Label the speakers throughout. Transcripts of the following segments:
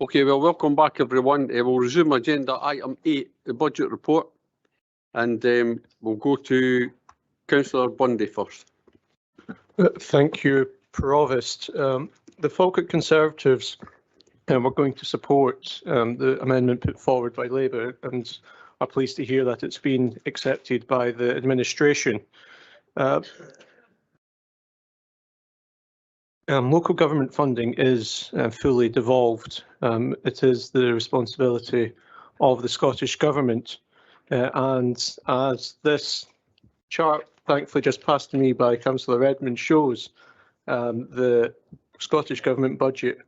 Speaker 1: Okay, well, welcome back, everyone. We'll resume agenda item 8, the budget report, and we'll go to Councillor Bundy first.
Speaker 2: Thank you, Provost. The Falkirk Conservatives were going to support the amendment put forward by Labour, and are pleased to hear that it's been accepted by the administration. Local government funding is fully devolved. It is the responsibility of the Scottish Government, and as this chart thankfully just passed to me by Councillor Redmond shows, the Scottish Government budget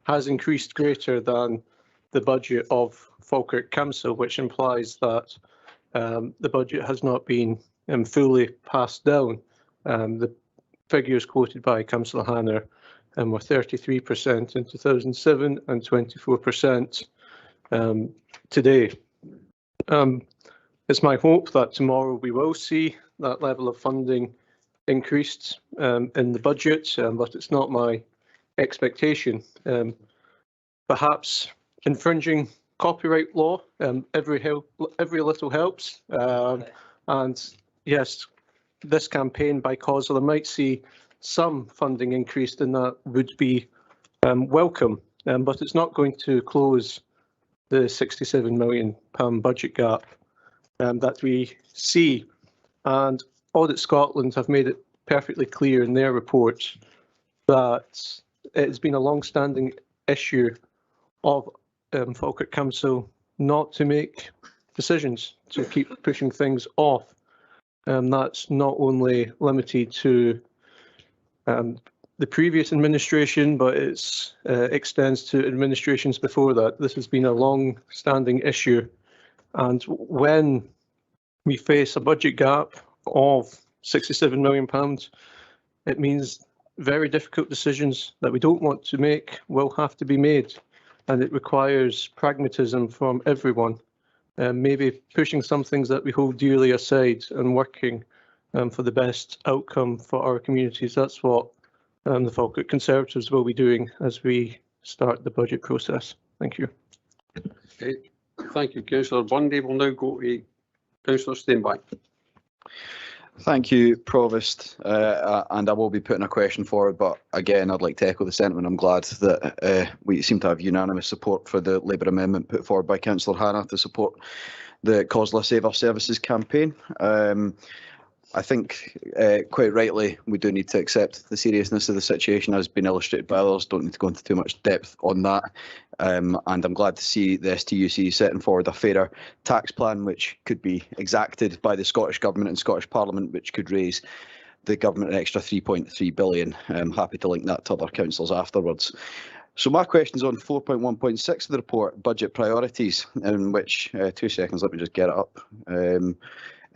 Speaker 2: has increased greater than the budget of Falkirk Council, which implies that the budget has not been fully passed down. The figures quoted by Councillor Hanner were 33% in 2007 and 24% today. It's my hope that tomorrow we will see that level of funding increased in the budget, but it's not my expectation. Perhaps infringing copyright law, every little helps, and yes, this campaign by COSLA might see some funding increased, and that would be welcome, but it's not going to close the £67 million budget gap that we see. And Audit Scotland have made it perfectly clear in their report that it's been a long-standing issue of Falkirk Council not to make decisions, to keep pushing things off. That's not only limited to the previous administration, but it extends to administrations before that. This has been a long-standing issue, and when we face a budget gap of £67 million, it means very difficult decisions that we don't want to make will have to be made, and it requires pragmatism from everyone, maybe pushing some things that we hold dearly aside and working for the best outcome for our communities. That's what the Falkirk Conservatives will be doing as we start the budget process. Thank you.
Speaker 1: Okay. Thank you, Councillor Bundy. We'll now go to Councillor Steinbach.
Speaker 3: Thank you, Provost, and I will be putting a question forward, but again, I'd like to echo the sentiment. I'm glad that we seem to have unanimous support for the Labour amendment put forward by Councillor Hanna to support the COSLA Save Our Services campaign. I think quite rightly we do need to accept the seriousness of the situation as been illustrated by others. Don't need to go into too much depth on that. And I'm glad to see the STUC setting forward a fairer tax plan which could be exacted by the Scottish Government and Scottish Parliament, which could raise the Government an extra £3.3 billion. I'm happy to link that to other councils afterwards. So my question is on 4.1.6 of the report, budget priorities, in which, 2 seconds, let me just get it up.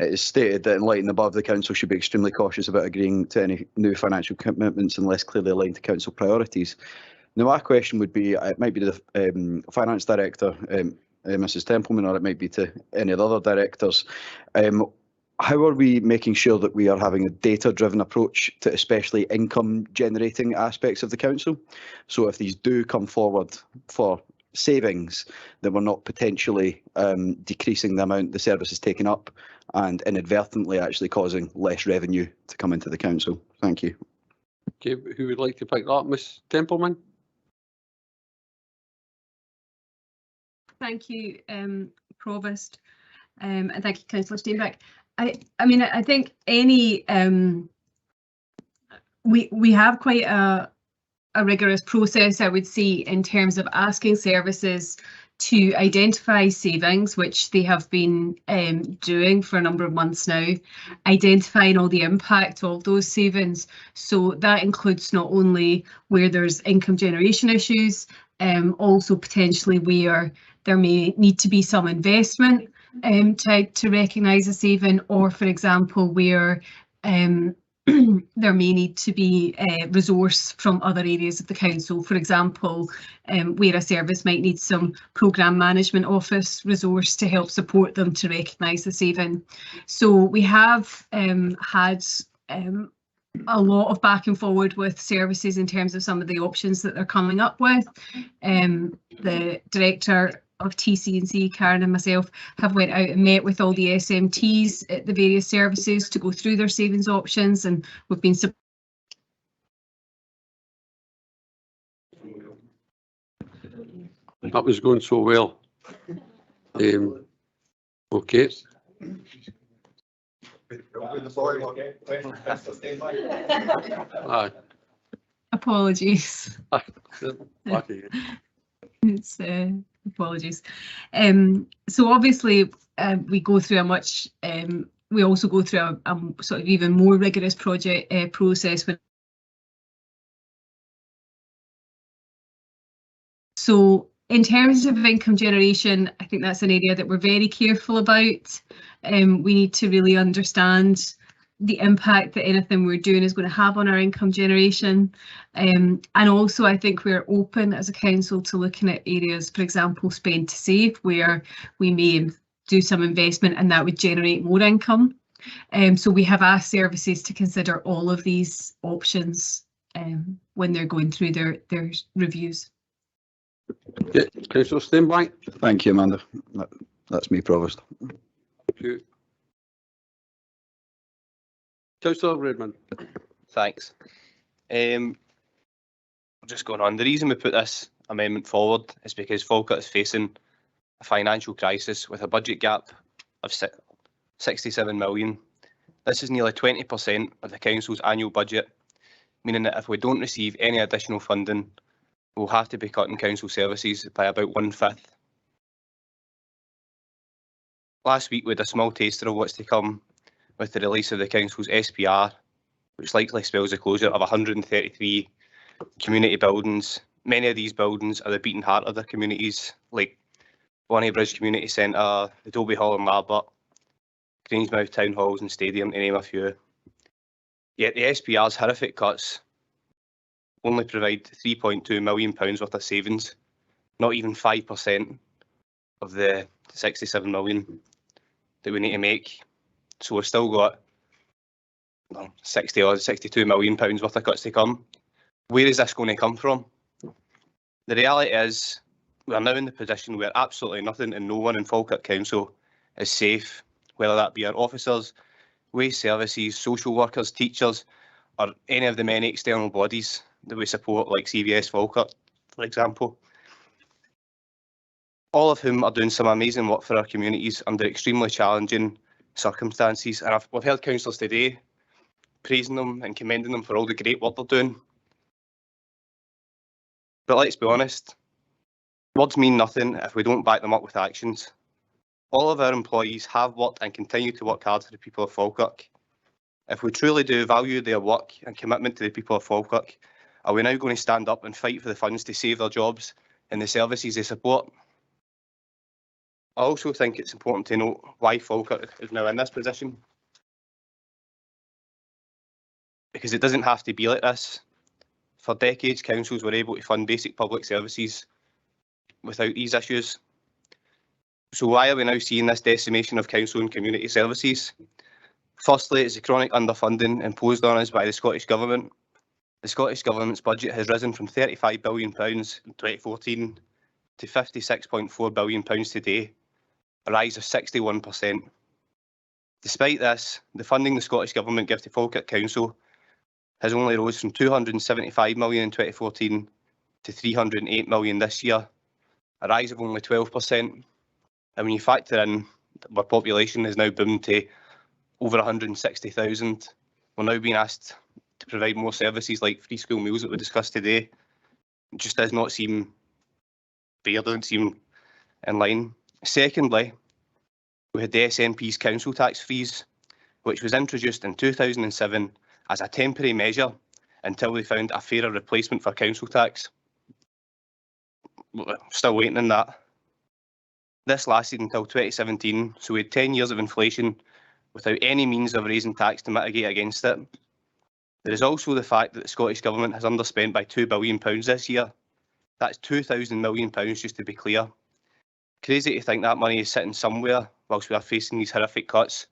Speaker 3: It is stated that in light and above, the Council should be extremely cautious about agreeing to any new financial commitments unless clearly aligned to Council priorities. Now, my question would be, it might be to the Finance Director, Mrs Templeman, or it might be to any of the other directors. How are we making sure that we are having a data-driven approach to especially income-generating aspects of the Council? So if these do come forward for savings, then we're not potentially decreasing the amount the service is taking up and inadvertently actually causing less revenue to come into the Council. Thank you.
Speaker 1: Okay, who would like to pick that up? Ms Templeman?
Speaker 4: Thank you, Provost, and thank you, Councillor Steinbach. I mean, I think any we have quite a rigorous process, I would say, in terms of asking services to identify savings, which they have been doing for a number of months now, identifying all the impact of those savings. So that includes not only where there's income generation issues, also potentially where there may need to be some investment to recognise a saving, or for example where there may need to be resource from other areas of the council. For example, where a service might need some programme management office resource to help support them to recognise the saving. So we have had a lot of back and forward with services in terms of some of the options that they're coming up with. The director of TC&C, Karen, and myself have went out and met with all the SMTs at the various services to go through their savings options, and we've been
Speaker 1: That was going so well. Okay. Aye.
Speaker 4: apologies.
Speaker 1: Okay.
Speaker 4: It's apologies. So obviously we go through a much we also go through a sort of even more rigorous project process. So in terms of income generation, I think that's an area that we're very careful about. We need to really understand the impact that anything we're doing is going to have on our income generation. And also I think we're open as a council to looking at areas, for example, spend to save, where we may do some investment and that would generate more income. So we have asked services to consider all of these options when they're going through their reviews.
Speaker 1: Yeah, Councillor Steinbank.
Speaker 3: Thank you, Amanda. That's me, Provost.
Speaker 1: Thank you. Councillor Redmond.
Speaker 5: Thanks. Just going on, the reason we put this amendment forward is because Falkirk is facing a financial crisis with a budget gap of 67 million. This is nearly 20% of the council's annual budget, meaning that if we don't receive any additional funding, we'll have to be cutting council services by about 1/5. Last week we had a small taster of what's to come with the release of the council's SPR, which likely spells the closure of 133 community buildings. Many of these buildings are the beating heart of their communities, like Bonnybridge Community Centre, the Dobie Hall in Larbert, Grangemouth Town Halls and Stadium, to name a few. Yet the SPR's horrific cuts only provide £3.2 million worth of savings, not even 5% of the 67 million that we need to make. So we've still got 60 or 62 million pounds worth of cuts to come. Where is this going to come from? The reality is we are now in the position where absolutely nothing and no one in Falkirk Council is safe, whether that be our officers, waste services, social workers, teachers, or any of the many external bodies that we support, like CVS Falkirk, for example. All of whom are doing some amazing work for our communities under extremely challenging circumstances. And we've heard councillors today praising them and commending them for all the great work they're doing. But let's be honest, words mean nothing if we don't back them up with actions. All of our employees have worked and continue to work hard for the people of Falkirk. If we truly do value their work and commitment to the people of Falkirk, are we now going to stand up and fight for the funds to save their jobs and the services they support? I also think it's important to note why Falkirk is now in this position. Because it doesn't have to be like this. For decades, councils were able to fund basic public services without these issues. So why are we now seeing this decimation of council and community services? Firstly, it's the chronic underfunding imposed on us by the Scottish Government. The Scottish Government's budget has risen from £35 billion in 2014 to £56.4 billion today, a rise of 61%. Despite this, the funding the Scottish Government gives to Falkirk Council has only rose from £275 million in 2014 to £308 million this year, a rise of only 12%. And when you factor in our population has now boomed to over 160,000, we're now being asked to provide more services like free school meals that we discussed today. It just does not seem fair, doesn't seem in line. Secondly, we had the SNP's council tax freeze, which was introduced in 2007 as a temporary measure until they found a fairer replacement for council tax. We're still waiting on that. This lasted until 2017, so we had 10 years of inflation without any means of raising tax to mitigate against it. There is also the fact that the Scottish Government has underspent by £2 billion this year. That's £2,000 million, just to be clear. Crazy to think that money is sitting somewhere whilst we are facing these horrific cuts.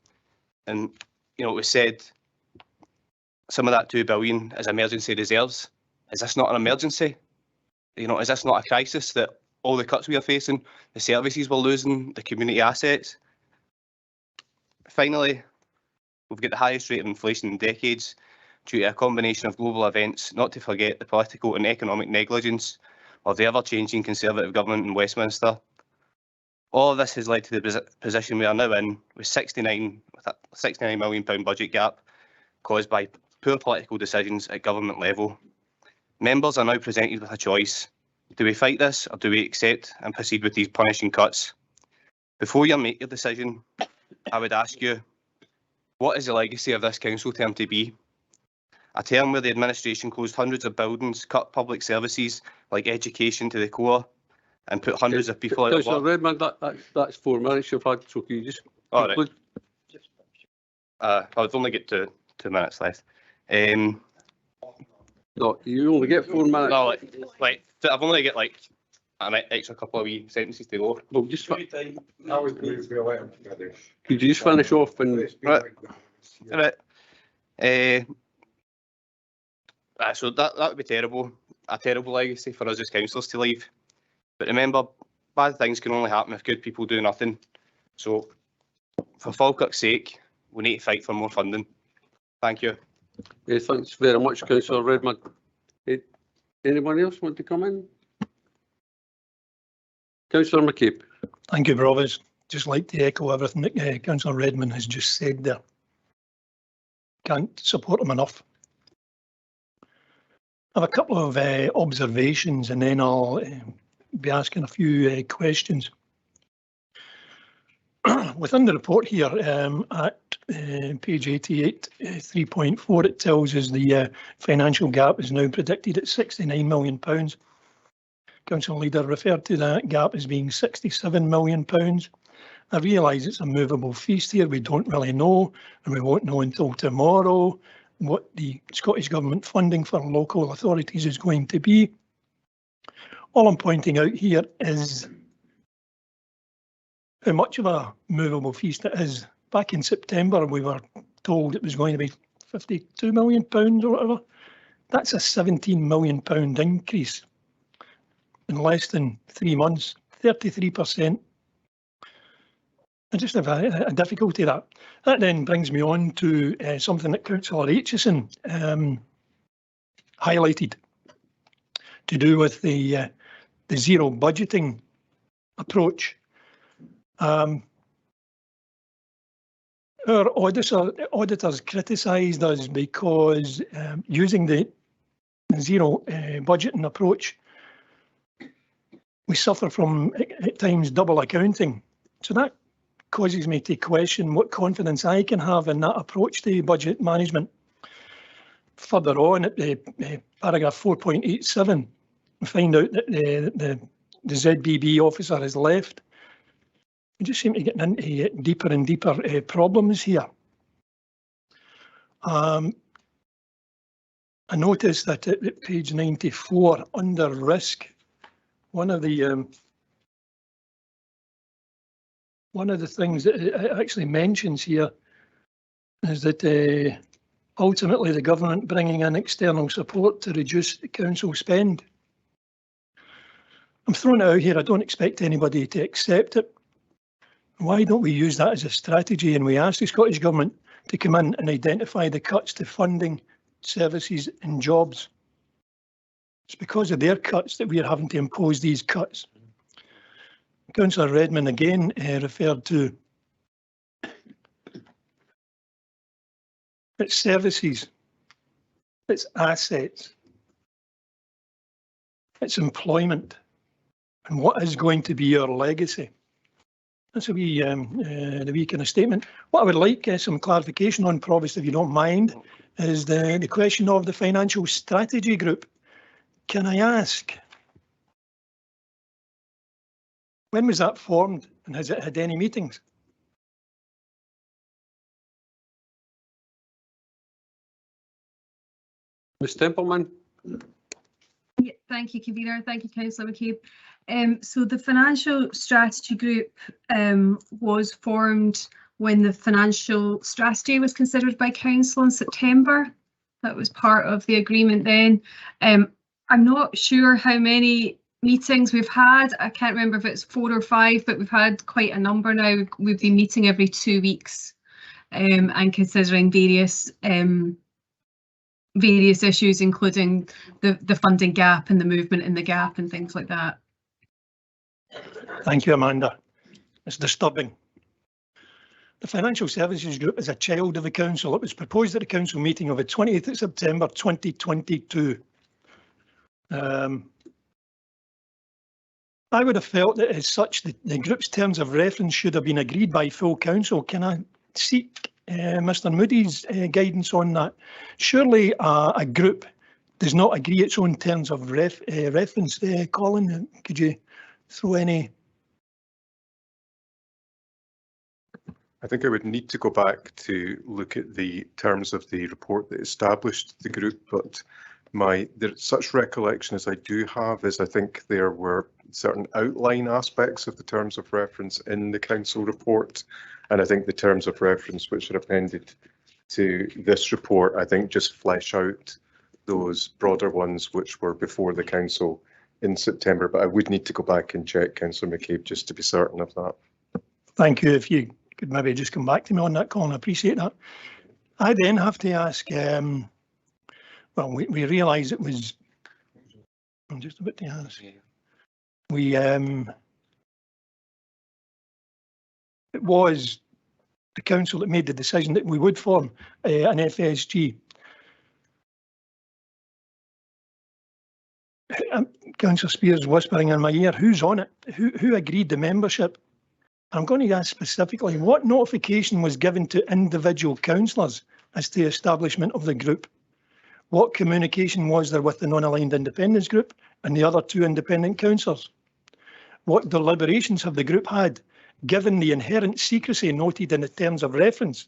Speaker 5: And, you know, it was said some of that 2 billion as emergency reserves. Is this not an emergency? You know, is this not a crisis that all the cuts we are facing, the services we're losing, the community assets? Finally, we've got the highest rate of inflation in decades due to a combination of global events, not to forget the political and economic negligence of the ever-changing Conservative government in Westminster. All of this has led to the position we are now in, with a £69 million budget gap caused by poor political decisions at government level. Members are now presented with a choice. Do we fight this, or do we accept and proceed with these punishing cuts? Before you make your decision, I would ask you, what is the legacy of this council term to be? A term where the administration closed hundreds of buildings, cut public services like education to the core, and put hundreds of people out of
Speaker 1: Councillor
Speaker 5: work.
Speaker 1: Redmond, that's 4 minutes you've had, so can you just
Speaker 5: All right.
Speaker 1: conclude?
Speaker 5: I've only got 2 minutes left.
Speaker 1: No, you only get 4 minutes.
Speaker 5: No, like I've only got like an extra couple of wee sentences to go.
Speaker 1: Well, just could you just finish off and
Speaker 5: Right. So that would be terrible. A terrible legacy for us as councillors to leave. But remember, bad things can only happen if good people do nothing. So for Falkirk's sake, we need to fight for more funding. Thank you.
Speaker 1: thanks very much, Councillor Redmond. Anyone else want to come in? Councillor McCabe.
Speaker 6: Thank you, Provost. Just like to echo everything that Councillor Redmond has just said there. Can't support him enough. I have a couple of observations and then I'll be asking a few questions. Within the report here at page 88, 3.4, it tells us the financial gap is now predicted at £69 million. Council Leader referred to that gap as being £67 million. I realise it's a movable feast here. We don't really know, and we won't know until tomorrow what the Scottish Government funding for local authorities is going to be. All I'm pointing out here is how much of a movable feast it is. Back in September, we were told it was going to be £52 million or whatever. That's a £17 million increase in less than 3 months, 33%. I just have a difficulty with that. That then brings me on to something that Councillor Aitchison highlighted to do with the zero budgeting approach. Our auditors criticised us because using the zero budgeting approach, we suffer from at times double accounting. So that causes me to question what confidence I can have in that approach to budget management. Further on at the paragraph 4.87, we find out that the ZBB officer has left. We just seem to get into deeper and deeper problems here. I noticed that at page 94, under risk, one of the things that it actually mentions here is that ultimately the government bringing in external support to reduce the council spend. I'm throwing it out here. I don't expect anybody to accept it. Why don't we use that as a strategy and we ask the Scottish Government to come in and identify the cuts to funding, services and jobs? It's because of their cuts that we are having to impose these cuts. Councillor Redmond again referred to its services, its assets, its employment, and what is going to be your legacy. That's a wee, the wee kind of statement. What I would like some clarification on, Provost, if you don't mind, is the question of the financial strategy group. Can I ask, when was that formed and has it had any meetings?
Speaker 1: Ms Templeman.
Speaker 4: Yeah, thank you, Convener. Thank you, Councillor McCabe. So the financial strategy group was formed when the financial strategy was considered by Council in September. that was part of the agreement then. I'm not sure how many meetings we've had. I can't remember if it's 4 or 5, but we've had quite a number now. We've been meeting every 2 weeks and considering various issues, including the funding gap and the movement in the gap and things like that.
Speaker 6: Thank you, Amanda. It's disturbing. The Financial Services Group is a child of the Council. It was proposed at the Council meeting of the 20th of September 2022. I would have felt that as such, the group's terms of reference should have been agreed by full Council. Can I seek Mr Moody's guidance on that? Surely a group does not agree its own terms of reference. Colin, could you throw any?
Speaker 7: I think I would need to go back to look at the terms of the report that established the group, but such recollection as I do have is I think there were certain outline aspects of the terms of reference in the council report, and I think the terms of reference which are appended to this report, I think, just flesh out those broader ones which were before the council in September, but I would need to go back and check, Councillor McCabe, just to be certain of that. Thank you. If you could maybe just come back to me on that, Colin, I appreciate that. I then have to ask, well, we realise it was, I'm just about to ask, it was the council that made the decision that we would form an FSG. Councillor Spears whispering in my ear, who's on it? Who agreed the membership? I'm going to ask specifically, what notification was given to individual councillors as to the establishment of the group? What communication was there with the non-aligned independence group and the other 2 independent councillors? What deliberations have the group had, given the inherent secrecy noted in the terms of reference?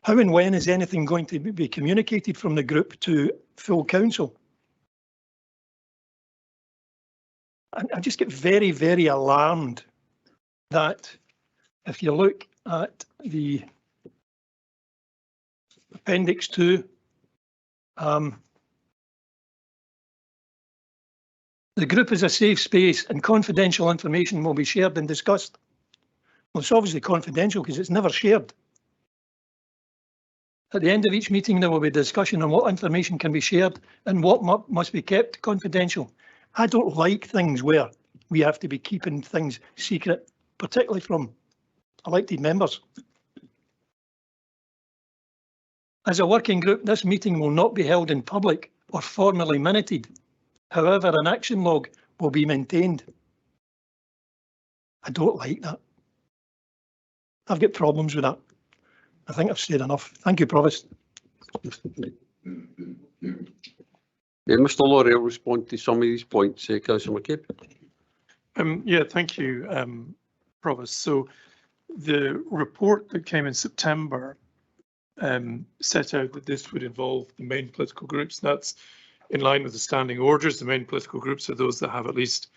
Speaker 7: How and when is anything going to be communicated from the group to full council? I just get very, very alarmed that if you look at the Appendix 2, the group is a safe space and confidential information will be shared and discussed. Well, it's obviously confidential because it's never shared. At the end of each meeting, there will be discussion on what information can be shared and what must be kept confidential. I don't like things where we have to be keeping things secret, particularly from elected members. As a working group, this meeting will not be held in public or formally minuted. However, an action log will be maintained. I don't like that. I've got problems with that. I think I've said enough. Thank you, Provost.
Speaker 1: Mr. Lawrie will respond to some of these points. Councillor McCabe.
Speaker 8: Yeah, thank you, Provost. So the report that came in September set out that this would involve the main political groups. That's in line with the standing orders. The main political groups are those that have at least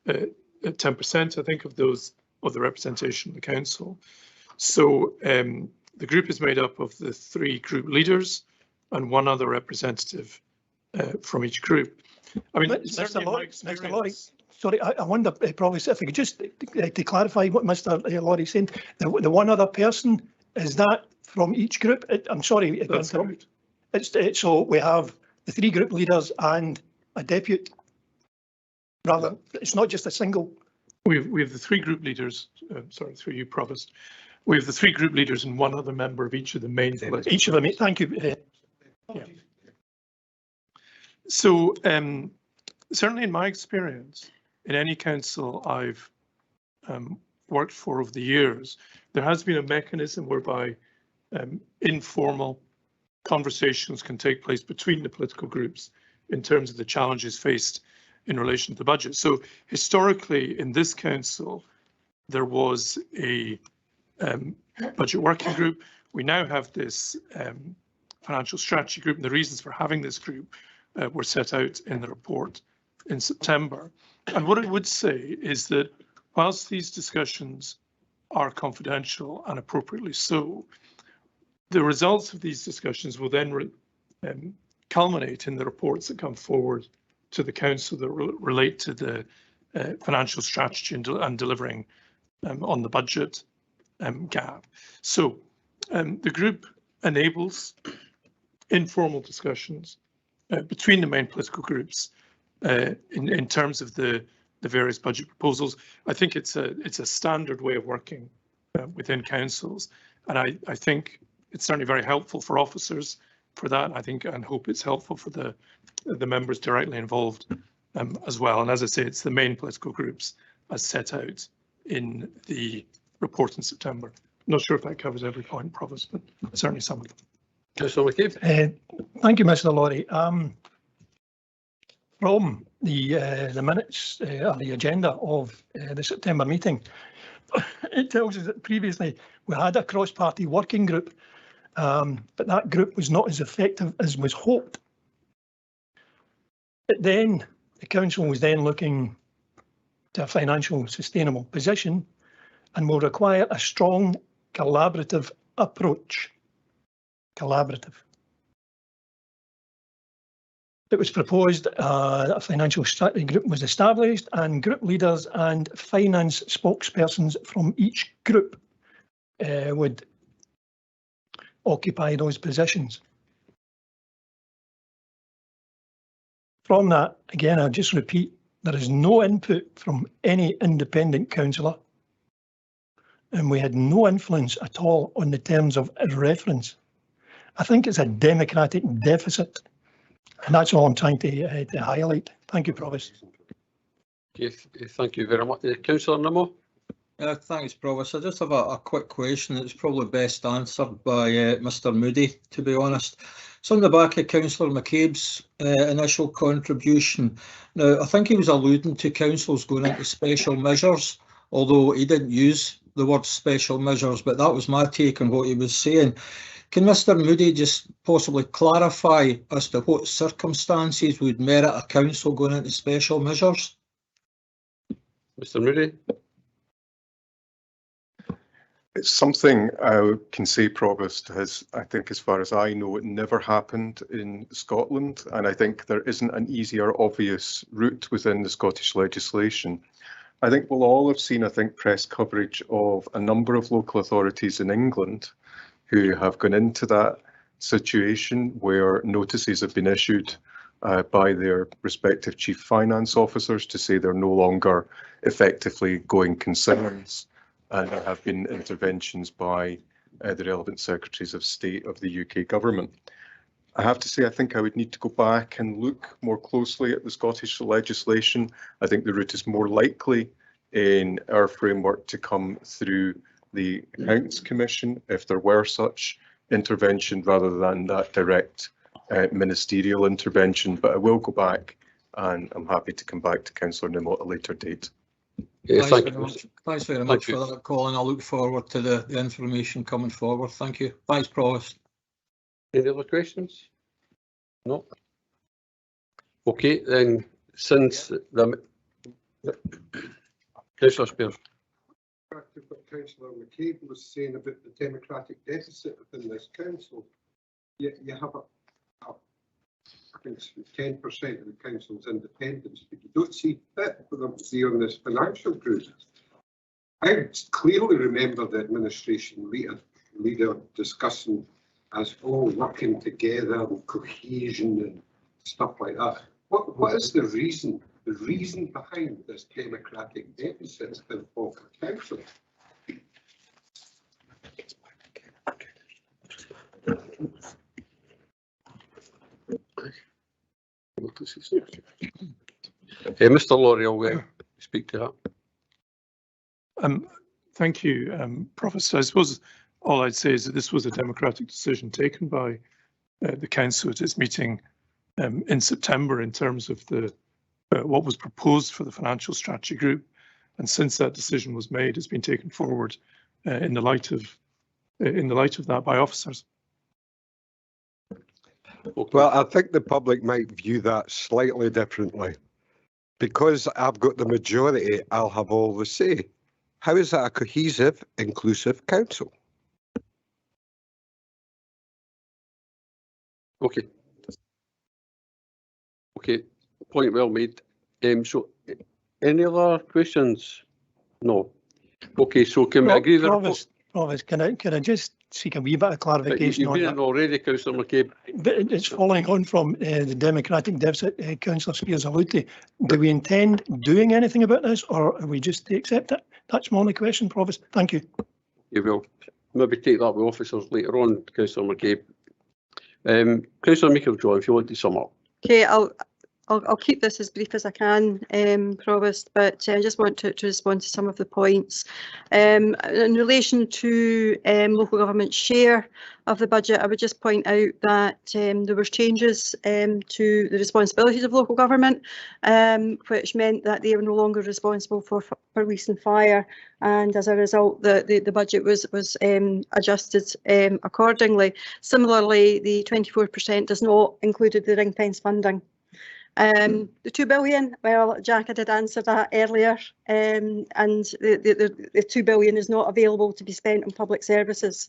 Speaker 8: 10%, I think, of those of the representation of the council. So the group is made up of the 3 group leaders and 1 other representative from each group. I mean,
Speaker 6: Mr. Lawrie, sorry, I wonder, Provost, if I could just to clarify what Mr. Lawrie saying, the 1 other person, is that from each group? I'm sorry.
Speaker 8: That's correct.
Speaker 6: So we have the 3 group leaders and a deputy. Rather, it's not just a single.
Speaker 8: We have the 3 group leaders. Sorry, through you, Provost. We have the 3 group leaders and 1 other member of each of the main.
Speaker 6: Each of them. Thank you.
Speaker 8: Yeah. So certainly in my experience, in any council I've worked for over the years, there has been a mechanism whereby informal conversations can take place between the political groups in terms of the challenges faced in relation to the budget. So historically in this council, there was a budget working group. We now have this financial strategy group, and the reasons for having this group were set out in the report in September. And what I would say is that whilst these discussions are confidential and appropriately so, the results of these discussions will then culminate in the reports that come forward to the council that relate to the financial strategy and delivering on the budget gap. So the group enables informal discussions between the main political groups in terms of the various budget proposals. I think it's a standard way of working within councils, and I think it's certainly very helpful for officers for that. I think and hope it's helpful for the members directly involved as well. And as I say, it's the main political groups as set out in the report in September. I'm not sure if that covers every point, Provost, but certainly some of them.
Speaker 1: Councillor McCabe.
Speaker 6: Thank you, Mr. Lorry. From the minutes or the agenda of the September meeting, it tells us that previously we had a cross-party working group, but that group was not as effective as was hoped. But then the council was then looking to a financial sustainable position and will require a strong collaborative approach. Collaborative. It was proposed a financial strategy group was established and group leaders and finance spokespersons from each group would occupy those positions. From that, again, I'll just repeat, there is no input from any independent councillor, and we had no influence at all on the terms of reference. I think it's a democratic deficit, and that's all I'm trying to highlight. Thank you, Provost.
Speaker 1: Okay, thank you very much. Councillor Nimmo.
Speaker 9: Thanks, Provost. I just have a quick question that's probably best answered by Mr. Moody, to be honest. It's on the back of Councillor McCabe's initial contribution. Now, I think he was alluding to councils going into special measures, although he didn't use the word special measures, but that was my take on what he was saying. Can Mr. Moody just possibly clarify as to what circumstances would merit a council going into special measures?
Speaker 1: Mr. Moody.
Speaker 7: It's something I can say, Provost, has, I think, as far as I know, it never happened in Scotland, and I think there isn't an easy or obvious route within the Scottish legislation. I think we'll all have seen, I think, press coverage of a number of local authorities in England who have gone into that situation where notices have been issued by their respective chief finance officers to say they're no longer effectively going concerns. And there have been interventions by the relevant secretaries of state of the UK government. I have to say, I think I would need to go back and look more closely at the Scottish legislation. I think the route is more likely in our framework to come through the Accounts Commission if there were such intervention rather than that direct ministerial intervention. But I will go back and I'm happy to come back to Councillor Nimmo at a later date.
Speaker 1: Yes,
Speaker 9: Thanks very much for that, Colin. I look forward to the information coming forward. Thank you. Thanks, Provost.
Speaker 1: Any other questions? No. Okay, then since the Councillor Spears.
Speaker 10: What Councillor McCabe was saying about the democratic deficit within this council, you have I think 10% of the council's independence, but you don't see fit for them to see on this financial group. I clearly remember the administration leader discussing us all working together and cohesion and stuff like that. What is the reason behind this democratic deficit in Falkirk Council?
Speaker 1: Mr. Lorry will speak to that.
Speaker 8: Thank you, Provost. I suppose all I'd say is that this was a democratic decision taken by the council at its meeting in September in terms of the what was proposed for the financial strategy group, and since that decision was made, it's been taken forward in the light of that by officers.
Speaker 11: Well, I think the public might view that slightly differently. Because I've got the majority, I'll have all the say. How is that a cohesive, inclusive council?
Speaker 1: Okay, point well made. So, any other questions? No. Okay, so can we agree that
Speaker 6: Provost, can I just seek a wee bit of clarification
Speaker 1: you've
Speaker 6: on
Speaker 1: been
Speaker 6: that?
Speaker 1: in already, Councillor McCabe?
Speaker 6: But it's following on from the democratic deficit Councillor Spears alluded to. Do we intend doing anything about this, or are we just to accept it? That's my only question, Provost. Thank you.
Speaker 1: You will maybe take that with officers later on, Councillor McCabe. Councillor Meikle-John, if you want to sum up.
Speaker 12: Okay, I'll keep this as brief as I can, Provost, but I just want to respond to some of the points. In relation to local government share of the budget, I would just point out that there were changes to the responsibilities of local government, which meant that they were no longer responsible for police and fire, and as a result the budget was adjusted accordingly. Similarly, the 24% does not include the ring fence funding. The 2 billion, well, Jack, I did answer that earlier, and the 2 billion is not available to be spent on public services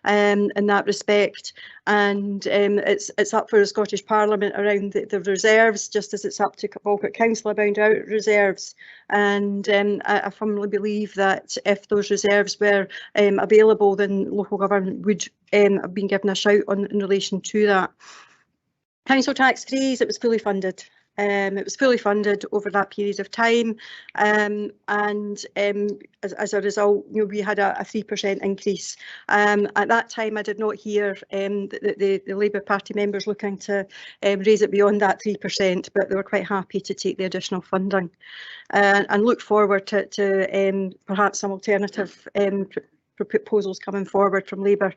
Speaker 12: in that respect, and it's up for the Scottish Parliament around the reserves, just as it's up to Falkirk Council about our reserves, and I firmly believe that if those reserves were available, then local government would have been given a shout in relation to that. Council tax freeze, it was fully funded. It was fully funded over that period of time, and as a result, we had a 3% increase. At that time, I did not hear the Labour Party members looking to raise it beyond that 3%, but they were quite happy to take the additional funding, and look forward to perhaps some alternative proposals coming forward from Labour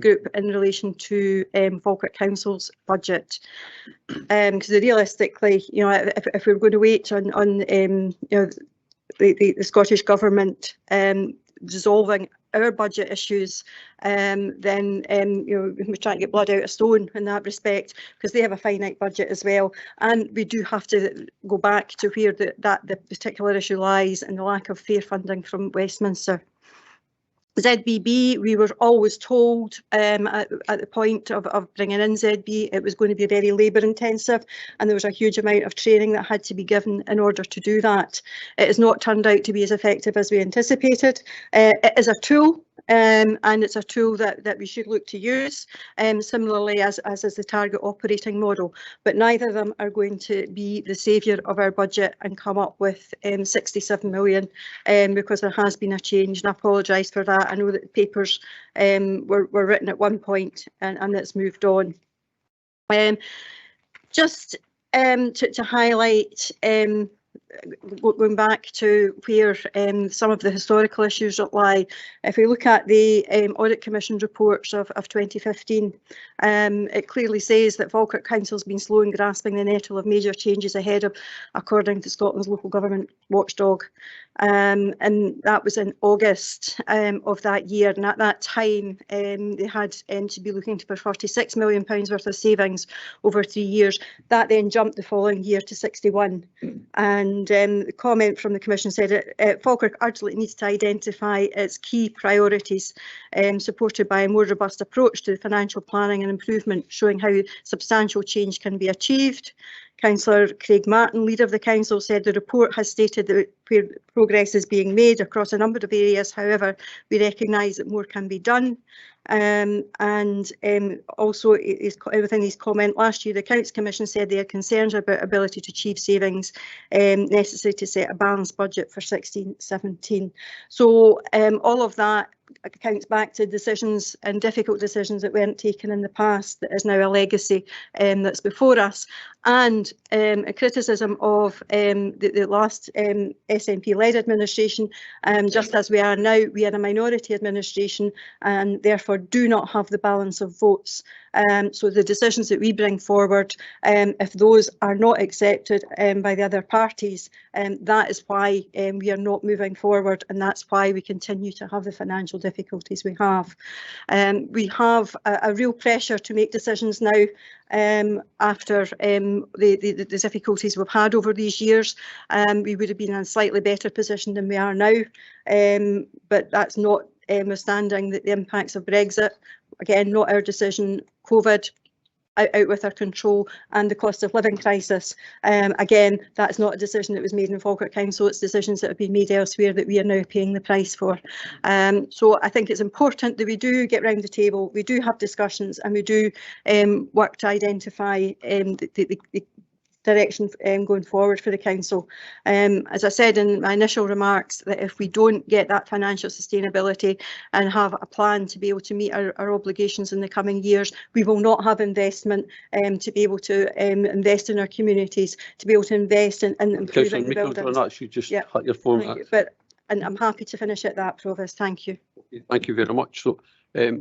Speaker 12: group in relation to Falkirk Council's budget, because realistically, if we're going to wait on the Scottish Government resolving our budget issues, then we're trying to get blood out of stone in that respect, because they have a finite budget as well, and we do have to go back to where the particular issue lies in the lack of fair funding from Westminster. ZBB, we were always told at the point of bringing in ZB, it was going to be very labour intensive, and there was a huge amount of training that had to be given in order to do that. It has not turned out to be as effective as we anticipated. It is a tool, and it's a tool that we should look to use, similarly as is the target operating model, but neither of them are going to be the saviour of our budget and come up with 67 million, because there has been a change, and I apologise for that. I know that the papers were written at one point, and it's moved on. Just to highlight, going back to where some of the historical issues lie, if we look at the Audit Commission reports of 2015, it clearly says that Falkirk Council has been slow in grasping the nettle of major changes ahead of, according to Scotland's local government watchdog. And that was in August of that year, and at that time they had to be looking for £46 million worth of savings over 3 years. That then jumped the following year to 61, and the comment from the Commission said Falkirk urgently needs to identify its key priorities, supported by a more robust approach to financial planning and improvement, showing how substantial change can be achieved. Councillor Craig Martin, leader of the council, said the report has stated that where progress is being made across a number of areas. However, we recognise that more can be done. Also within his comment last year, the Accounts Commission said they had concerns about ability to achieve savings necessary to set a balanced budget for 16-17. So all of that accounts back to decisions and difficult decisions that weren't taken in the past, that is now a legacy that's before us, and a criticism of the last SNP-led administration. Just as we are now, we are a minority administration and therefore do not have the balance of votes. So the decisions that we bring forward, if those are not accepted by the other parties, that is why we are not moving forward, and that's why we continue to have the financial difficulties we have. We have a real pressure to make decisions now after the difficulties we've had over these years. We would have been in a slightly better position than we are now, but that's not withstanding the impacts of Brexit. Again, not our decision. COVID, out with our control, and the cost of living crisis. Again, that's not a decision that was made in Falkirk Council, it's decisions that have been made elsewhere that we are now paying the price for. So I think it's important that we do get round the table, we do have discussions, and we do work to identify the direction going forward for the council. As I said in my initial remarks, that if we don't get that financial sustainability and have a plan to be able to meet our obligations in the coming years, we will not have investment to be able to invest in our communities, to be able to invest in improving the buildings.
Speaker 1: Actually just hit your phone.
Speaker 12: And I'm happy to finish at that, Provost. Thank you.
Speaker 1: Thank you very much. So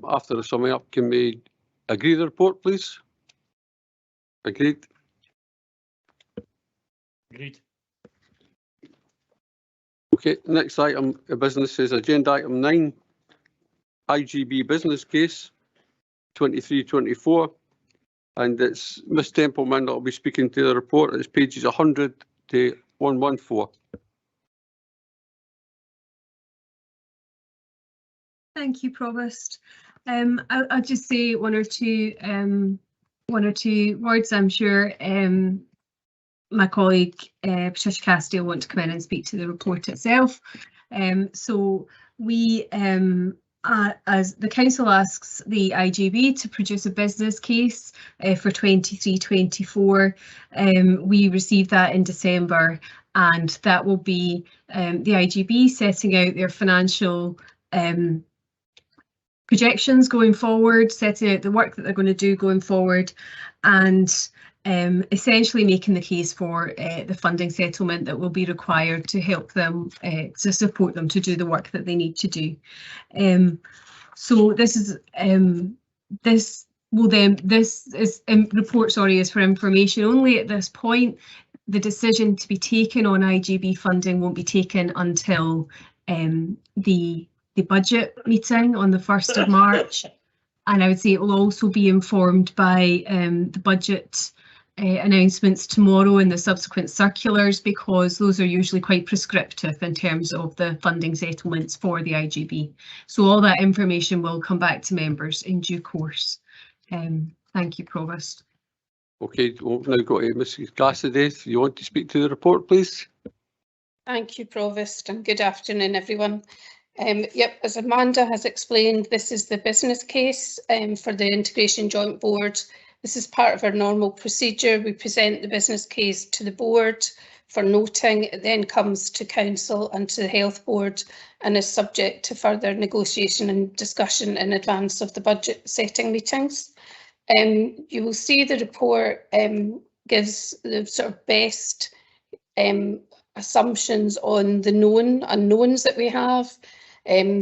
Speaker 1: after the summing up, can we agree the report, please? Agreed.
Speaker 8: Agreed.
Speaker 1: Okay, next item of business is agenda item 9, IGB business case 2324, and it's Ms Templeman that will be speaking to the report. It's pages 100 to 114.
Speaker 4: Thank you, Provost. I'll just say one or two words. I'm sure my colleague Patricia Cassidy will want to come in and speak to the report itself. So we, as the council asks the IGB to produce a business case for 23-24, we received that in December, and that will be the IGB setting out their financial projections going forward, setting out the work that they're going to do going forward, and essentially making the case for the funding settlement that will be required to help them, to support them to do the work that they need to do. So this is report, is for information only at this point. The decision to be taken on IGB funding won't be taken until the budget meeting on the 1st of March, and I would say it will also be informed by the budget announcements tomorrow and the subsequent circulars, because those are usually quite prescriptive in terms of the funding settlements for the IGB. So all that information will come back to members in due course. Thank you, Provost.
Speaker 1: Okay, we've now got Mrs Cassidy. If you want to speak to the report, please.
Speaker 13: Thank you, Provost, and good afternoon, everyone. Yep, as Amanda has explained, this is the business case for the Integration Joint Board. This is part of our normal procedure. We present the business case to the board for noting. It then comes to council and to the health board and is subject to further negotiation and discussion in advance of the budget setting meetings. You will see the report gives the sort of best assumptions on the known unknowns that we have.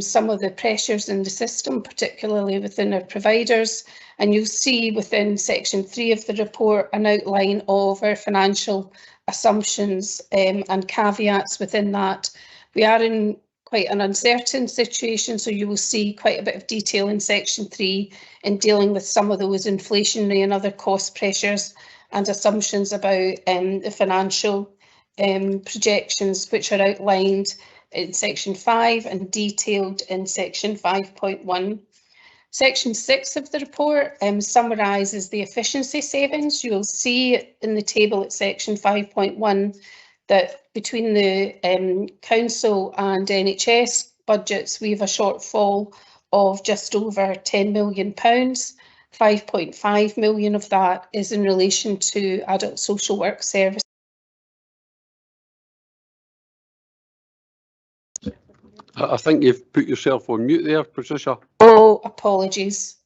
Speaker 13: Some of the pressures in the system, particularly within our providers, and you'll see within section 3 of the report an outline of our financial assumptions and caveats within that. We are in quite an uncertain situation, so you will see quite a bit of detail in section 3 in dealing with some of those inflationary and other cost pressures and assumptions about the financial projections, which are outlined in section 5 and detailed in section 5.1. Section 6 of the report summarises the efficiency savings. You'll see in the table at section 5.1 that between the council and NHS budgets, we have a shortfall of just over £10 million. 5.5 million of that is in relation to adult social work services.
Speaker 1: I think you've put yourself on mute there, Patricia.
Speaker 13: Oh, apologies.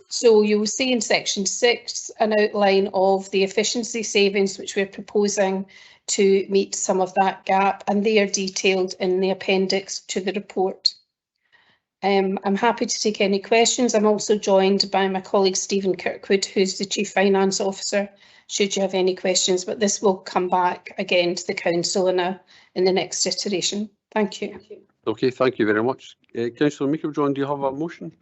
Speaker 13: So you will see in section 6 an outline of the efficiency savings which we're proposing to meet some of that gap, and they are detailed in the appendix to the report. I'm happy to take any questions. I'm also joined by my colleague Stephen Kirkwood, who's the Chief Finance Officer, should you have any questions, but this will come back again to the council in the next iteration. Thank you.
Speaker 1: Okay, thank you very much. Councillor Meiklejohn, do you have a motion?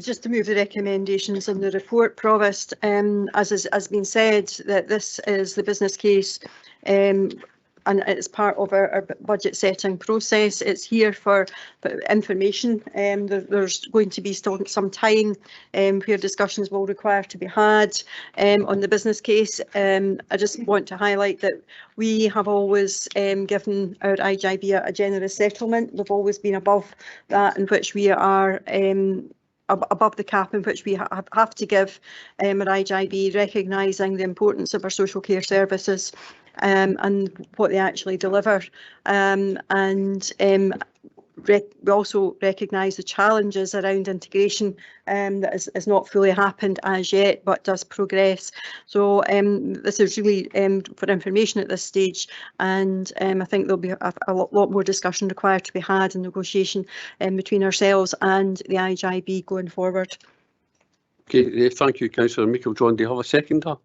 Speaker 12: Just to move the recommendations in the report, Provost, as has been said, that this is the business case and it's part of our budget setting process. It's here for information. There's going to be still some time where discussions will require to be had on the business case. I just want to highlight that we have always given our IGB a generous settlement. We've always been above that, in which we are above the cap in which we have to give our IGB, recognising the importance of our social care services and what they actually deliver. We also recognise the challenges around integration that is not fully happened as yet, but does progress. So this is really for information at this stage, and I think there'll be a lot more discussion required to be had in negotiation between ourselves and the IGB going forward.
Speaker 1: Okay, thank you, Councillor Meikle-John. Do you have a seconder?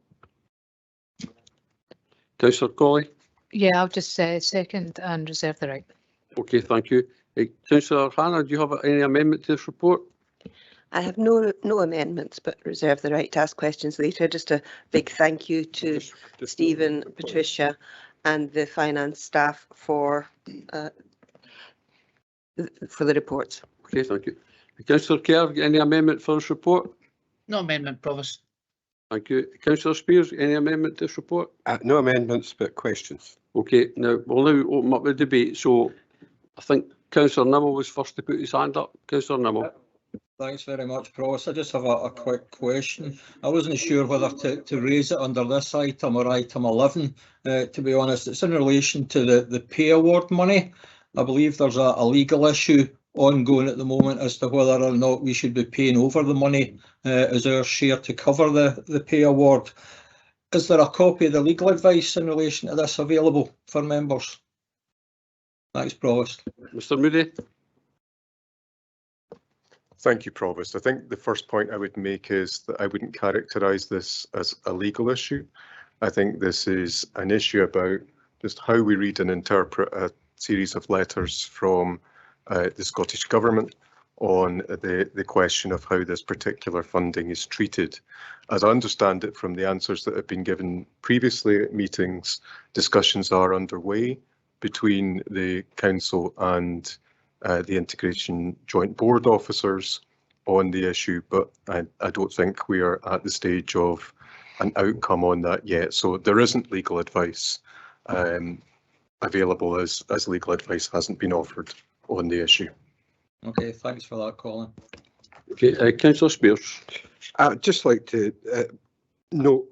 Speaker 1: Councillor Colley?
Speaker 14: Yeah, I'll just second and reserve the right.
Speaker 1: Okay, thank you. Councillor Hannah, do you have any amendment to this report?
Speaker 15: I have no amendments, but reserve the right to ask questions later. Just a big thank you to Stephen, Patricia and the finance staff for the reports.
Speaker 1: Okay, thank you. Councillor Kerr, any amendment for this report?
Speaker 16: No amendment, Provost.
Speaker 1: Thank you. Councillor Spears, any amendment to this report?
Speaker 11: No amendments, but questions.
Speaker 1: Okay, we'll now open up the debate. So I think Councillor Nimmo was first to put his hand up. Councillor Nimmo.
Speaker 9: Thanks very much, Provost. I just have a quick question. I wasn't sure whether to raise it under this item or item 11. To be honest, it's in relation to the pay award money. I believe there's a legal issue ongoing at the moment as to whether or not we should be paying over the money as our share to cover the pay award. Is there a copy of the legal advice in relation to this available for members? Thanks, Provost.
Speaker 1: Mr. Moody.
Speaker 7: Thank you, Provost. I think the first point I would make is that I wouldn't characterise this as a legal issue. I think this is an issue about just how we read and interpret a series of letters from the Scottish Government on the question of how this particular funding is treated. As I understand it from the answers that have been given previously at meetings, discussions are underway between the Council and the Integration Joint Board officers on the issue, but I don't think we are at the stage of an outcome on that yet. So there isn't legal advice available as legal advice hasn't been offered on the issue.
Speaker 9: Okay, thanks for that, Colin.
Speaker 1: Okay, Councillor Spears.
Speaker 11: I'd just like to note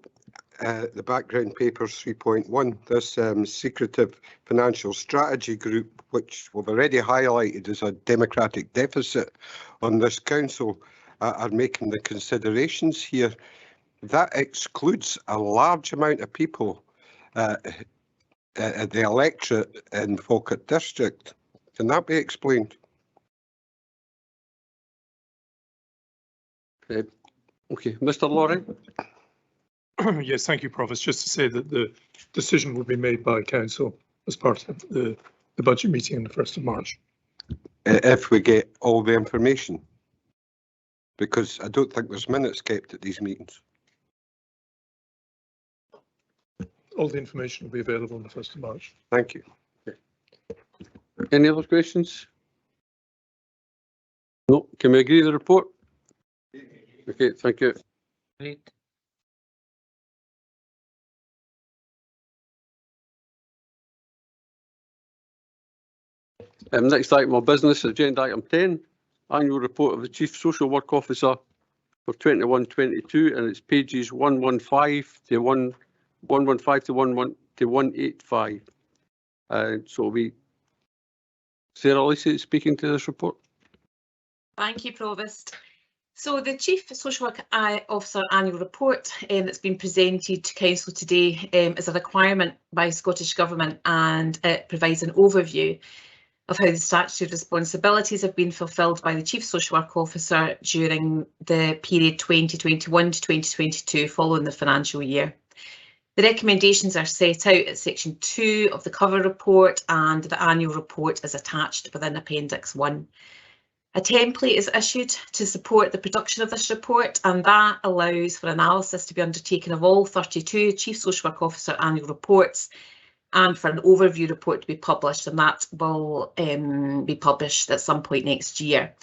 Speaker 11: the background papers 3.1, this secretive financial strategy group, which we've already highlighted as a democratic deficit on this council, are making the considerations here. That excludes a large amount of people at the electorate in Falkirk district. Can that be explained?
Speaker 1: Okay, Mr. Lawrie.
Speaker 8: Yes, thank you, Provost. Just to say that the decision will be made by Council as part of the budget meeting on the 1st of March.
Speaker 11: If we get all the information, because I don't think there's minutes kept at these meetings.
Speaker 8: All the information will be available on the 1st of March.
Speaker 11: Thank you.
Speaker 1: Any other questions? No. Can we agree the report? Okay, thank you.
Speaker 16: Great.
Speaker 1: Next item of business, agenda item 10, annual report of the Chief Social Work Officer for 21-22, and it's pages 115 to 185. So Sarah Lacey speaking to this report.
Speaker 17: Thank you, Provost. So the Chief Social Work Officer annual report that's been presented to Council today is a requirement by Scottish Government, and it provides an overview of how the statutory responsibilities have been fulfilled by the Chief Social Work Officer during the period 2021 to 2022 following the financial year. The recommendations are set out at section 2 of the cover report, and the annual report is attached within Appendix 1. A template is issued to support the production of this report, and that allows for analysis to be undertaken of all 32 Chief Social Work Officer annual reports and for an overview report to be published, and that will be published at some point next year.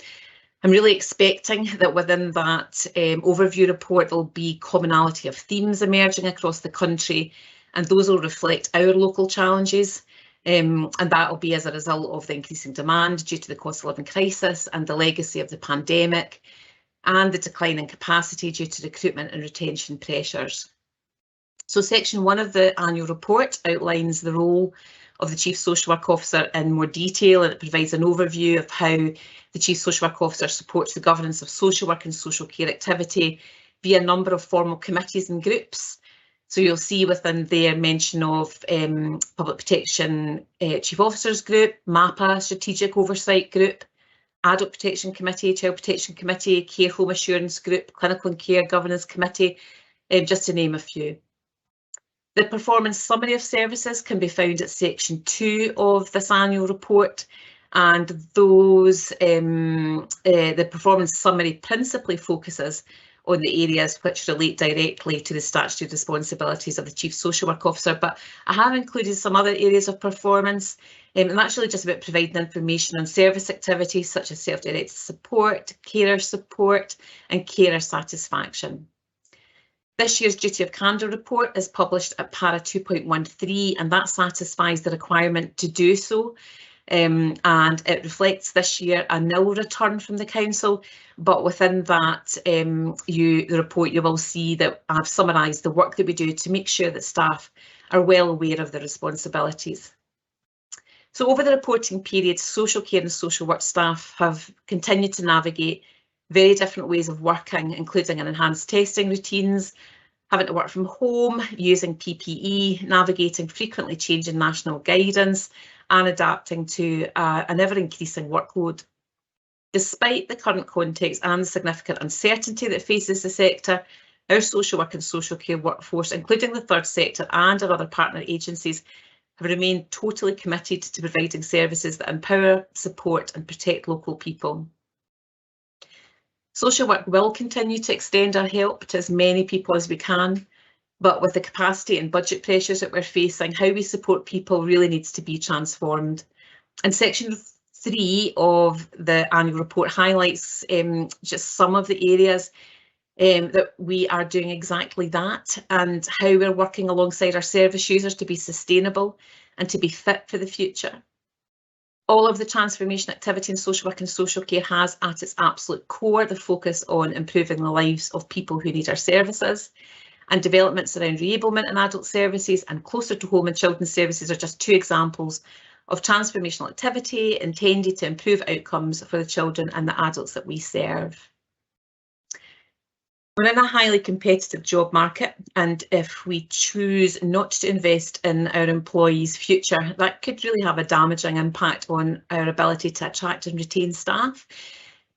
Speaker 17: I'm really expecting that within that overview report there'll be commonality of themes emerging across the country, and those will reflect our local challenges, and that will be as a result of the increasing demand due to the cost of living crisis and the legacy of the pandemic, and the decline in capacity due to recruitment and retention pressures. So section 1 of the annual report outlines the role of the Chief Social Work Officer in more detail, and it provides an overview of how the Chief Social Work Officer supports the governance of social work and social care activity via a number of formal committees and groups. So you'll see within there mention of Public Protection Chief Officers Group, MAPA Strategic Oversight Group, Adult Protection Committee, Child Protection Committee, Care Home Assurance Group, Clinical and Care Governance Committee, just to name a few. The performance summary of services can be found at section 2 of this annual report, and those the performance summary principally focuses on the areas which relate directly to the statutory responsibilities of the Chief Social Work Officer, but I have included some other areas of performance, and that's really just about providing information on service activities such as self-directed support, carer support and carer satisfaction. This year's Duty of Candour report is published at para 2.13, and that satisfies the requirement to do so. And it reflects this year a nil return from the council, but within that the report you will see that I've summarised the work that we do to make sure that staff are well aware of their responsibilities. So over the reporting period, social care and social work staff have continued to navigate very different ways of working, including an enhanced testing routines, having to work from home, using PPE, navigating frequently changing national guidance, and adapting to an ever-increasing workload. Despite the current context and the significant uncertainty that faces the sector, our social work and social care workforce, including the third sector and our other partner agencies, have remained totally committed to providing services that empower, support and protect local people. Social work will continue to extend our help to as many people as we can, but with the capacity and budget pressures that we're facing, how we support people really needs to be transformed. And section 3 of the annual report highlights just some of the areas that we are doing exactly that, and how we're working alongside our service users to be sustainable and to be fit for the future. All of the transformation activity in social work and social care has at its absolute core the focus on improving the lives of people who need our services, and developments around reablement in adult services and closer to home and children's services are just 2 examples of transformational activity intended to improve outcomes for the children and the adults that we serve. We're in a highly competitive job market, and if we choose not to invest in our employees' future, that could really have a damaging impact on our ability to attract and retain staff.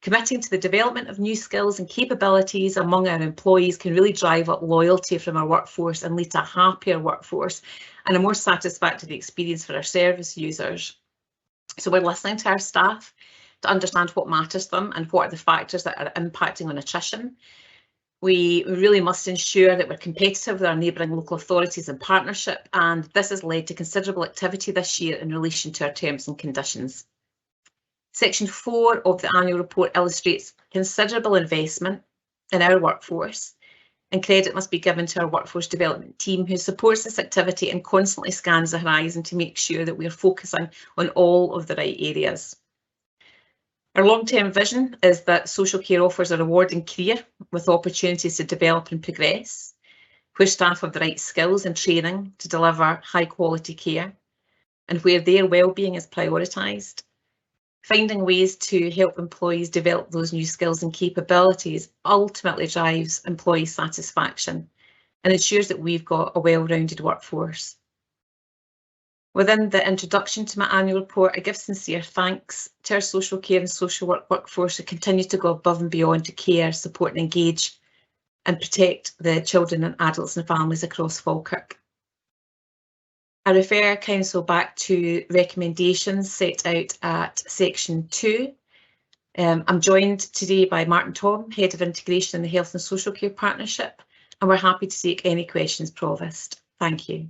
Speaker 17: Committing to the development of new skills and capabilities among our employees can really drive up loyalty from our workforce and lead to a happier workforce and a more satisfactory experience for our service users. So we're listening to our staff to understand what matters to them and what are the factors that are impacting on attrition. We really must ensure that we're competitive with our neighbouring local authorities and partnership, and this has led to considerable activity this year in relation to our terms and conditions. Section 4 of the annual report illustrates considerable investment in our workforce, and credit must be given to our workforce development team who supports this activity and constantly scans the horizon to make sure that we are focusing on all of the right areas. Our long-term vision is that social care offers a rewarding career with opportunities to develop and progress, where staff have the right skills and training to deliver high quality care, and where their well-being is prioritised. Finding ways to help employees develop those new skills and capabilities ultimately drives employee satisfaction and ensures that we've got a well-rounded workforce. Within the introduction to my annual report, I give sincere thanks to our social care and social work workforce who continue to go above and beyond to care, support and engage and protect the children and adults and families across Falkirk. I refer Council back to recommendations set out at section 2. I'm joined today by Martin Tom, Head of Integration in the Health and Social Care Partnership, and we're happy to take any questions, Provost. Thank you.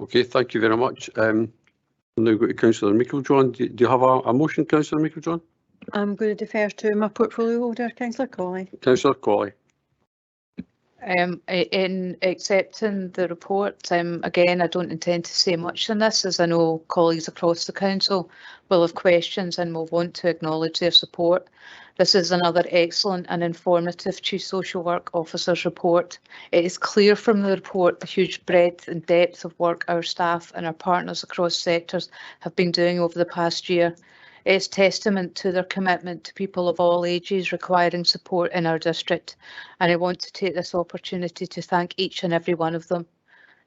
Speaker 1: Okay, thank you very much. We'll now go to Councillor Meiklejohn. Do you have a motion, Councillor Meiklejohn?
Speaker 12: I'm going to defer to my portfolio holder, Councillor Colley.
Speaker 1: Councillor Colley.
Speaker 14: In accepting the report, again, I don't intend to say much on this, as I know colleagues across the council will have questions and will want to acknowledge their support. This is another excellent and informative Chief Social Work Officer's report. It is clear from the report the huge breadth and depth of work our staff and our partners across sectors have been doing over the past year. It is testament to their commitment to people of all ages requiring support in our district, and I want to take this opportunity to thank each and every one of them.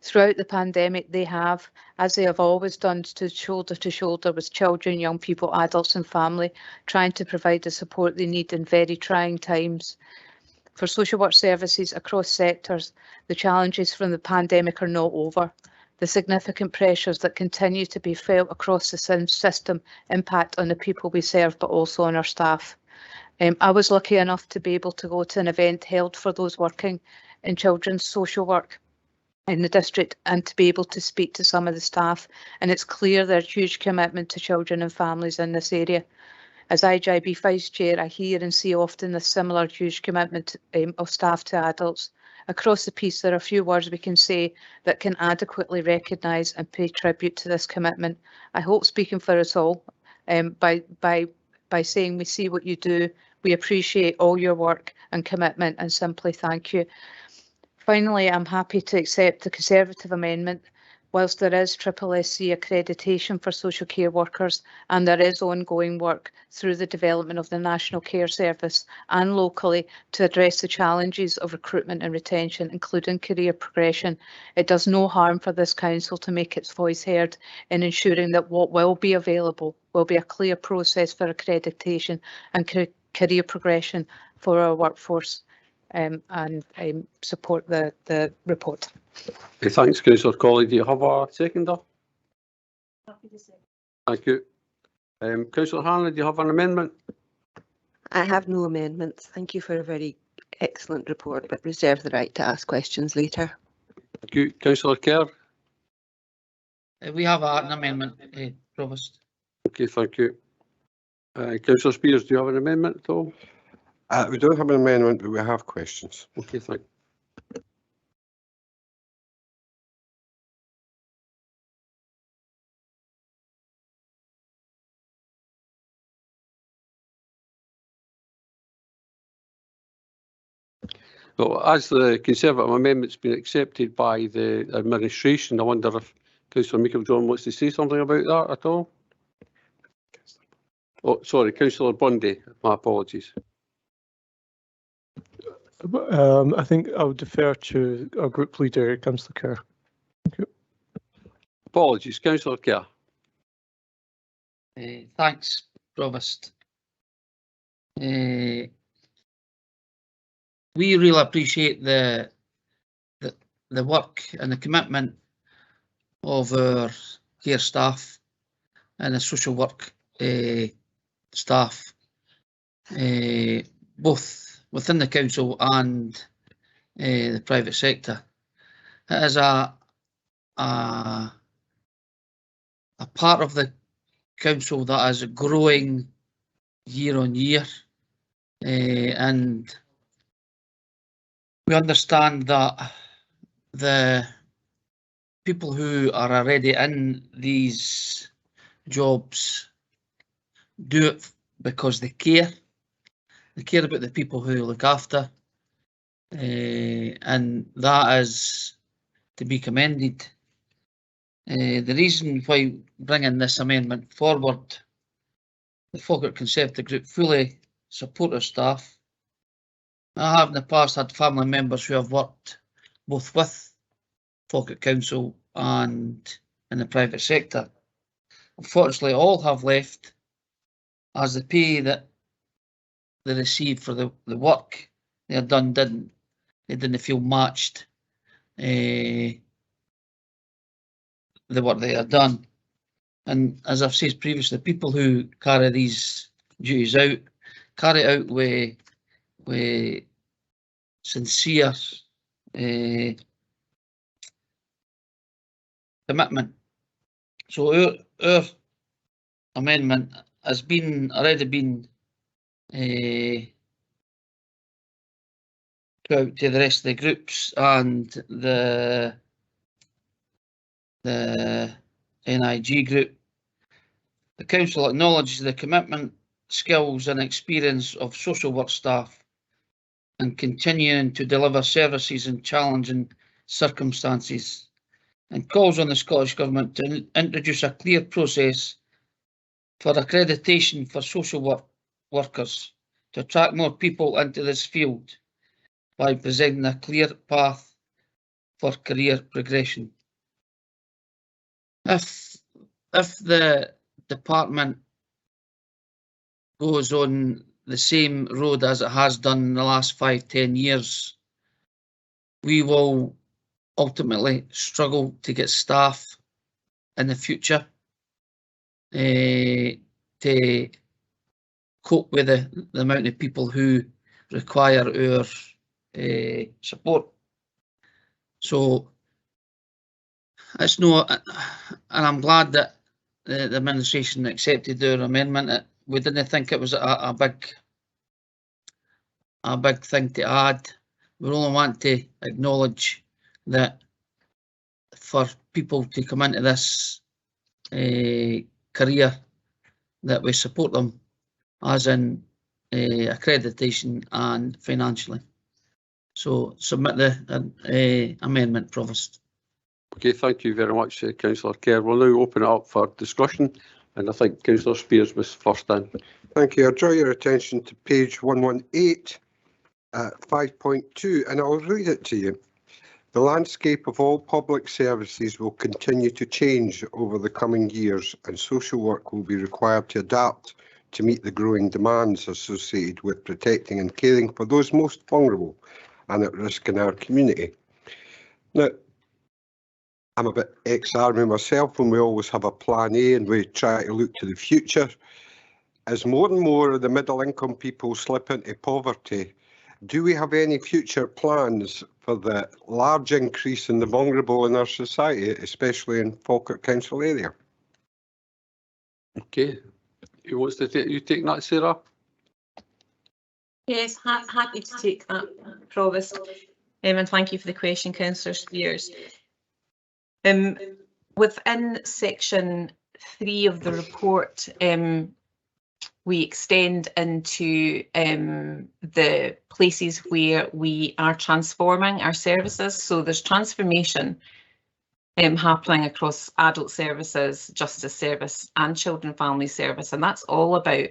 Speaker 14: Throughout the pandemic, they have, as they have always done, stood shoulder to shoulder with children, young people, adults and family, trying to provide the support they need in very trying times. For social work services across sectors, the challenges from the pandemic are not over. The significant pressures that continue to be felt across the system impact on the people we serve, but also on our staff. I was lucky enough to be able to go to an event held for those working in children's social work in the district and to be able to speak to some of the staff, and it's clear their huge commitment to children and families in this area. As IGB Vice Chair, I hear and see often the similar huge commitment of staff to adults. Across the piece, there are a few words we can say that can adequately recognise and pay tribute to this commitment. I hope, speaking for us all, by saying we see what you do, we appreciate all your work and commitment, and simply thank you. Finally, I'm happy to accept the Conservative amendment. Whilst there is SSSC accreditation for social care workers and there is ongoing work through the development of the National Care Service and locally to address the challenges of recruitment and retention, including career progression, it does no harm for this council to make its voice heard in ensuring that what will be available will be a clear process for accreditation and career progression for our workforce, and support the report.
Speaker 1: Okay, thanks, Councillor Colley. Do you have a seconder?
Speaker 12: Happy to second.
Speaker 1: Thank you. Councillor Hanley, do you have an amendment?
Speaker 15: I have no amendments. Thank you for a very excellent report, but reserve the right to ask questions later.
Speaker 1: Thank you. Councillor Kerr?
Speaker 16: We have an amendment, Provost.
Speaker 1: Okay, thank you. Councillor Spears, do you have an amendment at all?
Speaker 11: We don't have an amendment, but we have questions.
Speaker 1: Okay, thank you. So as the Conservative amendment's been accepted by the administration, I wonder if Councillor Meiklejohn wants to say something about that at all? Oh, sorry, Councillor Bundy, my apologies.
Speaker 2: I think I would defer to our group leader, Councillor Kerr. Thank you.
Speaker 1: Apologies, Councillor Kerr.
Speaker 16: Thanks, Provost. We really appreciate the work and the commitment of our care staff and the social work staff, both within the council and the private sector. It is a part of the council that is growing year on year, and we understand that the people who are already in these jobs do it because they care. They care about the people who look after, and that is to be commended. The reason why bringing this amendment forward, the Falkirk Conservative Group fully support our staff. I have in the past had family members who have worked both with Falkirk Council and in the private sector. Unfortunately, all have left as the pay that they received for the work they had done they didn't feel matched the work they had done. And as I've said previously, people who carry these duties out carry it out with sincere commitment. So our amendment has already been put out to the rest of the groups and the NIG group. The council acknowledges the commitment, skills and experience of social work staff and continuing to deliver services in challenging circumstances, and calls on the Scottish Government to introduce a clear process for accreditation for social workers to attract more people into this field by presenting a clear path for career progression. If the department goes on the same road as it has done in the last 5-10 years, we will ultimately struggle to get staff in the future to cope with the amount of people who require our support. So it's no, and I'm glad that the administration accepted our amendment. We didn't think it was a big thing to add. We only want to acknowledge that for people to come into this career, that we support them as in accreditation and financially. So submit the amendment, Provost.
Speaker 1: Okay, thank you very much, Councillor Kerr. We'll now open it up for discussion, and I think Councillor Spears was first in.
Speaker 11: Thank you. I draw your attention to page 118, 5.2, and I'll read it to you. The landscape of all public services will continue to change over the coming years, and social work will be required to adapt to meet the growing demands associated with protecting and caring for those most vulnerable and at risk in our community. Now, I'm a bit ex-army myself, and we always have a plan A and we try to look to the future. As more and more of the middle income people slip into poverty, do we have any future plans for the large increase in the vulnerable in our society, especially in Falkirk Council area?
Speaker 1: Okay, who wants to take, you take that, Sarah?
Speaker 17: Yes, happy to take that, Provost. And thank you for the question, Councillor Spears. Within section 3 of the report, we extend into the places where we are transforming our services. So there's transformation happening across adult services, justice service and children family service. And that's all about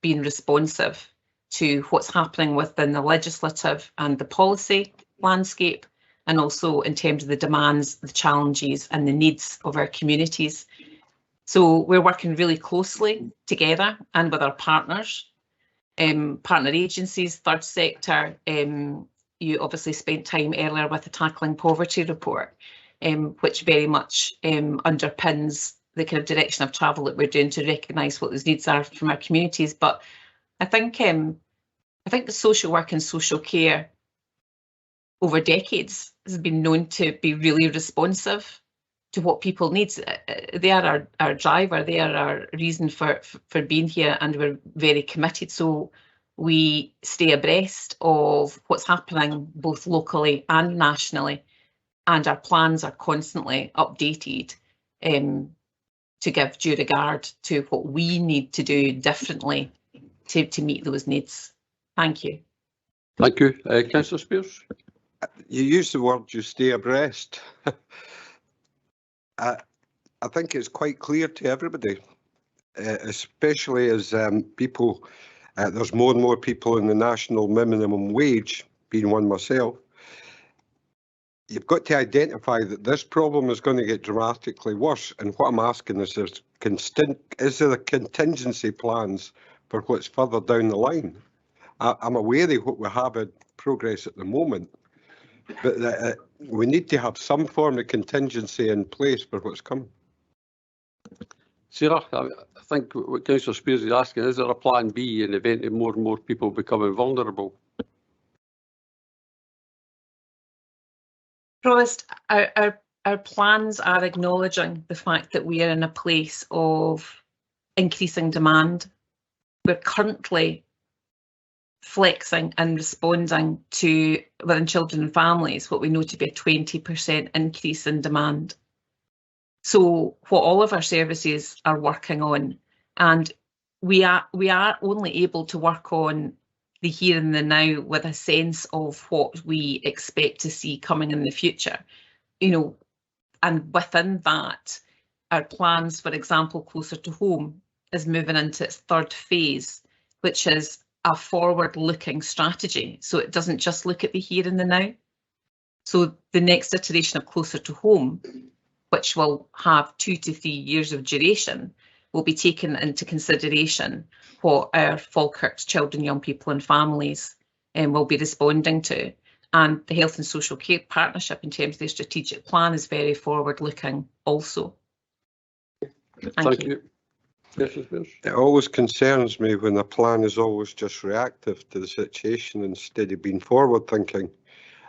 Speaker 17: being responsive to what's happening within the legislative and the policy landscape, and also in terms of the demands, the challenges and the needs of our communities. So we're working really closely together and with our partners, partner agencies, third sector. You obviously spent time earlier with the Tackling Poverty report, which very much underpins the kind of direction of travel that we're doing to recognise what those needs are from our communities. But I think the social work and social care over decades has been known to be really responsive to what people need. They are our driver, they are our reason for being here, and we're very committed. So we stay abreast of what's happening both locally and nationally, and our plans are constantly updated to give due regard to what we need to do differently to meet those needs. Thank you.
Speaker 1: Thank you. Councillor Spears?
Speaker 11: You use the word, you stay abreast. I think it's quite clear to everybody, especially as people, there's more and more people in the national minimum wage, being one myself. You've got to identify that this problem is going to get dramatically worse. And what I'm asking is there a contingency plans for what's further down the line? I'm aware of what we have in progress at the moment, but we need to have some form of contingency in place for what's coming.
Speaker 1: Sarah, I think what Councillor Spears is asking, is there a plan B in the event of more and more people becoming vulnerable?
Speaker 17: Provost, our our plans are acknowledging the fact that we are in a place of increasing demand. We're currently flexing and responding to, within children and families, what we know to be a 20% increase in demand. So what all of our services are working on, and we are only able to work on the here and the now with a sense of what we expect to see coming in the future, you know, and within that, our plans, for example, Closer to Home is moving into its third phase, which is a forward-looking strategy. So it doesn't just look at the here and the now. So the next iteration of Closer to Home, which will have 2 to 3 years of duration, will be taken into consideration what our Falkirk children, young people and families will be responding to. And the Health and Social Care Partnership, in terms of their strategic plan, is very forward-looking also. Thank you.
Speaker 11: It always concerns me when a plan is always just reactive to the situation instead of being forward-thinking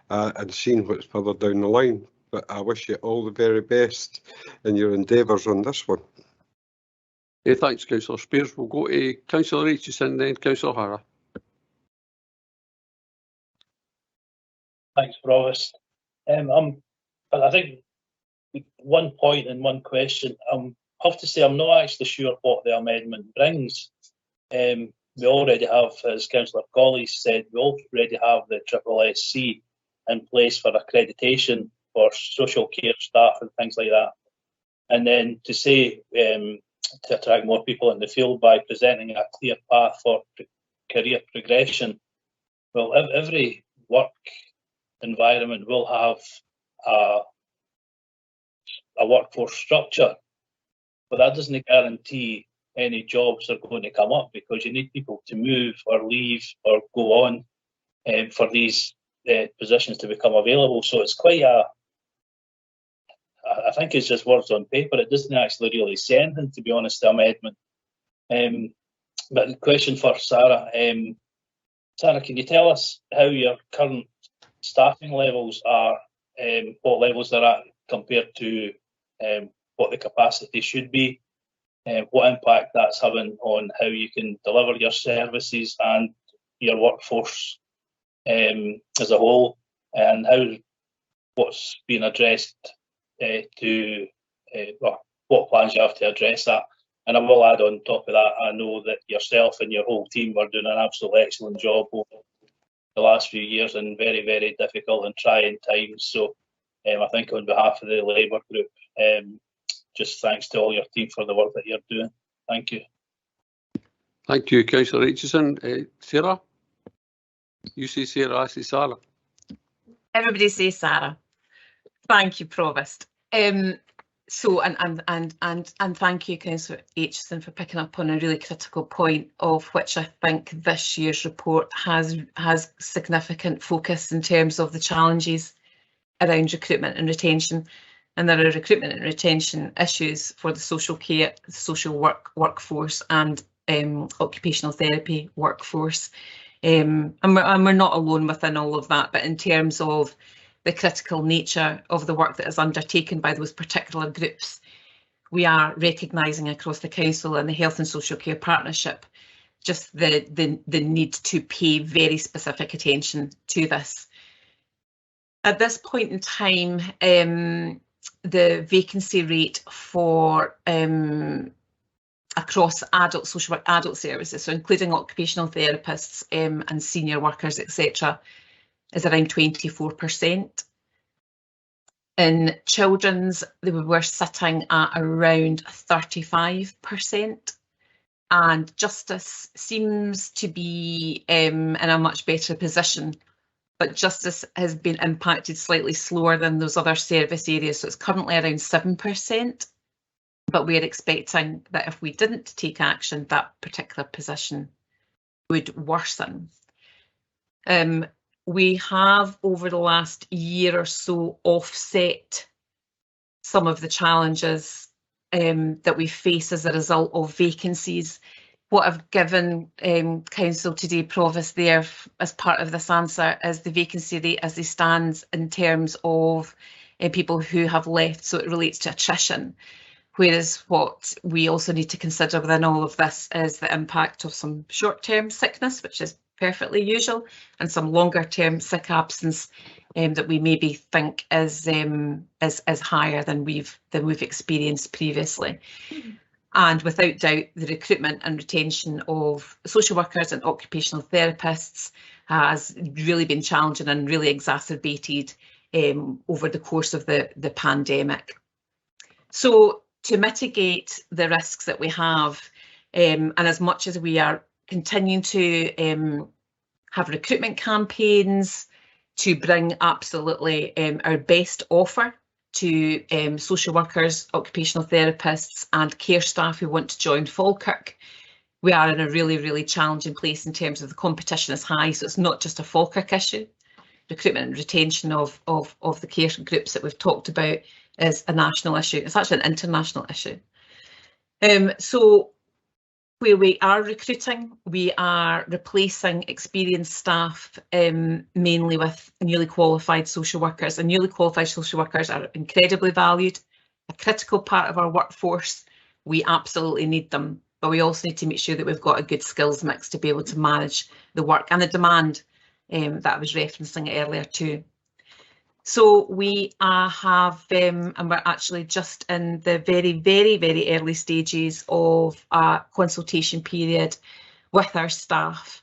Speaker 11: and seeing what's further down the line. But I wish you all the very best in your endeavours on this one.
Speaker 1: Thanks, Councillor Spears. We'll go to Councillor Aitchison, then Councillor Hara.
Speaker 18: Thanks, Provost. I think one point and one question. I have to say I'm not actually sure what the amendment brings. We already have, as Councillor Colley said, we already have the SSSC in place for accreditation for social care staff and things like that. And then to say to attract more people in the field by presenting a clear path for career progression. Well, every work environment will have a workforce structure, but that doesn't guarantee any jobs are going to come up, because you need people to move or leave or go on for these positions to become available. So it's quite I think it's just words on paper. It doesn't actually really say anything, to be honest, the amendment. But the question for Sarah, Sarah, can you tell us how your current staffing levels are, what levels they're at compared to what the capacity should be, what impact that's having on how you can deliver your services and your workforce as a whole, and how what's being addressed what plans you have to address that. And I will add on top of that, I know that yourself and your whole team are doing an absolutely excellent job over the last few years in very, very difficult and trying times. So I think on behalf of the Labour group, just thanks to all your team for the work that you're doing. Thank you.
Speaker 1: Thank you, Councillor Aitchison. Sarah? You say Sarah, I say Sarah.
Speaker 17: Everybody say Sarah. Thank you, Provost. So and thank you, Councillor Aitchison, for picking up on a really critical point, of which I think this year's report has significant focus in terms of the challenges around recruitment and retention. And there are recruitment and retention issues for the social care, social workforce and occupational therapy workforce. And we're not alone within all of that, but in terms of the critical nature of the work that is undertaken by those particular groups, we are recognising across the Council and the Health and Social Care Partnership just the need to pay very specific attention to this. At this point in time, the vacancy rate for across adult social work, adult services, so including occupational therapists and senior workers, etc., is around 24%. In children's, we were sitting at around 35%. And justice seems to be in a much better position, but justice has been impacted slightly slower than those other service areas. So it's currently around 7%, but we're expecting that if we didn't take action, that particular position would worsen. We have, over the last year or so, offset some of the challenges that we face as a result of vacancies. What I've given Council today, Provost, there as part of this answer is the vacancy rate as it stands in terms of people who have left, so it relates to attrition. Whereas what we also need to consider within all of this is the impact of some short-term sickness, which is perfectly usual, and some longer-term sick absence that we maybe think is higher than we've experienced previously. And without doubt, the recruitment and retention of social workers and occupational therapists has really been challenging and really exacerbated over the course of the pandemic. So to mitigate the risks that we have, and as much as we are continuing to have recruitment campaigns to bring absolutely our best offer to social workers, occupational therapists and care staff who want to join Falkirk, we are in a really, really challenging place in terms of the competition is high. So it's not just a Falkirk issue. Recruitment and retention of the care groups that we've talked about is a national issue. It's actually an international issue. So where we are recruiting, we are replacing experienced staff mainly with newly qualified social workers, and newly qualified social workers are incredibly valued, a critical part of our workforce. We absolutely need them, but we also need to make sure that we've got a good skills mix to be able to manage the work and the demand that I was referencing earlier too. So we have, and we're actually just in the very, very, very early stages of a consultation period with our staff,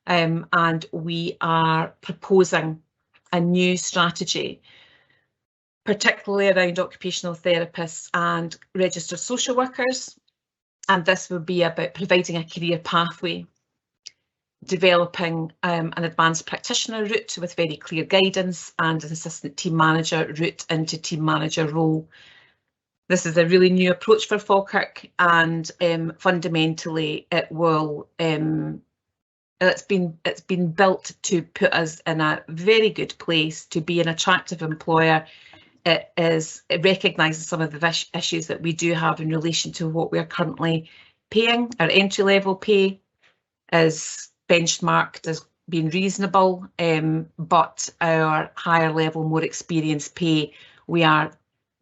Speaker 17: and we are proposing a new strategy, particularly around occupational therapists and registered social workers. And this will be about providing a career pathway, developing an advanced practitioner route with very clear guidance and an assistant team manager route into team manager role. This is a really new approach for Falkirk, and fundamentally it will it's been built to put us in a very good place to be an attractive employer. It recognises some of the issues that we do have in relation to what we are currently paying. Our entry level pay is benchmarked as being reasonable, but our higher level, more experienced pay, we are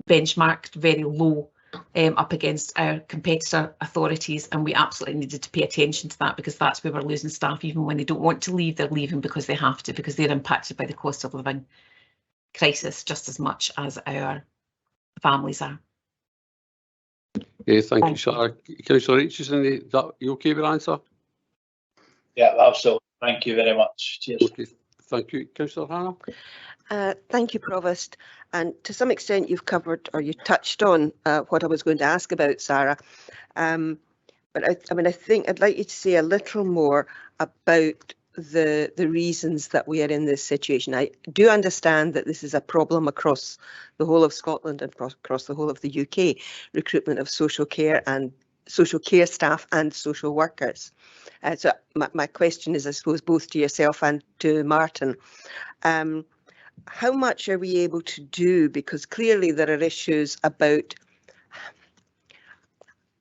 Speaker 17: benchmarked very low up against our competitor authorities, and we absolutely needed to pay attention to that, because that's where we're losing staff. Even when they don't want to leave, they're leaving because they have to, because they're impacted by the cost of living crisis just as much as our families are.
Speaker 1: Thank you, Sarah. Councillor Aitchison, is that you okay with the answer?
Speaker 18: Yeah, absolutely. Thank you very much. Cheers.
Speaker 1: Okay, thank you. Councillor Hannah?
Speaker 15: Thank you, Provost. And to some extent you've covered, or you touched on what I was going to ask about, Sarah. But I think I'd like you to say a little more about the reasons that we are in this situation. I do understand that this is a problem across the whole of Scotland and across the whole of the UK, recruitment of social care staff and social workers. So my question is, I suppose, both to yourself and to Martin. How much are we able to do? Because clearly there are issues about,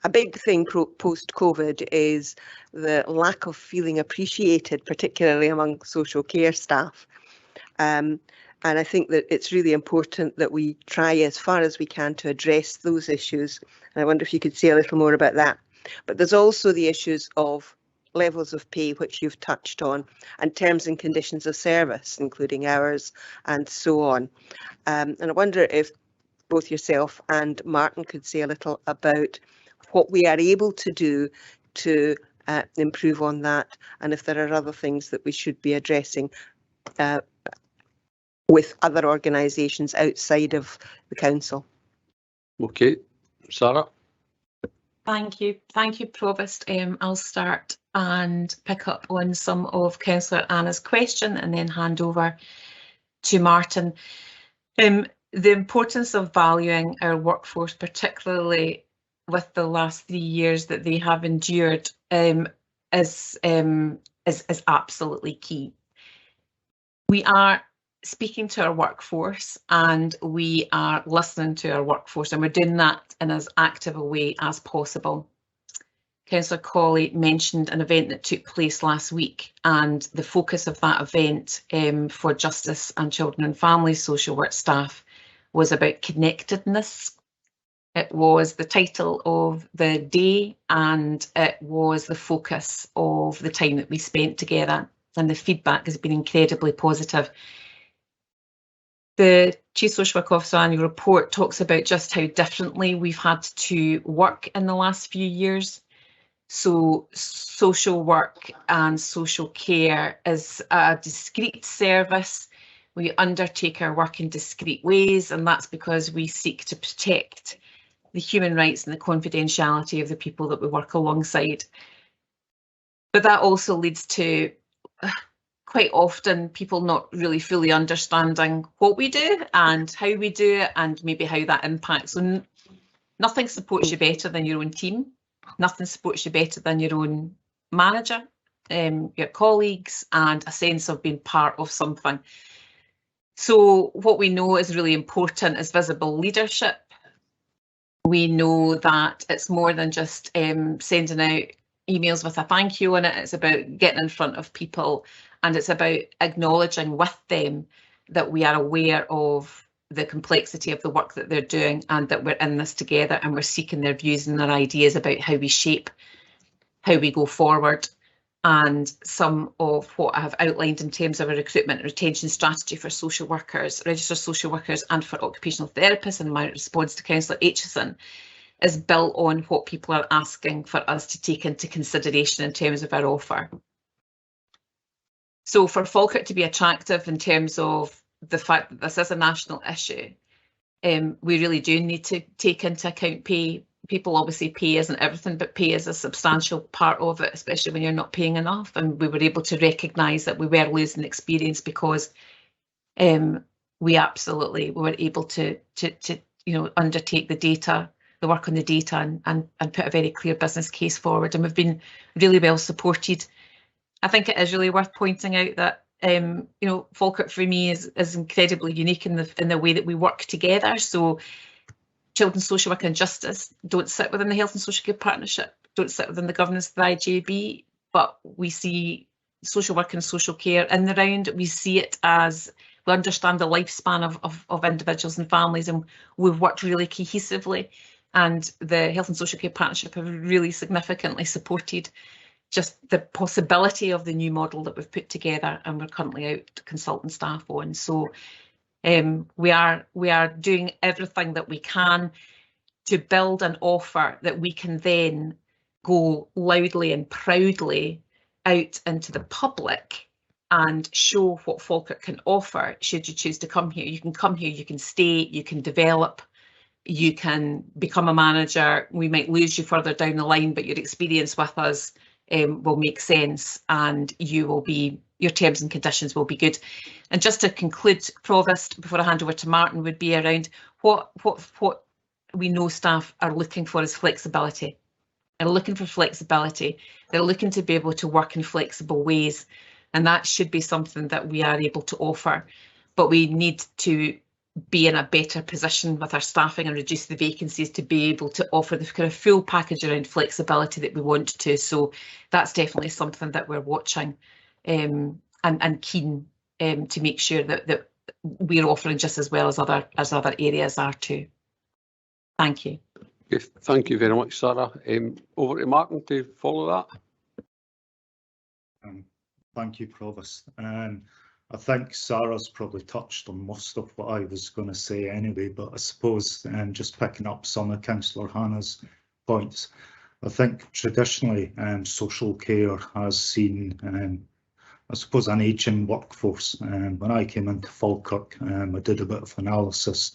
Speaker 15: a big thing post-COVID is the lack of feeling appreciated, particularly among social care staff. And I think that it's really important that we try as far as we can to address those issues. And I wonder if you could say a little more about that. But there's also the issues of levels of pay, which you've touched on, and terms and conditions of service, including hours and so on. And I wonder if both yourself and Martin could say a little about what we are able to do to improve on that, and if there are other things that we should be addressing with other organisations outside of the council.
Speaker 1: Okay, Sarah?
Speaker 17: Thank you, Provost. I'll start and pick up on some of Councillor Anna's question and then hand over to Martin. The importance of valuing our workforce, particularly with the last 3 years that they have endured, is absolutely key. We are speaking to our workforce and we are listening to our workforce, and we're doing that in as active a way as possible. Councillor Colley mentioned an event that took place last week, and the focus of that event for Justice and Children and Families social work staff was about connectedness. It was the title of the day, and it was the focus of the time that we spent together, and the feedback has been incredibly positive. The Chief Social Work Officer annual report talks about just how differently we've had to work in the last few years. So social work and social care is a discrete service. We undertake our work in discrete ways, and that's because we seek to protect the human rights and the confidentiality of the people that we work alongside. But that also leads to quite often people not really fully understanding what we do and how we do it, and maybe how that impacts. So nothing supports you better than your own team. Nothing supports you better than your own manager, your colleagues, and a sense of being part of something. So what we know is really important is visible leadership. We know that it's more than just sending out emails with a thank you on it. It's about getting in front of people, and it's about acknowledging with them that we are aware of the complexity of the work that they're doing, and that we're in this together, and we're seeking their views and their ideas about how we shape, how we go forward. And some of what I have outlined in terms of a recruitment and retention strategy for social workers, registered social workers, and for occupational therapists, and my response to Councillor Aitchison is built on what people are asking for us to take into consideration in terms of our offer. So for Falkirk to be attractive in terms of the fact that this is a national issue, we really do need to take into account pay. People obviously pay isn't everything, but pay is a substantial part of it, especially when you're not paying enough. And we were able to recognise that we were losing experience because we absolutely were able to undertake the work on the data and put a very clear business case forward. And we've been really well supported. I think it is really worth pointing out that Falkirk for me is incredibly unique in the way that we work together. So Children's Social Work and Justice don't sit within the Health and Social Care Partnership, don't sit within the governance of the IJB, but we see social work and social care in the round. We see it as, we understand the lifespan of individuals and families, and we've worked really cohesively, and the Health and Social Care Partnership have really significantly supported just the possibility of the new model that we've put together, and we're currently out consultant staff on. So we are doing everything that we can to build an offer that we can then go loudly and proudly out into the public and show what Falkirk can offer should you choose to come here. You can come here, you can stay, you can develop, you can become a manager. We might lose you further down the line, but your experience with us will make sense, and your terms and conditions will be good. And just to conclude, Provost, before I hand over to Martin, would be around what we know staff are looking for is flexibility. They're looking for flexibility. They're looking to be able to work in flexible ways, and that should be something that we are able to offer. But we need to be in a better position with our staffing and reduce the vacancies to be able to offer the kind of full package around flexibility that we want to. So that's definitely something that we're watching and keen to make sure that we're offering just as well as other areas are too. Thank you.
Speaker 1: Okay, thank you very much, Sarah. Over to Martin to follow that.
Speaker 19: Thank you, Provost. I think Sarah's probably touched on most of what I was going to say anyway, but I suppose just picking up some of Councillor Hannah's points, I think traditionally social care has seen, I suppose, an ageing workforce. When I came into Falkirk, I did a bit of analysis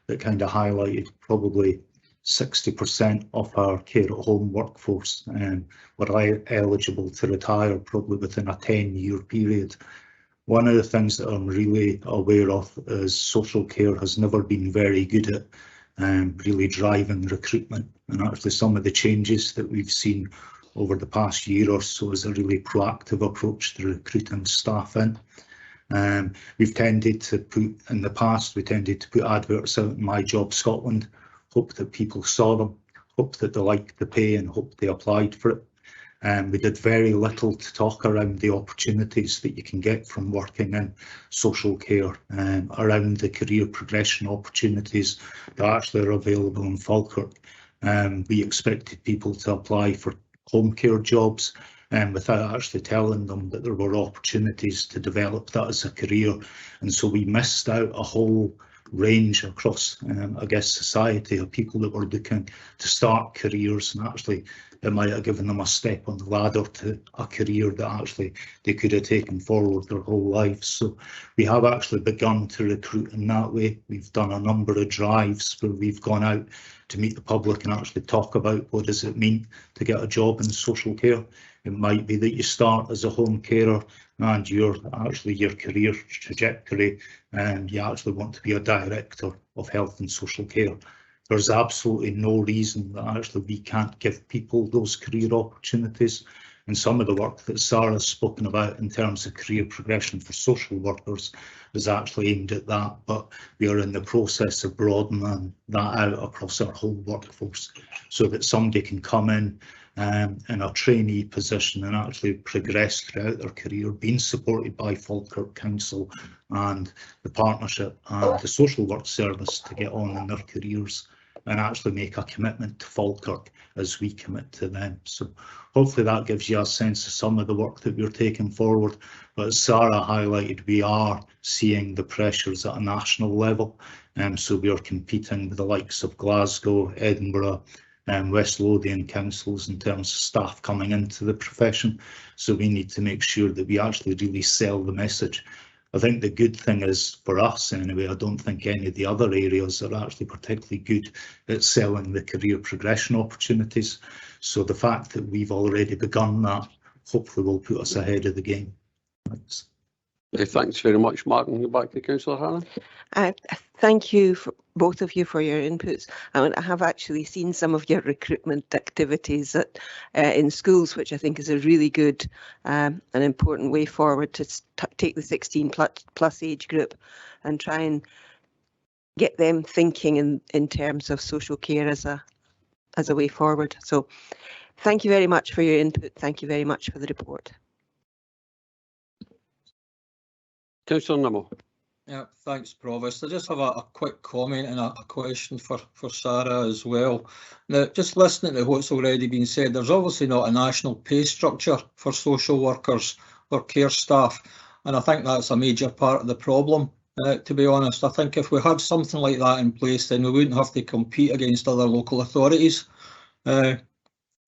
Speaker 19: that kind of highlighted probably 60% of our care at home workforce were eligible to retire probably within a 10-year period. One of the things that I'm really aware of is social care has never been very good at really driving recruitment, and actually some of the changes that we've seen over the past year or so is a really proactive approach to recruiting staff in. We've tended to put, in the past, we tended to put adverts out in My Job Scotland, hope that people saw them, hope that they liked the pay and hope they applied for it. We did very little to talk around the opportunities that you can get from working in social care, around the career progression opportunities that actually are available in Falkirk. We expected people to apply for home care jobs without actually telling them that there were opportunities to develop that as a career. And so we missed out a whole range across, I guess, society of people that were looking to start careers, and actually it might have given them a step on the ladder to a career that actually they could have taken forward their whole lives. So we have actually begun to recruit in that way. We've done a number of drives where we've gone out to meet the public and actually talk about what does it mean to get a job in social care. It might be that you start as a home carer and your career trajectory, and you actually want to be a director of health and social care. There's absolutely no reason that actually we can't give people those career opportunities. And some of the work that Sarah's spoken about in terms of career progression for social workers is actually aimed at that, but we are in the process of broadening that out across our whole workforce so that somebody can come in a trainee position and actually progress throughout their career, being supported by Falkirk Council and the partnership and the social work service to get on in their careers and actually make a commitment to Falkirk as we commit to them. So hopefully that gives you a sense of some of the work that we're taking forward. But as Sarah highlighted, we are seeing the pressures at a national level. So we are competing with the likes of Glasgow, Edinburgh, West Lothian councils in terms of staff coming into the profession. So we need to make sure that we actually really sell the message. I think the good thing is, for us anyway, I don't think any of the other areas are actually particularly good at selling the career progression opportunities. So the fact that we've already begun that hopefully will put us ahead of the game. Thanks.
Speaker 1: Thanks very much, Martin. Back to Councillor Hannah.
Speaker 15: Thank you, both of you, for your inputs. I have actually seen some of your recruitment activities in schools, which I think is a really good and important way forward to take the 16 plus age group and try and get them thinking in terms of social care as a way forward. So thank you very much for your input. Thank you very much for the report.
Speaker 1: Councillor Nimmo.
Speaker 9: Yeah, thanks, Provost. I just have a quick comment and a question for Sarah as well. Now, just listening to what's already been said, there's obviously not a national pay structure for social workers or care staff, and I think that's a major part of the problem, to be honest. I think if we had something like that in place, then we wouldn't have to compete against other local authorities, and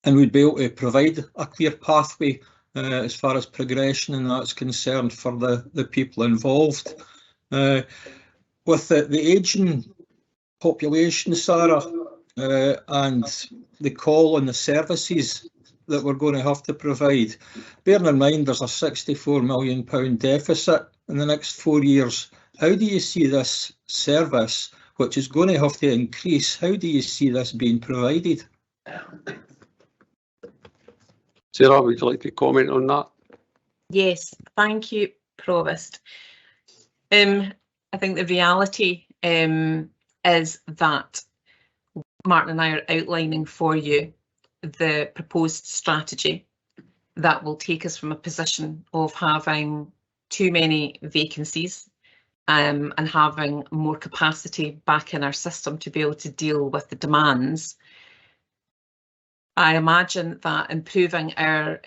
Speaker 9: we'd be able to provide a clear pathway as far as progression and that's concerned for the people involved. With the ageing population, Sarah, and the call on the services that we're going to have to provide, bearing in mind there's a £64 million deficit in the next 4 years, how do you see this service, which is going to have to increase, how do you see this being provided?
Speaker 1: Sarah, would you like to comment on that?
Speaker 17: Yes, thank you, Provost. I think the reality is that Martin and I are outlining for you the proposed strategy that will take us from a position of having too many vacancies and having more capacity back in our system to be able to deal with the demands. I imagine that improving our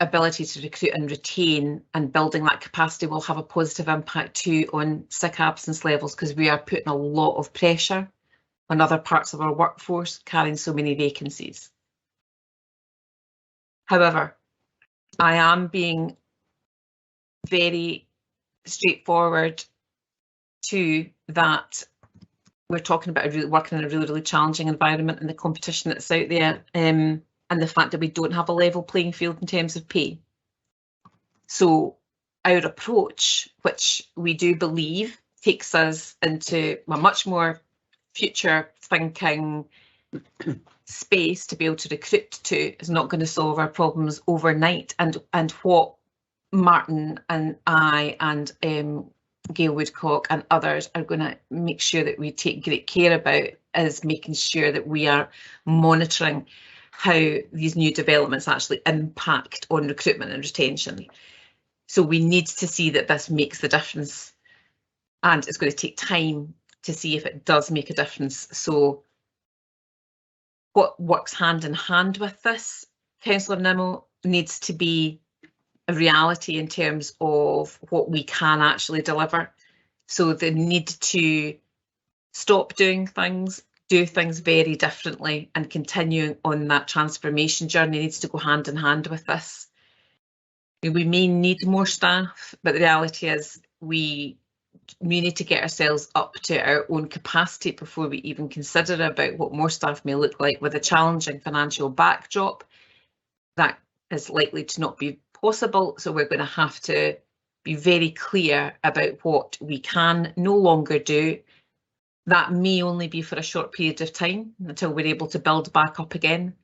Speaker 17: ability to recruit and retain and building that capacity will have a positive impact too on sick absence levels, because we are putting a lot of pressure on other parts of our workforce carrying so many vacancies. However, I am being very straightforward to that we're talking about working in a really challenging environment and the competition that's out there, and the fact that we don't have a level playing field in terms of pay. So our approach, which we do believe takes us into a much more future thinking space to be able to recruit to, is not going to solve our problems overnight. And what Martin and I and Gail Woodcock and others are going to make sure that we take great care about is making sure that we are monitoring how these new developments actually impact on recruitment and retention. So we need to see that this makes the difference, and it's going to take time to see if it does make a difference. So what works hand in hand with this, Councillor Nimmo, needs to be a reality in terms of what we can actually deliver. So the need to stop doing things, do things very differently, and continuing on that transformation journey needs to go hand in hand with this. We may need more staff, but the reality is we need to get ourselves up to our own capacity before we even consider about what more staff may look like. With a challenging financial backdrop, that is likely to not be possible. So we're going to have to be very clear about what we can no longer do. That may only be for a short period of time until we're able to build back up again.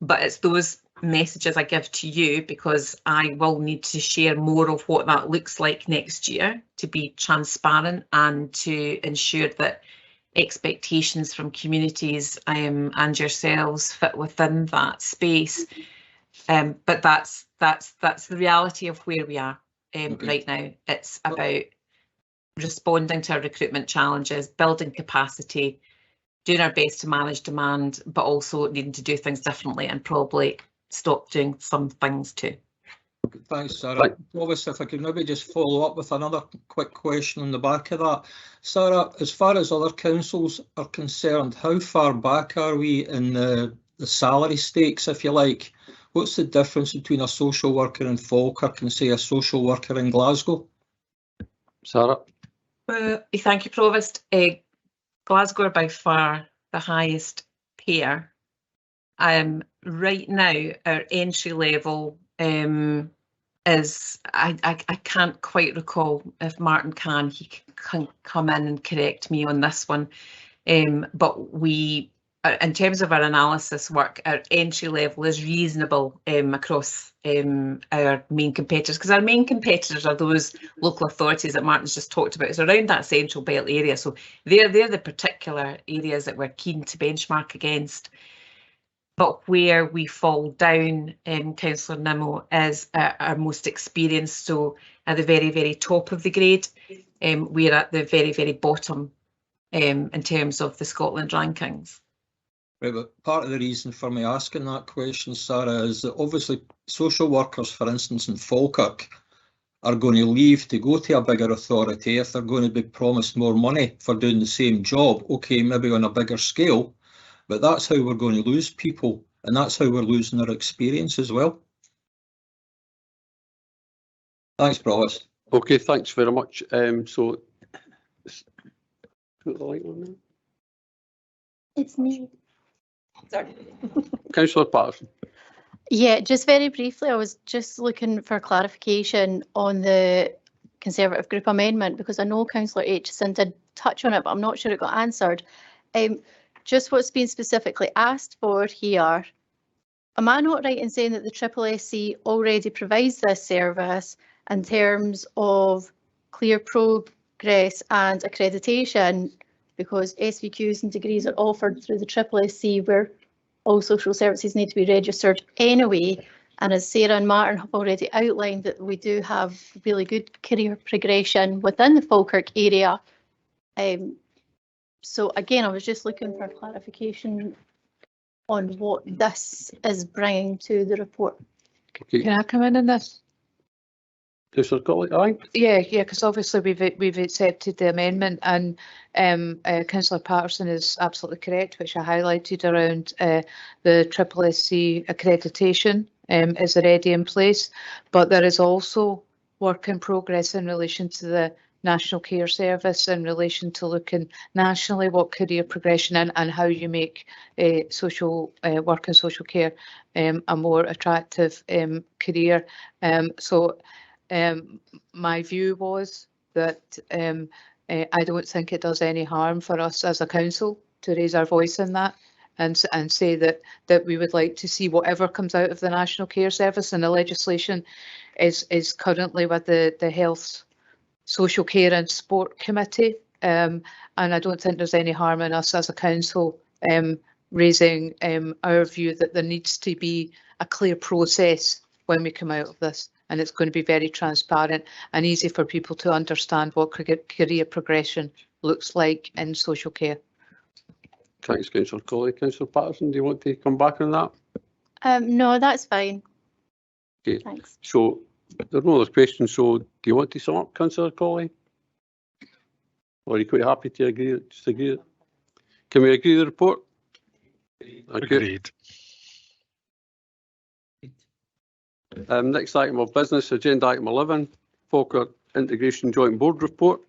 Speaker 17: But it's those messages I give to you, because I will need to share more of what that looks like next year, to be transparent and to ensure that expectations from communities and yourselves fit within that space. But that's the reality of where we are right now. It's about responding to our recruitment challenges, building capacity, doing our best to manage demand, but also needing to do things differently and probably stop doing some things too.
Speaker 9: Thanks, Sarah. Provost, if I could maybe just follow up with another quick question on the back of that. Sarah, as far as other councils are concerned, how far back are we in the salary stakes, if you like? What's the difference between a social worker in Falkirk and, say, a social worker in Glasgow?
Speaker 1: Sarah?
Speaker 17: Thank you, Provost. Glasgow are by far the highest payer. Right now, our entry level is, I can't quite recall if Martin can, he can come in and correct me on this one. But we, in terms of our analysis work, our entry level is reasonable across our main competitors, because our main competitors are those local authorities that Martin's just talked about. It's around that central belt area. So they're the particular areas that we're keen to benchmark against. But where we fall down, Councillor Nimmo, is our most experienced. So at the very, very top of the grade, we're at the very, very bottom in terms of the Scotland rankings.
Speaker 9: Right, but part of the reason for me asking that question, Sarah, is that obviously social workers, for instance, in Falkirk, are going to leave to go to a bigger authority if they're going to be promised more money for doing the same job. Okay, maybe on a bigger scale, but that's how we're going to lose people, and that's how we're losing our experience as well. Thanks, Provost.
Speaker 1: Okay, thanks very much. So, put the light on now.
Speaker 20: It's me.
Speaker 17: Sorry.
Speaker 1: Councillor Patterson.
Speaker 20: Yeah, just very briefly, I was just looking for clarification on the Conservative group amendment, because I know Councillor Aitchison did touch on it, but I'm not sure it got answered. Just what's been specifically asked for here, am I not right in saying that the SSSC already provides this service in terms of clear progress and accreditation, because SVQs and degrees are offered through the SSSC, where all social services need to be registered anyway. And as Sarah and Martin have already outlined, that we do have really good career progression within the Falkirk area. So again, I was just looking for clarification on what this is bringing to the report.
Speaker 1: Okay.
Speaker 14: Can I come in on this?
Speaker 1: Councillor Colley, aye.
Speaker 14: Yeah, because obviously we've accepted the amendment, and Councillor Patterson is absolutely correct, which I highlighted around the SSSC accreditation is already in place, but there is also work in progress in relation to the National Care Service, in relation to looking nationally what career progression and how you make social work and social care a more attractive career. So my view was that I don't think it does any harm for us as a council to raise our voice in that and say that we would like to see whatever comes out of the National Care Service, and the legislation is currently with the Health, Social Care and Sport Committee, and I don't think there's any harm in us as a council raising our view that there needs to be a clear process when we come out of this, and it's going to be very transparent and easy for people to understand what career progression looks like in social care.
Speaker 1: Thanks, Councillor Colley. Councillor Patterson, do you want to come back on that?
Speaker 20: No, that's fine.
Speaker 1: Okay.
Speaker 20: Thanks.
Speaker 1: So there are no other questions. So do you want to sum up, Councillor Colley? Or are you quite happy to agree? Disagree? Can we agree with the report?
Speaker 21: Agreed.
Speaker 1: Next item of business, agenda item 11, Falkirk Integration Joint Board Report.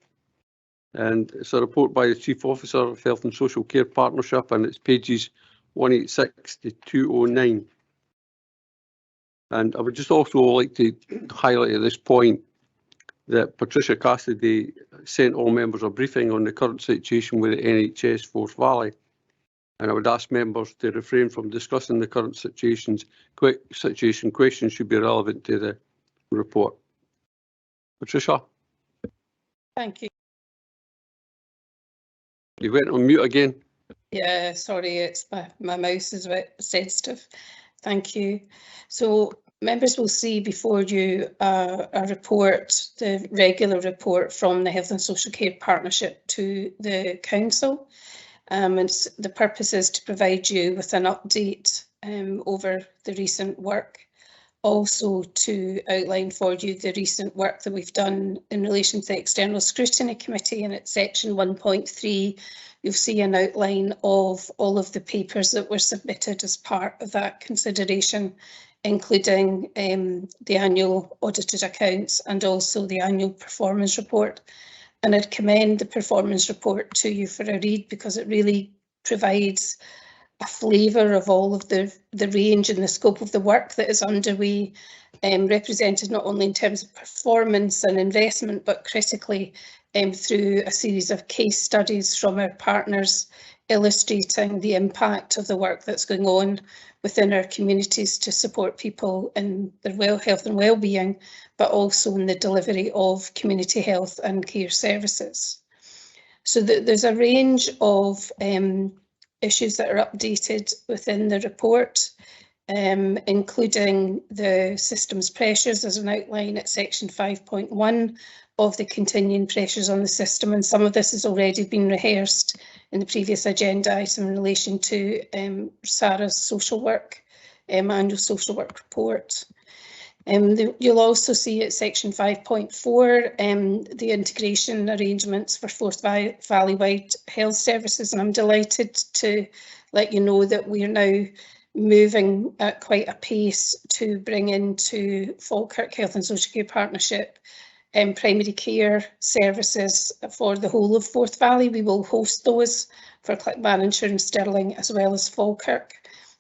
Speaker 1: And it's a report by the Chief Officer of Health and Social Care Partnership, and it's pages 186 to 209. And I would just also like to highlight at this point that Patricia Cassidy sent all members a briefing on the current situation with the NHS Forth Valley. And I would ask members to refrain from discussing the current situation. Questions should be relevant to the report. Patricia?
Speaker 13: Thank you.
Speaker 1: You went on mute again.
Speaker 13: Yeah, sorry, it's my mouse is a bit sensitive. Thank you. So members will see before you a report, the regular report from the Health and Social Care Partnership to the Council. And the purpose is to provide you with an update over the recent work, also to outline for you the recent work that we've done in relation to the External Scrutiny Committee, and at section 1.3 you'll see an outline of all of the papers that were submitted as part of that consideration, including the annual audited accounts and also the annual performance report. And I'd commend the performance report to you for a read, because it really provides a flavour of all of the range and the scope of the work that is underway, represented not only in terms of performance and investment, but critically through a series of case studies from our partners, illustrating the impact of the work that's going on within our communities to support people in their health and well-being, but also in the delivery of community health and care services. So there's a range of issues that are updated within the report, including the system's pressures as an outline at section 5.1 of the continuing pressures on the system, and some of this has already been rehearsed in the previous agenda item in relation to Sarah's social work, annual social work report. You'll also see at section 5.4 the integration arrangements for Forth Valley-wide health services, and I'm delighted to let you know that we are now moving at quite a pace to bring into Falkirk Health and Social Care Partnership primary care services for the whole of Forth Valley. We will host those for Clackmannanshire and Stirling as well as Falkirk,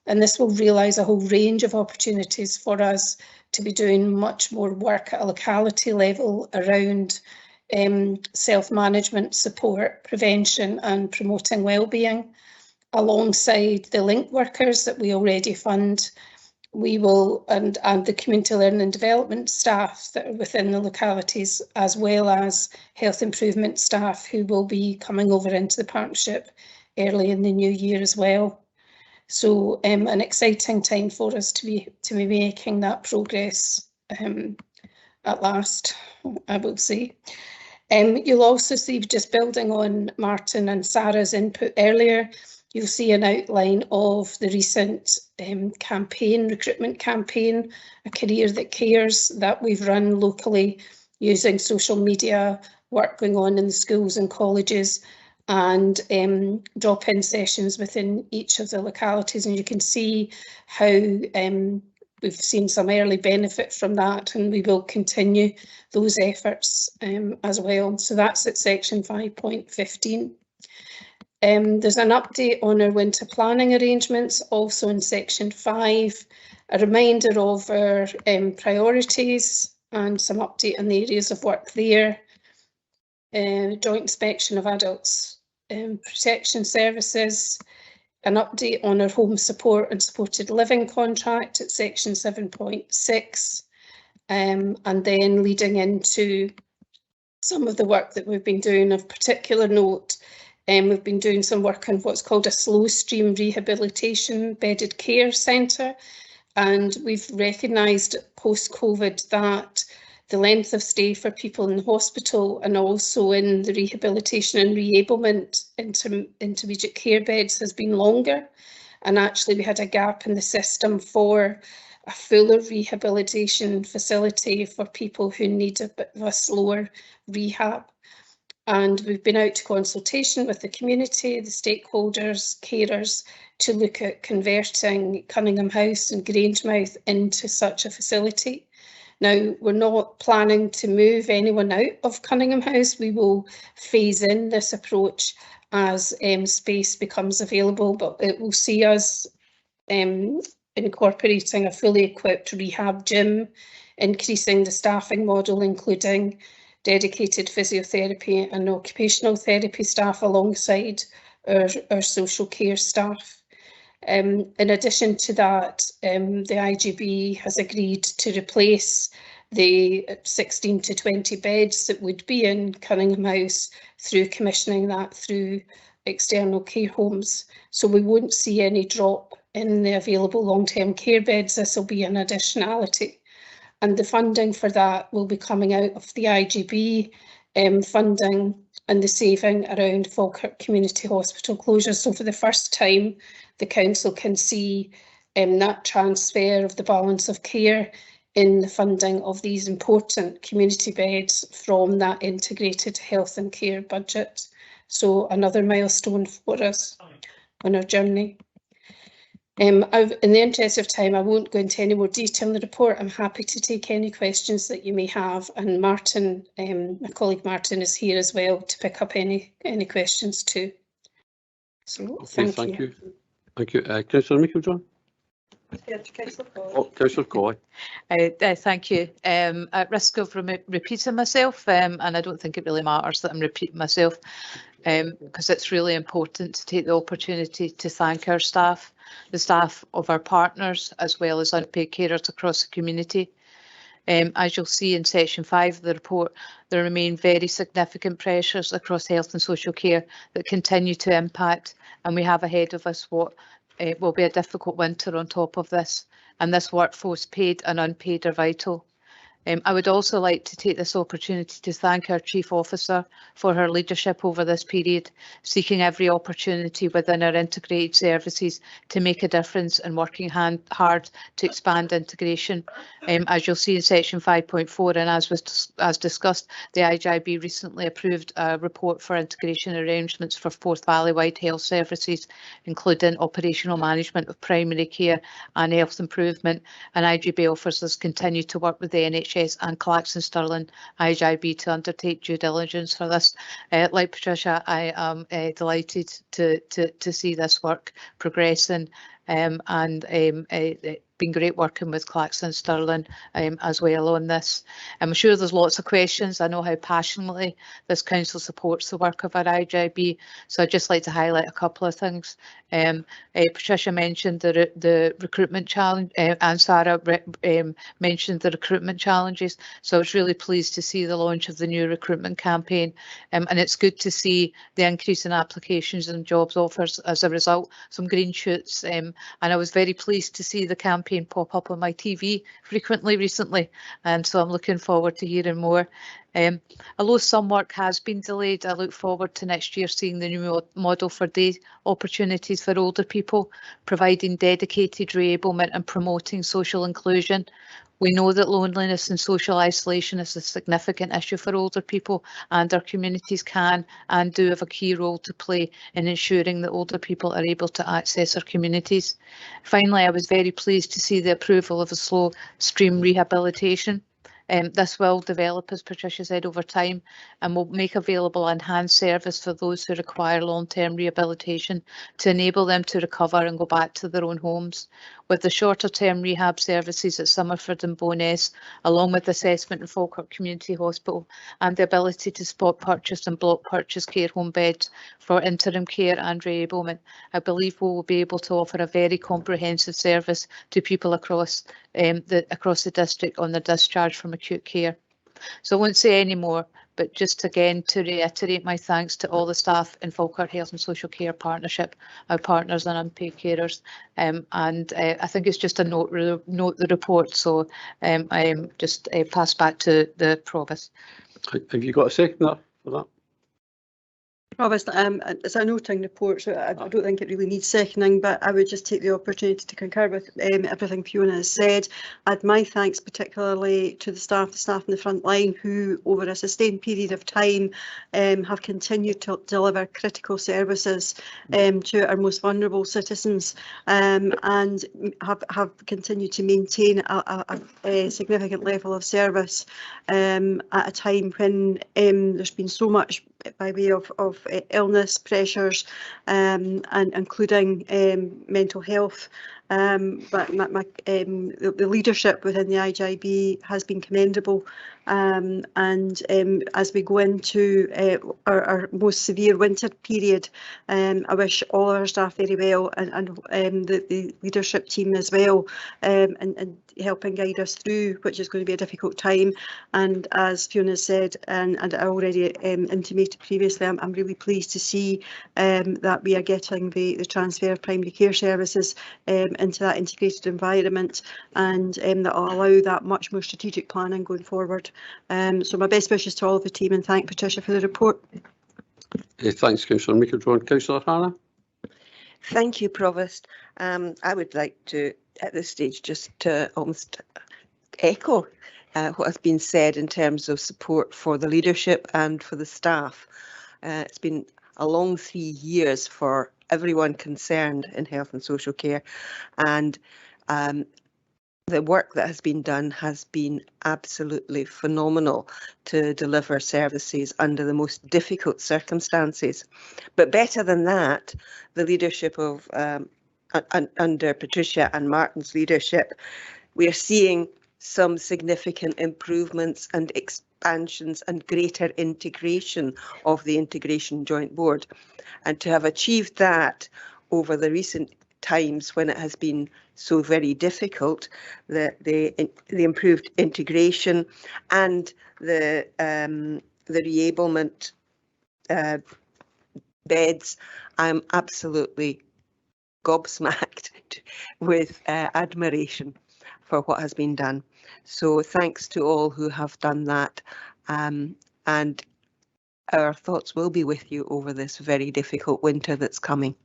Speaker 13: and this will realise a whole range of opportunities for us to be doing much more work at a locality level around self-management, support, prevention and promoting wellbeing. Alongside the link workers that we already fund, we will, and the community learning and development staff that are within the localities, as well as health improvement staff who will be coming over into the partnership early in the new year as well. So an exciting time for us to be making that progress at last, I will say. You'll also see, just building on Martin and Sarah's input earlier, you'll see an outline of the recent recruitment campaign, A Career That Cares, that we've run locally using social media, work going on in the schools and colleges, and drop-in sessions within each of the localities. And you can see how we've seen some early benefit from that, and we will continue those efforts as well. So that's at section 5.15. There's an update on our winter planning arrangements, also in section 5, a reminder of our priorities and some update on the areas of work there. Joint inspection of adults protection services, an update on our home support and supported living contract at section 7.6, and then leading into some of the work that we've been doing of particular note We've been doing some work on what's called a slow stream rehabilitation bedded care centre, and we've recognised post-COVID that the length of stay for people in the hospital and also in the rehabilitation and reablement intermediate care beds has been longer. And actually we had a gap in the system for a fuller rehabilitation facility for people who need a bit of a slower rehab. And we've been out to consultation with the community, the stakeholders, carers, to look at converting Cunningham House and Grangemouth into such a facility. Now, we're not planning to move anyone out of Cunningham House. We will phase in this approach as space becomes available, but it will see us incorporating a fully equipped rehab gym, increasing the staffing model, including dedicated physiotherapy and occupational therapy staff alongside our social care staff. In addition to that, the IGB has agreed to replace the 16 to 20 beds that would be in Cunningham House through commissioning that through external care homes. So we won't see any drop in the available long-term care beds. This will be an additionality. And the funding for that will be coming out of the IGB funding and the saving around Falkirk Community Hospital closure. So for the first time, the council can see that transfer of the balance of care in the funding of these important community beds from that integrated health and care budget. So another milestone for us on our journey. In the interest of time, I won't go into any more detail in the report. I'm happy to take any questions that you may have, and Martin, my colleague Martin, is here as well to pick up any questions too. So
Speaker 1: okay, thank you. Thank you. Councillor Meiklejohn? Oh, Councillor Colley.
Speaker 14: Thank you. At risk of repeating myself, and I don't think it really matters that I'm repeating myself, because it's really important to take the opportunity to thank our staff, the staff of our partners, as well as unpaid carers across the community. As you'll see in section 5 of the report, there remain very significant pressures across health and social care that continue to impact, and we have ahead of us what will be a difficult winter on top of this, and this workforce, paid and unpaid, are vital. I would also like to take this opportunity to thank our Chief Officer for her leadership over this period, seeking every opportunity within our integrated services to make a difference and working hard to expand integration. As you'll see in section 5.4, and as discussed, the IGB recently approved a report for integration arrangements for Forth Valley-wide health services, including operational management of primary care and health improvement, and IGB offers us continue to work with the NHS and Claxon Stirling IGB to undertake due diligence for this. Like Patricia, I am delighted to see this work progressing, and been great working with Claxon Stirling as well on this. I'm sure there's lots of questions. I know how passionately this council supports the work of our IGB, so I'd just like to highlight a couple of things. Patricia mentioned the recruitment challenge, and Sarah mentioned the recruitment challenges, so I was really pleased to see the launch of the new recruitment campaign, and it's good to see the increase in applications and jobs offers as a result, some green shoots, and I was very pleased to see the campaign pop up on my TV frequently recently, and so I'm looking forward to hearing more. Although some work has been delayed, I look forward to next year seeing the new model for day opportunities for older people, providing dedicated reablement and promoting social inclusion. We know that loneliness and social isolation is a significant issue for older people, and our communities can and do have a key role to play in ensuring that older people are able to access our communities. Finally, I was very pleased to see the approval of a slow stream rehabilitation. This will develop, as Patricia said, over time, and will make available enhanced service for those who require long-term rehabilitation to enable them to recover and go back to their own homes. With the shorter-term rehab services at Summerford and Bowness, along with assessment in Falkirk Community Hospital, and the ability to spot purchase and block purchase care home beds for interim care and reablement, I believe we will be able to offer a very comprehensive service to people across the district on their discharge from acute care. So I won't say any more, But just again to reiterate my thanks to all the staff in Falkirk Health and Social Care Partnership, our partners and unpaid carers. I think it's just a note the report. So I just pass back to the Provost.
Speaker 1: Have you got a seconder for that?
Speaker 12: Provost, it's a noting report, so I don't think it really needs seconding, but I would just take the opportunity to concur with everything Fiona has said. Add my thanks particularly to the staff in the front line who, over a sustained period of time, have continued to deliver critical services to our most vulnerable citizens, and have continued to maintain a significant level of service at a time when there's been so much by way of illness pressures, and including mental health. But the leadership within the IGIB has been commendable, and as we go into our most severe winter period, I wish all our staff very well, and the leadership team as well, and helping guide us through, which is going to be a difficult time. And as Fiona said, and I already intimated previously, I'm really pleased to see that we are getting the transfer of primary care services into that integrated environment, and that will allow that much more strategic planning going forward. So my best wishes to all of the team, and thank Patricia for the report.
Speaker 1: Thanks, Councillor Meikle-John. Councillor Hannah.
Speaker 15: Thank you, Provost. I would like to, at this stage, just to almost echo what has been said in terms of support for the leadership and for the staff. It's been a long 3 years for everyone concerned in health and social care, and the work that has been done has been absolutely phenomenal to deliver services under the most difficult circumstances. But better than that, the leadership of under Patricia and Martin's leadership, we are seeing some significant improvements and expansions and greater integration of the Integration Joint Board. And to have achieved that over the recent times when it has been so very difficult, the improved integration and the reablement beds, I'm absolutely gobsmacked with admiration for what has been done. So thanks to all who have done that, and our thoughts will be with you over this very difficult winter that's coming.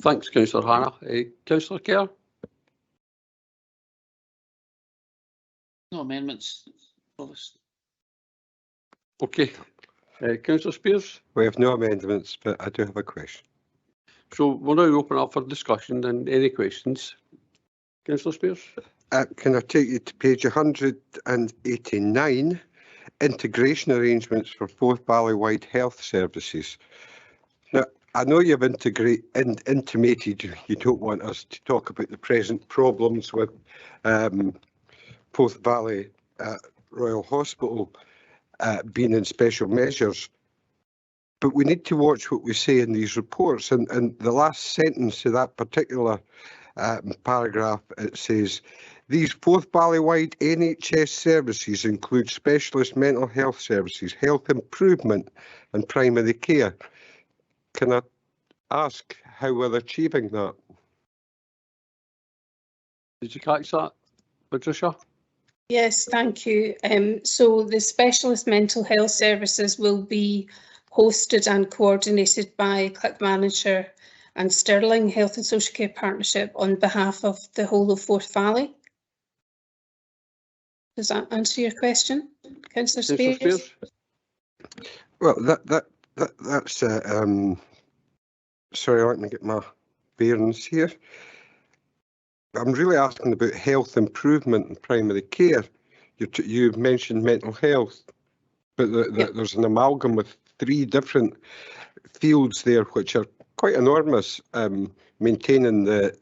Speaker 1: Thanks, Councillor Hannah. Councillor Kerr.
Speaker 16: No amendments, Provost.
Speaker 1: Okay. Councillor Spears.
Speaker 11: We have no amendments, but I do have a question.
Speaker 1: So we'll now open up for discussion and any questions. Councillor Spears.
Speaker 11: Can I take you to page 189, integration arrangements for Forth Valley-wide health services. Now, I know you've intimated you don't want us to talk about the present problems with Forth Valley Royal Hospital being in special measures, but we need to watch what we say in these reports. And the last sentence of that particular paragraph, it says, these Forth Valley-wide NHS services include specialist mental health services, health improvement and primary care. Can I ask how we're achieving that?
Speaker 1: Did you catch that, Patricia?
Speaker 13: Yes, thank you. So the specialist mental health services will be hosted and coordinated by Click Manager and Stirling Health and Social Care Partnership on behalf of the whole of Forth Valley. Does that answer your question, Councillor Spears?
Speaker 11: Well, that's sorry, let me get my bearings here. I'm really asking about health improvement and primary care. You've mentioned mental health, but there's an amalgam with 3 different fields there, which are quite enormous, maintaining the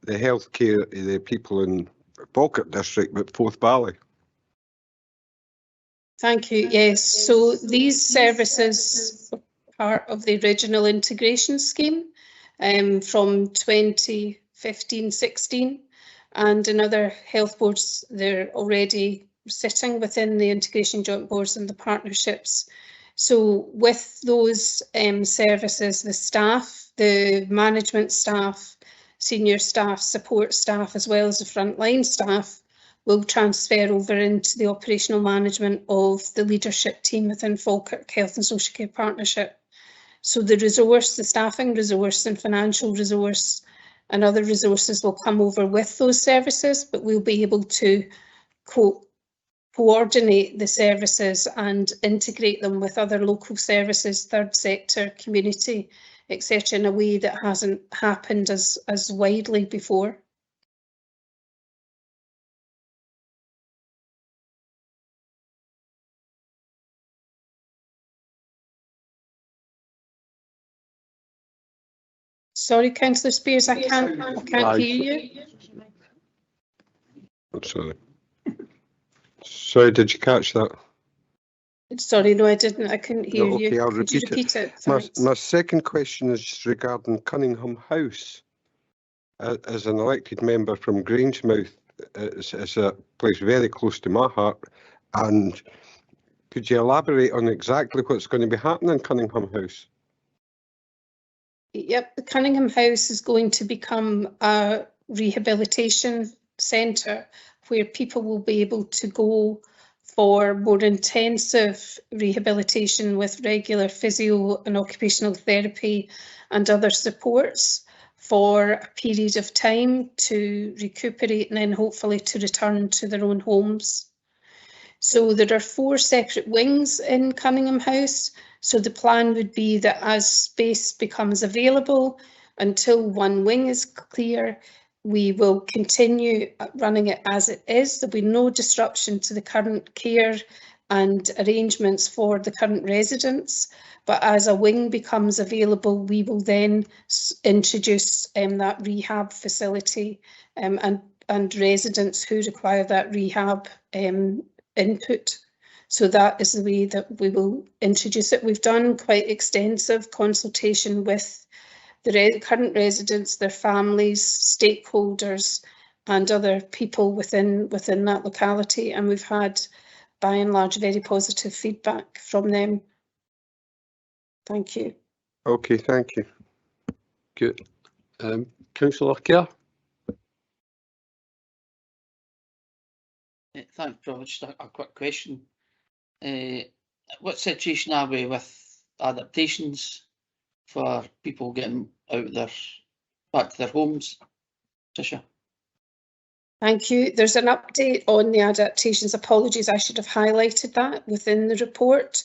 Speaker 11: healthcare of the people in Falkirk district, but Forth Valley.
Speaker 13: Thank you. Yes, so these services were part of the original integration scheme from 2015-16, and in other health boards they're already sitting within the integration joint boards and the partnerships. So with those services, the staff, the management staff, senior staff, support staff, as well as the frontline staff, will transfer over into the operational management of the leadership team within Falkirk Health and Social Care Partnership. So the resource, the staffing resource and financial resource and other resources will come over with those services, but we'll be able to coordinate the services and integrate them with other local services, third sector, community, etc., in a way that hasn't happened as widely before. Sorry, Councillor Spears, I can't hear you.
Speaker 11: I'm sorry. Sorry, did you catch that?
Speaker 13: Sorry, no, I didn't. I couldn't hear
Speaker 11: No, okay,
Speaker 13: you.
Speaker 11: I'll
Speaker 13: Could you
Speaker 11: repeat
Speaker 13: repeat it?
Speaker 11: My second question is regarding Cunningham House. As an elected member from Grangemouth, it's a place very close to my heart. And could you elaborate on exactly what's going to be happening in Cunningham House?
Speaker 13: Yep, the Cunningham House is going to become a rehabilitation centre where people will be able to go for more intensive rehabilitation with regular physio and occupational therapy and other supports for a period of time to recuperate and then hopefully to return to their own homes. So there are 4 separate wings in Cunningham House. So the plan would be that as space becomes available, until one wing is clear, we will continue running it as it is. There'll be no disruption to the current care and arrangements for the current residents. But as a wing becomes available, we will then introduce that rehab facility and residents who require that rehab input. So that is the way that we will introduce it. We've done quite extensive consultation with the current residents, their families, stakeholders and other people within that locality, and we've had by and large very positive feedback from them. Thank you.
Speaker 11: Okay, thank you.
Speaker 1: Good. Councillor Kerr.
Speaker 16: Thanks, Prof. Just a quick question. What situation are we with adaptations for people getting out back to their homes? Tricia.
Speaker 13: Thank you. There's an update on the adaptations. Apologies, I should have highlighted that within the report.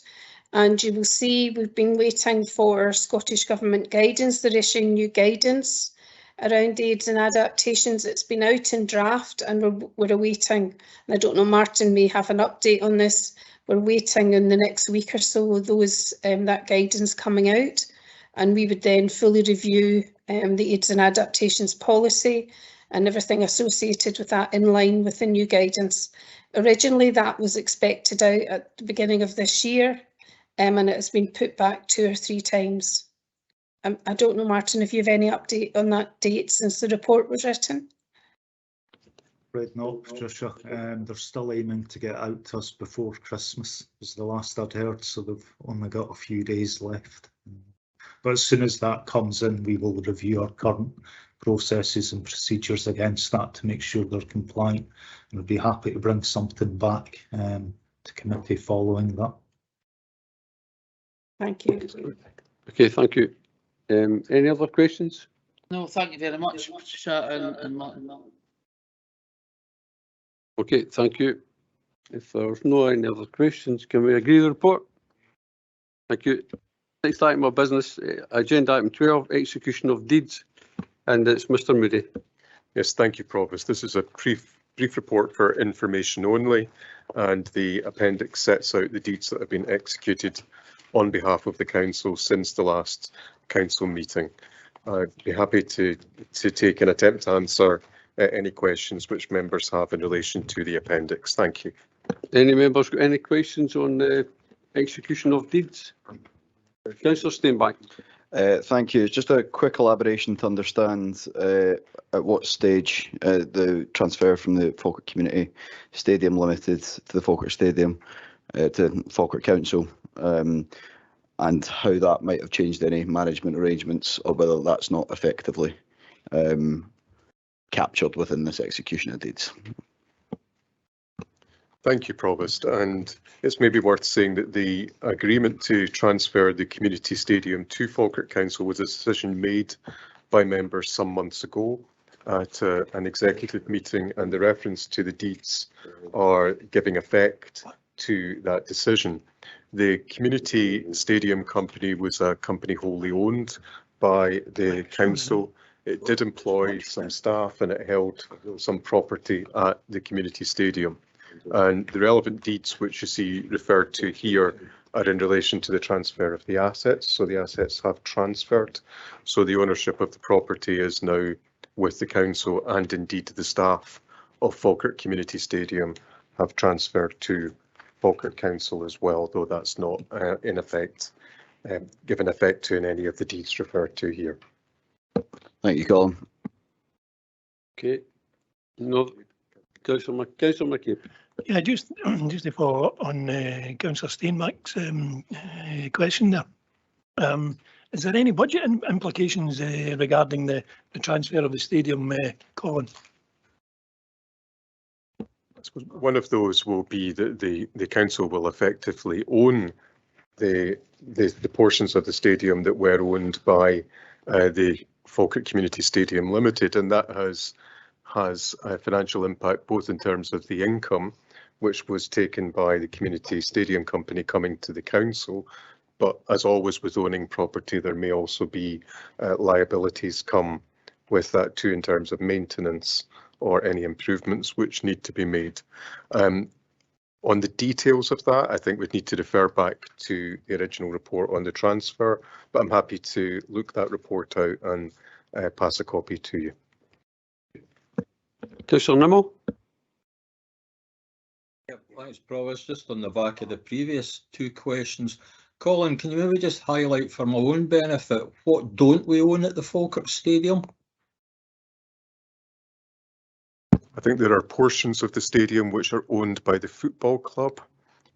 Speaker 13: And you will see we've been waiting for Scottish Government guidance. They're issuing new guidance around aids and adaptations. It's been out in draft and we're awaiting, and I don't know, Martin may have an update on this. We're waiting in the next week or so those that guidance coming out, and we would then fully review the aids and adaptations policy and everything associated with that in line with the new guidance. Originally that was expected out at the beginning of this year, and it has been put back 2 or 3 times. I don't know, Martin, if you have any update on that date since the report was written.
Speaker 19: Right, no, Patricia. They're still aiming to get out to us before Christmas, was the last I'd heard, so they've only got a few days left. But as soon as that comes in, we will review our current processes and procedures against that to make sure they're compliant, and we'd be happy to bring something back to committee following that.
Speaker 13: Thank you.
Speaker 1: Okay, thank you. Any other questions?
Speaker 16: No, thank you very much, Patricia and Martin.
Speaker 1: Okay, thank you. If there's no any other questions, can we agree the report? Thank you. Next item of business, agenda item 12, execution of deeds, and it's Mr. Moody.
Speaker 7: Yes, thank you, Provost. This is a brief report for information only, and the appendix sets out the deeds that have been executed on behalf of the council since the last council meeting. I'd be happy to take an attempt to answer any questions which members have in relation to the appendix. Thank you.
Speaker 1: Any members got any questions on the execution of deeds? Councillor Steinbach.
Speaker 3: Thank you. It's just a quick elaboration to understand at what stage the transfer from the Falkirk Community Stadium Limited to the Falkirk Stadium to Falkirk Council, and how that might have changed any management arrangements, or whether that's not effectively captured within this execution of deeds.
Speaker 7: Thank you, Provost. And it's maybe worth saying that the agreement to transfer the community stadium to Falkirk Council was a decision made by members some months ago at an executive meeting, and the reference to the deeds are giving effect to that decision. The community stadium company was a company wholly owned by the council. It did employ some staff and it held some property at the community stadium. And the relevant deeds which you see referred to here are in relation to the transfer of the assets. So the assets have transferred. So the ownership of the property is now with the council, and indeed the staff of Falkirk Community Stadium have transferred to Falkirk Council as well, though that's not in effect given effect to in any of the deeds referred to here.
Speaker 3: Thank you, Colin.
Speaker 1: Okay. No, Councillor McCabe.
Speaker 6: Yeah, just to follow up on Councillor Steinbach's question there. Is there any budget implications regarding the transfer of the stadium, Colin?
Speaker 7: I suppose one of those will be that the council will effectively own the portions of the stadium that were owned by the Falkirk Community Stadium Limited, and that has a financial impact both in terms of the income, which was taken by the community stadium company coming to the council, but as always with owning property, there may also be liabilities come with that too, in terms of maintenance or any improvements which need to be made. On the details of that, I think we'd need to refer back to the original report on the transfer, but I'm happy to look that report out and pass a copy to you.
Speaker 1: Councillor Nimmo.
Speaker 9: Yeah, thanks, Provost. Just on the back of the previous two questions, Colin, can you maybe just highlight for my own benefit, what don't we own at the Falkirk Stadium?
Speaker 7: I think there are portions of the stadium which are owned by the football club.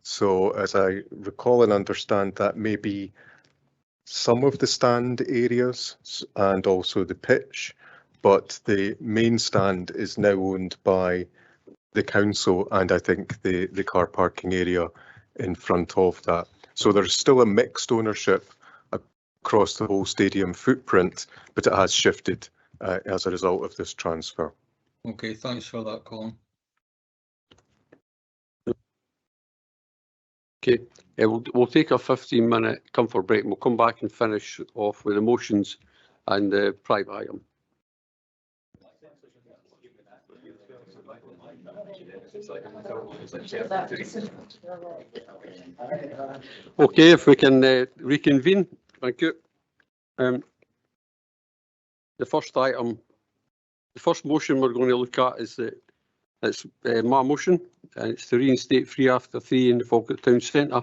Speaker 7: So as I recall and understand, that may be some of the stand areas and also the pitch, but the main stand is now owned by the council, and I think the car parking area in front of that. So there's still a mixed ownership across the whole stadium footprint, but it has shifted as a result of this transfer.
Speaker 9: Okay, thanks for that, Colin.
Speaker 1: Okay, we'll take a 15-minute comfort break and we'll come back and finish off with the motions and the private item. Okay, if we can reconvene, thank you. The first item, the first motion we're going to look at is it's my motion, and it's to reinstate free after fee in the Falkirk Town Centre.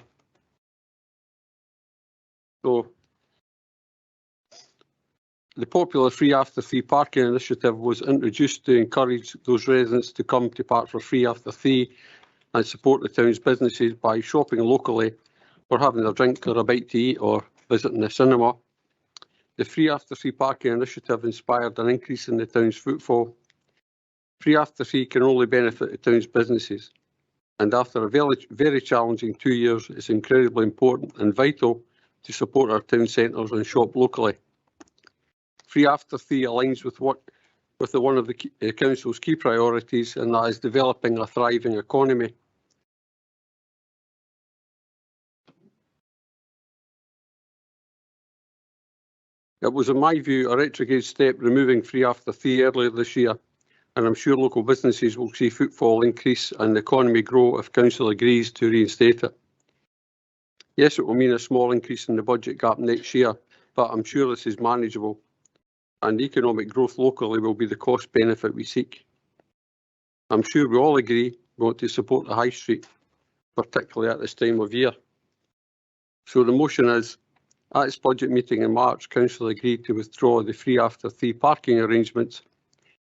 Speaker 1: So the popular free after fee parking initiative was introduced to encourage those residents to come to park for free after fee and support the town's businesses by shopping locally or having a drink or a bite to eat or visiting the cinema. The free after fee parking initiative inspired an increase in the town's footfall. Free after fee can only benefit the town's businesses, and after a very challenging 2 years, it's incredibly important and vital to support our town centres and shop locally. Free after fee aligns with one of the council's key priorities, and that is developing a thriving economy. It was, in my view, a retrograde step removing free after fee earlier this year, and I'm sure local businesses will see footfall increase and the economy grow if council agrees to reinstate it. Yes, it will mean a small increase in the budget gap next year, but I'm sure this is manageable, and economic growth locally will be the cost benefit we seek. I'm sure we all agree we want to support the high street, particularly at this time of year. So the motion is, At its budget meeting in March, Council agreed to withdraw the free after 3 parking arrangements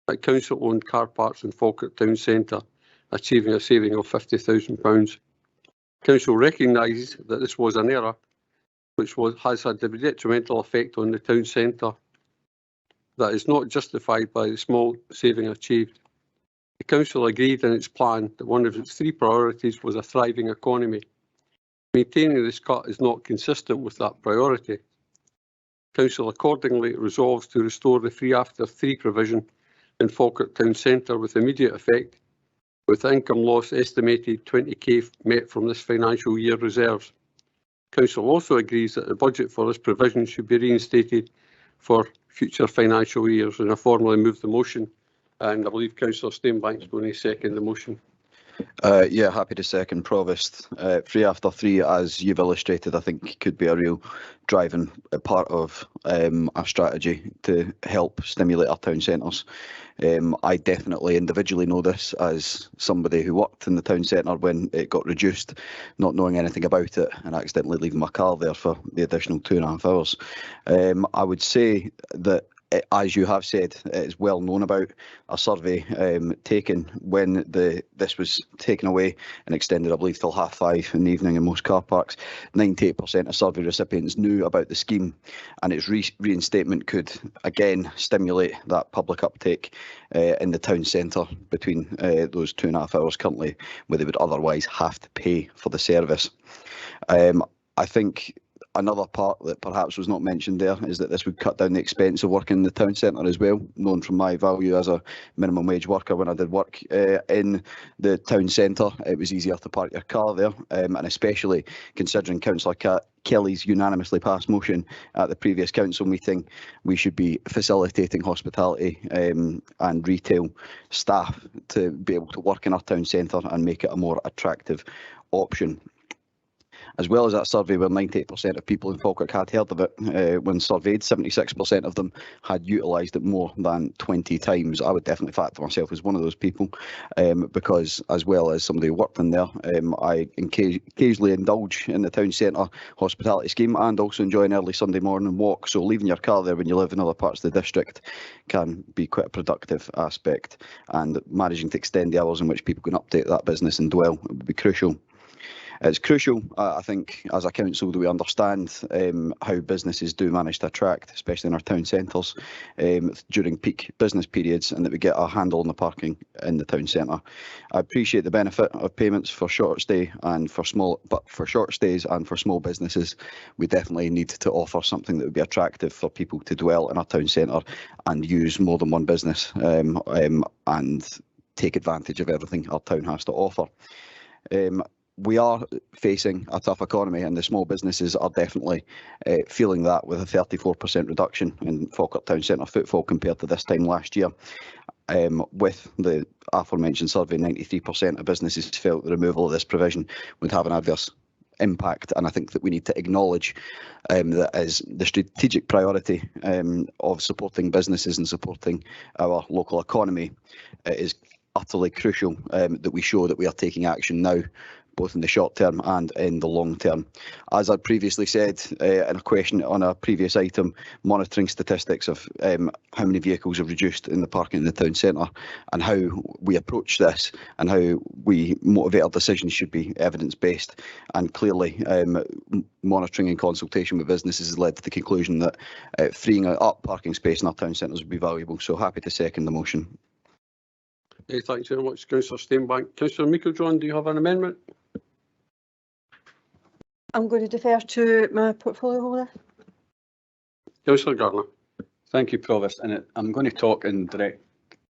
Speaker 1: at council-owned car parks in Falkirk Town Centre, achieving a saving of £50,000. Council recognises that this was an error which has had a detrimental effect on the town centre that is not justified by the small saving achieved. The Council agreed in its plan that one of its 3 priorities was a thriving economy. Maintaining this cut is not consistent with that priority. Council accordingly resolves to restore the free after 3 provision in Falkirk Town Centre with immediate effect, with income loss estimated 20k met from this financial year reserves. Council also agrees that the budget for this provision should be reinstated for future financial years, and I formally move the motion, and I believe Councillor Steenbank is going to second the motion.
Speaker 3: Yeah, happy to second, Provost. 3 after 3, as you've illustrated, I think could be a real driving part of our strategy to help stimulate our town centres. I definitely individually know this as somebody who worked in the town centre when it got reduced, not knowing anything about it and accidentally leaving my car there for the additional 2.5 hours. I would say that, as you have said, it's well known about a survey taken when this was taken away and extended, I believe, till 5:30 in the evening in most car parks. 98% of survey recipients knew about the scheme, and its reinstatement could again stimulate that public uptake in the town centre between those 2.5 hours currently, where they would otherwise have to pay for the service. I think another part that perhaps was not mentioned there is that this would cut down the expense of working in the town centre as well. Known from my value as a minimum wage worker, when I did work in the town centre, it was easier to park your car there, and especially considering Councillor Kelly's unanimously passed motion at the previous council meeting, we should be facilitating hospitality and retail staff to be able to work in our town centre and make it a more attractive option. As well as that survey where 98% of people in Falkirk had heard of it, when surveyed, 76% of them had utilised it more than 20 times. I would definitely factor myself as one of those people, because as well as somebody who worked in there, I occasionally indulge in the town centre hospitality scheme and also enjoy an early Sunday morning walk. So leaving your car there when you live in other parts of the district can be quite a productive aspect, and managing to extend the hours in which people can update that business and dwell would be crucial. It's crucial, I think, as a council, that we understand how businesses do manage to attract, especially in our town centres, during peak business periods, and that we get a handle on the parking in the town centre. I appreciate the benefit of payments for short stay and for short stays and for small businesses, we definitely need to offer something that would be attractive for people to dwell in our town centre and use more than one business and take advantage of everything our town has to offer. We are facing a tough economy, and the small businesses are definitely feeling that, with a 34% reduction in Falkirk Town Centre footfall compared to this time last year. With the aforementioned survey, 93% of businesses felt the removal of this provision would have an adverse impact, and I think that we need to acknowledge that as the strategic priority of supporting businesses and supporting our local economy is utterly crucial, that we show that we are taking action now, both in the short term and in the long term. As I previously said in a question on a previous item, monitoring statistics of how many vehicles have reduced in the parking in the town centre and how we approach this and how we motivate our decisions should be evidence-based. And clearly, monitoring in consultation with businesses has led to the conclusion that freeing up parking space in our town centres would be valuable. So happy to second the motion.
Speaker 1: Thanks very much, Councillor Steenbank. Councillor Meiklejohn, do you have an amendment?
Speaker 12: I'm going to defer to my portfolio holder.
Speaker 1: Councillor Garner.
Speaker 5: Thank you, Provost. And I'm going to talk in direct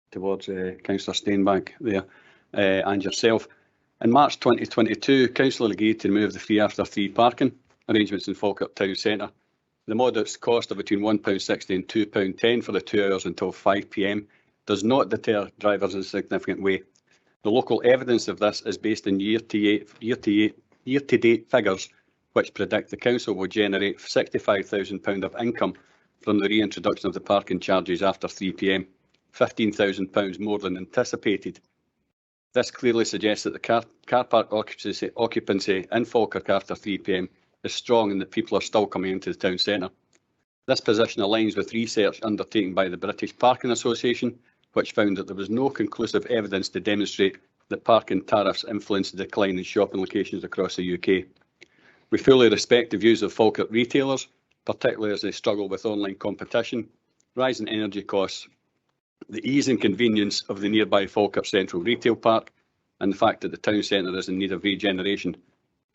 Speaker 5: towards Councillor Steenbank there and yourself. In March 2022, Council agreed to remove the free after 3 parking arrangements in Falkirk Town Centre. The modest cost of between £1.60 and £2.10 for the 2 hours until 5 p.m. does not deter drivers in a significant way. The local evidence of this is based on year-to-date figures, which predict the council will generate £65,000 of income from the reintroduction of the parking charges after 3 p.m, £15,000 more than anticipated. This clearly suggests that the car park occupancy in Falkirk after 3 p.m is strong and that people are still coming into the town centre. This position aligns with research undertaken by the British Parking Association, which found that there was no conclusive evidence to demonstrate that parking tariffs influence the decline in shopping locations across the UK. We fully respect the views of Falkirk retailers, particularly as they struggle with online competition, rising energy costs, the ease and convenience of the nearby Falkirk Central Retail Park, and the fact that the town centre is in need of regeneration.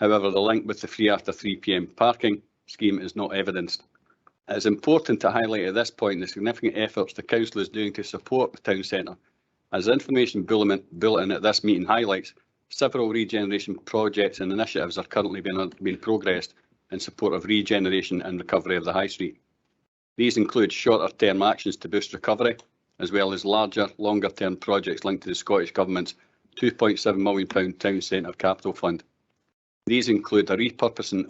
Speaker 5: However, the link with the free after 3 p.m. parking scheme is not evidenced. It is important to highlight at this point the significant efforts the council is doing to support the town centre. As the information bulletin at this meeting highlights, several regeneration projects and initiatives are currently being progressed in support of regeneration and recovery of the High Street. These include shorter-term actions to boost recovery, as well as larger, longer-term projects linked to the Scottish Government's £2.7 million Town Centre Capital Fund. These include a repurposing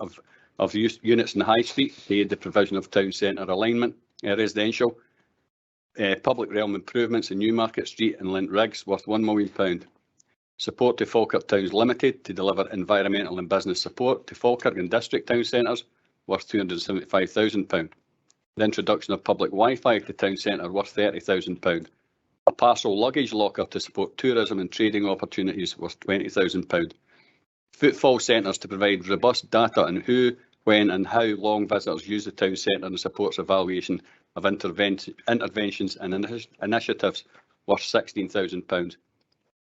Speaker 5: of units in the High Street to aid the provision of town centre alignment, residential, public realm improvements in Newmarket Street and Lint Riggs worth £1 million. Support to Falkirk Towns Limited to deliver environmental and business support to Falkirk and district town centres worth £275,000. The introduction of public Wi-Fi to town centre worth £30,000. A parcel luggage locker to support tourism and trading opportunities worth £20,000. Footfall centres to provide robust data on who, when and how long visitors use the town centre and supports evaluation of interventions and initiatives worth £16,000.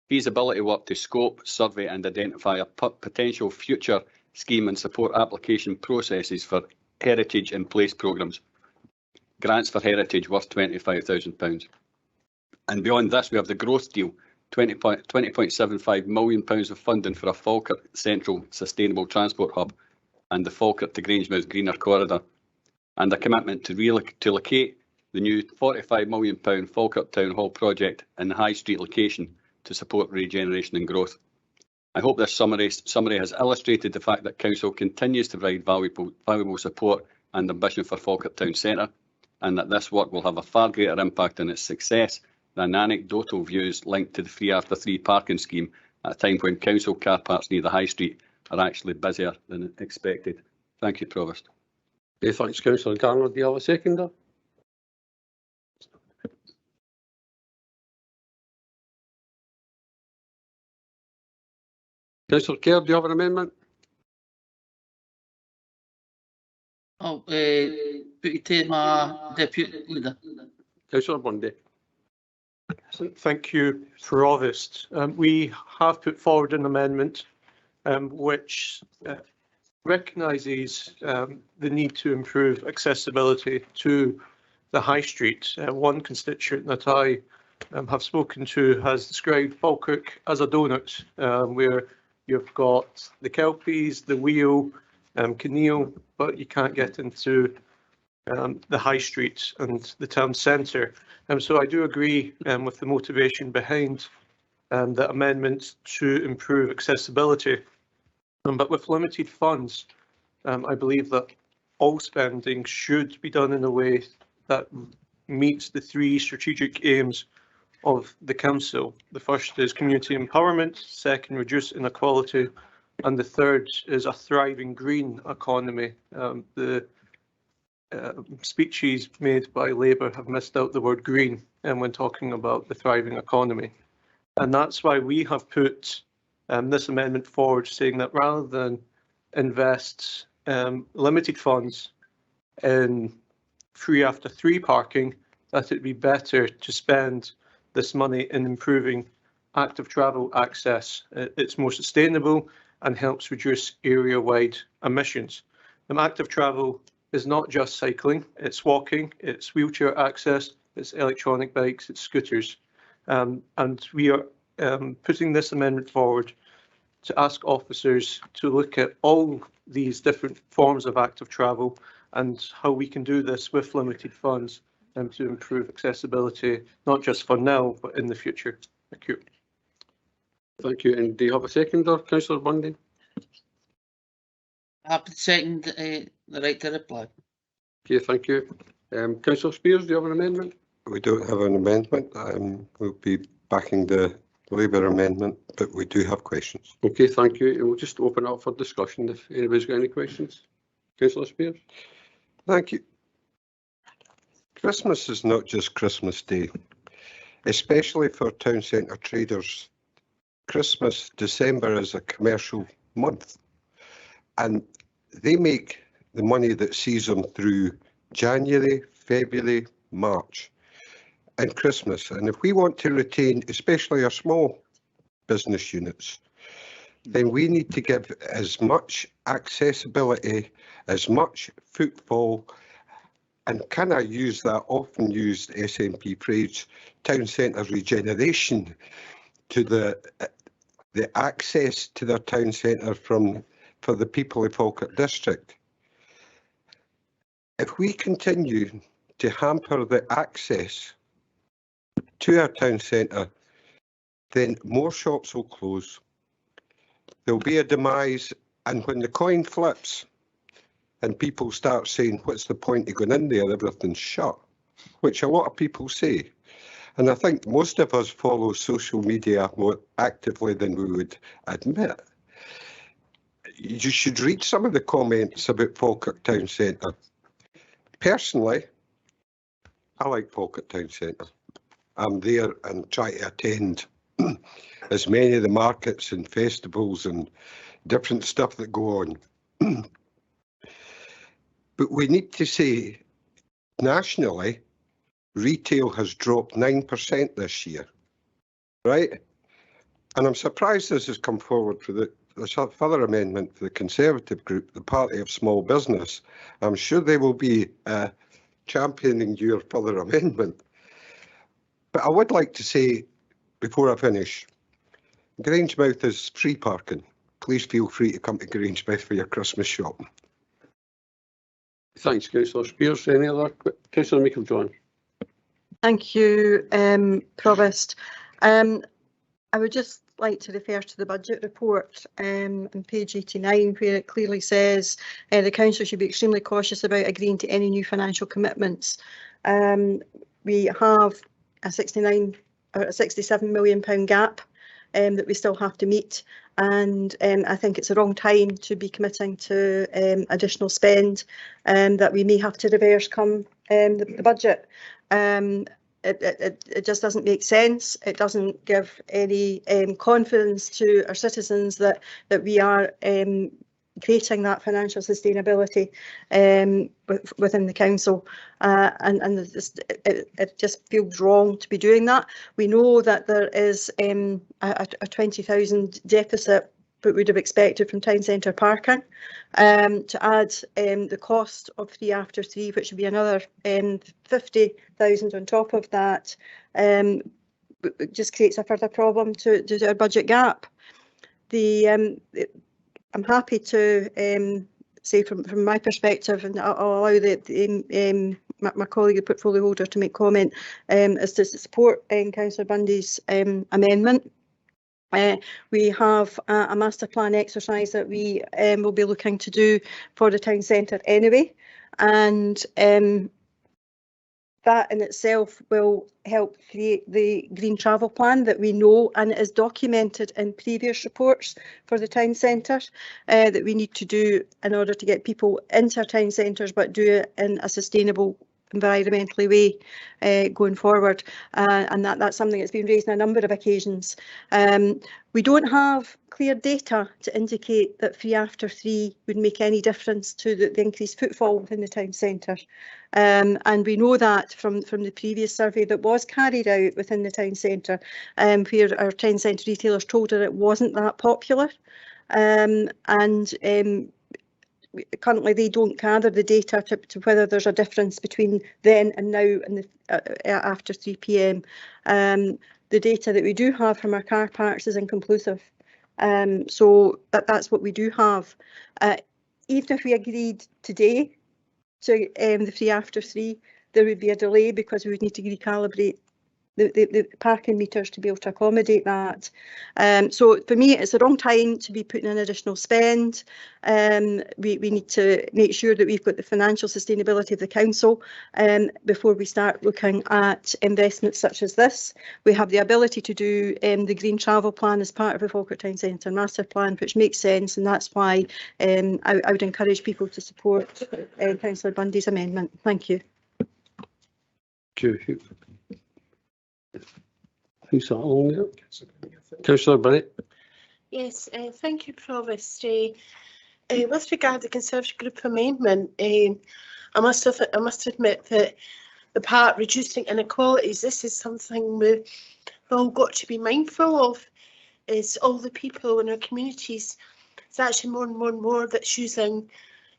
Speaker 5: Feasibility work to scope, survey and identify a potential future scheme and support application processes for heritage in place programmes. Grants for heritage worth £25,000. And beyond this, we have the growth deal, £20.75 million of funding for a Falkirk Central Sustainable Transport Hub and the Falkirk to Grangemouth Greener Corridor, and a commitment to locate the new £45 million Falkirk Town Hall project in the High Street location to support regeneration and growth. I hope this summary has illustrated the fact that Council continues to provide valuable support and ambition for Falkirk Town Centre, and that this work will have a far greater impact on its success than anecdotal views linked to the free after 3 parking scheme at a time when council car parks near the High Street are actually busier than expected. Thank you, Provost.
Speaker 1: Okay, thanks, Councillor Garner. Do you have a seconder? Councillor Kerr, do you have an amendment?
Speaker 16: Oh, put it to my deputy leader.
Speaker 1: Councillor Bundy.
Speaker 2: Thank you, Provost. We have put forward an amendment which recognises the need to improve accessibility to the High Street. One constituent that I have spoken to has described Falkirk as a donut, where you've got the Kelpies, the Wheel, Kinneal, but you can't get into the High Street and the town centre. So I do agree with the motivation behind the amendment to improve accessibility. But with limited funds, I believe that all spending should be done in a way that meets the 3 strategic aims of the Council. The first is community empowerment, second, reduce inequality, and the third is a thriving green economy. The speeches made by Labour have missed out the word green when talking about the thriving economy. And that's why we have put this amendment forward, saying that rather than invest limited funds in free after 3 parking, that it'd be better to spend this money in improving active travel access. It's more sustainable and helps reduce area-wide emissions. Active travel is not just cycling, it's walking, it's wheelchair access, it's electronic bikes, it's scooters. And we are putting this amendment forward to ask officers to look at all these different forms of active travel and how we can do this with limited funds to improve accessibility, not just for now, but in the future. Thank you.
Speaker 1: Thank you. And do you have a seconder, Councillor Bundy?
Speaker 16: Happy to second the right to reply.
Speaker 1: Okay, thank you. Councillor Spears, do you have an amendment?
Speaker 11: We don't have an amendment. We'll be backing the Labour amendment, but we do have questions.
Speaker 1: Okay, thank you. And we'll just open up for discussion if anybody's got any questions. Councillor Spears.
Speaker 11: Thank you. Christmas is not just Christmas Day, especially for town centre traders. Christmas, December is a commercial month, and they make the money that sees them through January, February, March and Christmas. And if we want to retain, especially our small business units, then we need to give as much accessibility, as much footfall, and can I use that often used SNP phrase, town centre regeneration, to the access to their town centre for the people of Falkirk district. If we continue to hamper the access to our town centre, then more shops will close. There'll be a demise, and when the coin flips and people start saying, what's the point of going in there, everything's shut, which a lot of people say. And I think most of us follow social media more actively than we would admit. You should read some of the comments about Falkirk Town Centre. Personally, I like Falkirk Town Centre. I'm there and try to attend as many of the markets and festivals and different stuff that go on. But we need to say, nationally, retail has dropped 9% this year, right? And I'm surprised this has come forward for the further amendment for the Conservative group, the Party of Small Business. I'm sure they will be championing your further amendment. But I would like to say, before I finish, Grangemouth is free parking. Please feel free to come to Grangemouth for your Christmas shopping.
Speaker 1: Thanks, Councillor Spears. Any other? Councillor Meikle-John.
Speaker 12: Thank you, Provost. I would just like to refer to the budget report on page 89, where it clearly says the council should be extremely cautious about agreeing to any new financial commitments. We have a 69 or a 67 million pound gap that we still have to meet, and I think it's the wrong time to be committing to additional spend that we may have to reverse come the budget. It just doesn't make sense. It doesn't give any confidence to our citizens that we are creating that financial sustainability within the council, and it just feels wrong to be doing that. We know that there is a 20,000 deficit but would have expected from town centre parking. To add the cost of 3 after 3, which would be another 50,000 on top of that, it just creates a further problem to our budget gap. I'm happy to say from my perspective, and I'll allow my colleague, the portfolio holder, to make comment, is to support Councillor Bundy's amendment. We have a master plan exercise that we will be looking to do for the town centre anyway, and that in itself will help create the green travel plan that we know and is documented in previous reports for the town centre that we need to do in order to get people into our town centres, but do it in a sustainable, environmentally way going forward, and that's something that's been raised on a number of occasions. We don't have clear data to indicate that 3 after 3 would make any difference to the increased footfall within the town centre, and we know that from the previous survey that was carried out within the town centre, where our town centre retailers told her it wasn't that popular, and currently they don't gather the data to whether there's a difference between then and now and after 3 p.m. The data that we do have from our car parks is inconclusive, so that's what we do have. Even if we agreed today to the 3 after 3, there would be a delay because we would need to recalibrate the parking meters to be able to accommodate that. So for me, it's the wrong time to be putting in additional spend. We need to make sure that we've got the financial sustainability of the council before we start looking at investments such as this. We have the ability to do the green travel plan as part of the Falkirk Town Centre master plan, which makes sense, and that's why I would encourage people to support Councillor Bundy's amendment. Thank you.
Speaker 1: Who's that along there? Councillor Bennett.
Speaker 10: Yes, thank you, Provost. With regard to the Conservative Group amendment, I must admit that the part reducing inequalities, this is something we've all got to be mindful of. Is all the people in our communities. It's actually more and more that's using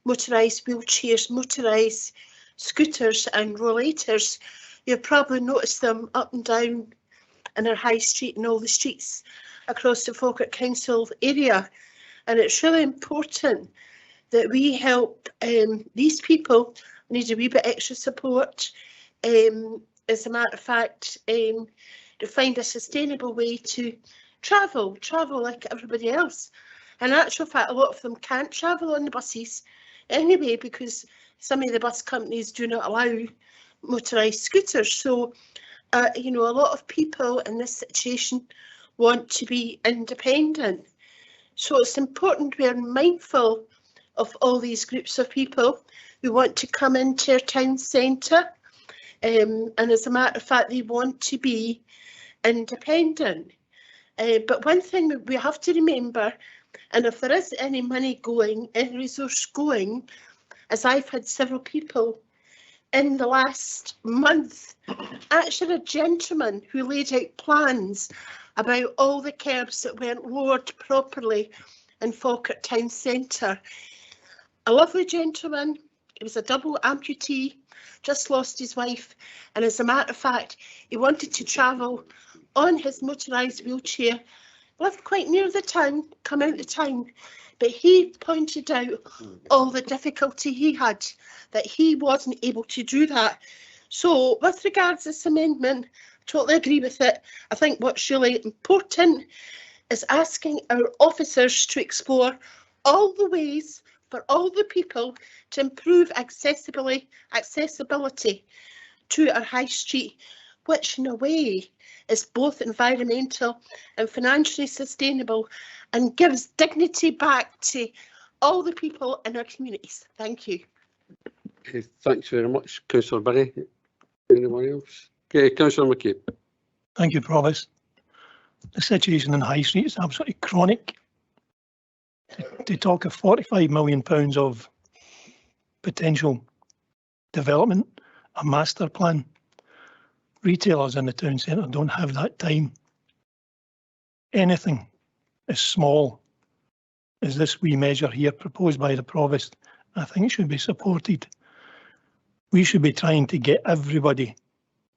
Speaker 10: motorised wheelchairs, motorised scooters and rollators. You've probably noticed them up and down in our high street and all the streets across the Falkirk Council area. And it's really important that we help these people who need a wee bit extra support. As a matter of fact, to find a sustainable way to travel like everybody else. In actual fact, a lot of them can't travel on the buses anyway because some of the bus companies do not allow motorised scooters. So, you know, a lot of people in this situation want to be independent. So it's important we are mindful of all these groups of people who want to come into our town centre. And as a matter of fact, they want to be independent. But one thing we have to remember, and if there is any money going, any resource going, as I've had several people in the last month, actually a gentleman who laid out plans about all the curbs that weren't lowered properly in Falkirk Town Centre. A lovely gentleman, he was a double amputee, just lost his wife, and as a matter of fact, he wanted to travel on his motorised wheelchair, lived quite near the town, come out the town, but he pointed out all the difficulty he had, that he wasn't able to do that. So with regards to this amendment, I totally agree with it. I think what's really important is asking our officers to explore all the ways for all the people to improve accessibility to our high street, which in a way is both environmental and financially sustainable and gives dignity back to all the people in our communities. Thank you.
Speaker 1: Okay, thanks very much, Councillor Berry. Anyone else? Okay, Councillor McCabe.
Speaker 6: Thank you, Provost. The situation in High Street is absolutely chronic. To talk of £45 million of potential development, a master plan, retailers in the town centre don't have that time. Anything as small as this wee measure here proposed by the Provost, I think should be supported. We should be trying to get everybody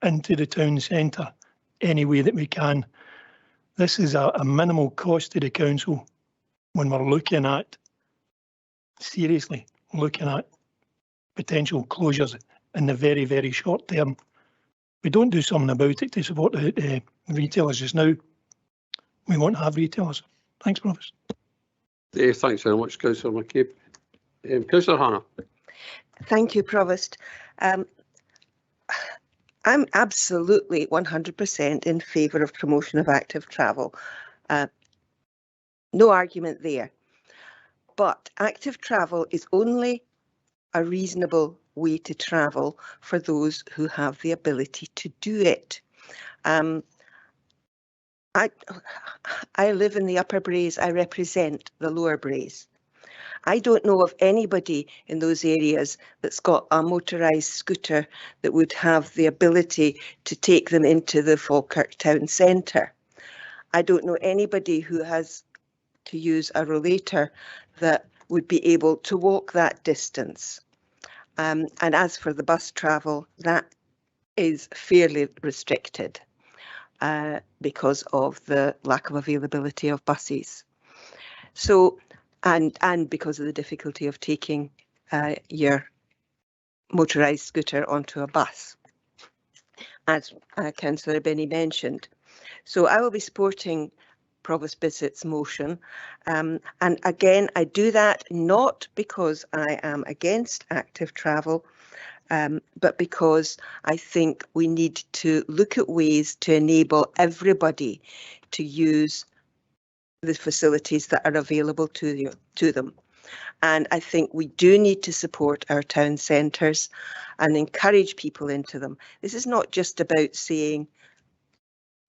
Speaker 6: into the town centre any way that we can. This is a minimal cost to the council when we're looking at, seriously, looking at potential closures in the very, very short term. We don't do something about it to support the retailers just now, we won't have retailers. Thanks, Provost.
Speaker 1: Thanks very much, Councillor McCabe. Councillor Hannah.
Speaker 15: Thank you, Provost. I'm absolutely 100% in favour of promotion of active travel. No argument there. But active travel is only a reasonable way to travel for those who have the ability to do it. I live in the Upper Braes, I represent the Lower Braes. I don't know of anybody in those areas that's got a motorised scooter that would have the ability to take them into the Falkirk Town Centre. I don't know anybody who has to use a rollator that would be able to walk that distance. And as for the bus travel, that is fairly restricted because of the lack of availability of buses. So, and because of the difficulty of taking your motorised scooter onto a bus. as Councillor Binney mentioned. So I will be supporting Provost Bissett's motion. And again, I do that not because I am against active travel, but because I think we need to look at ways to enable everybody to use the facilities that are available to them. And I think we do need to support our town centres and encourage people into them. This is not just about saying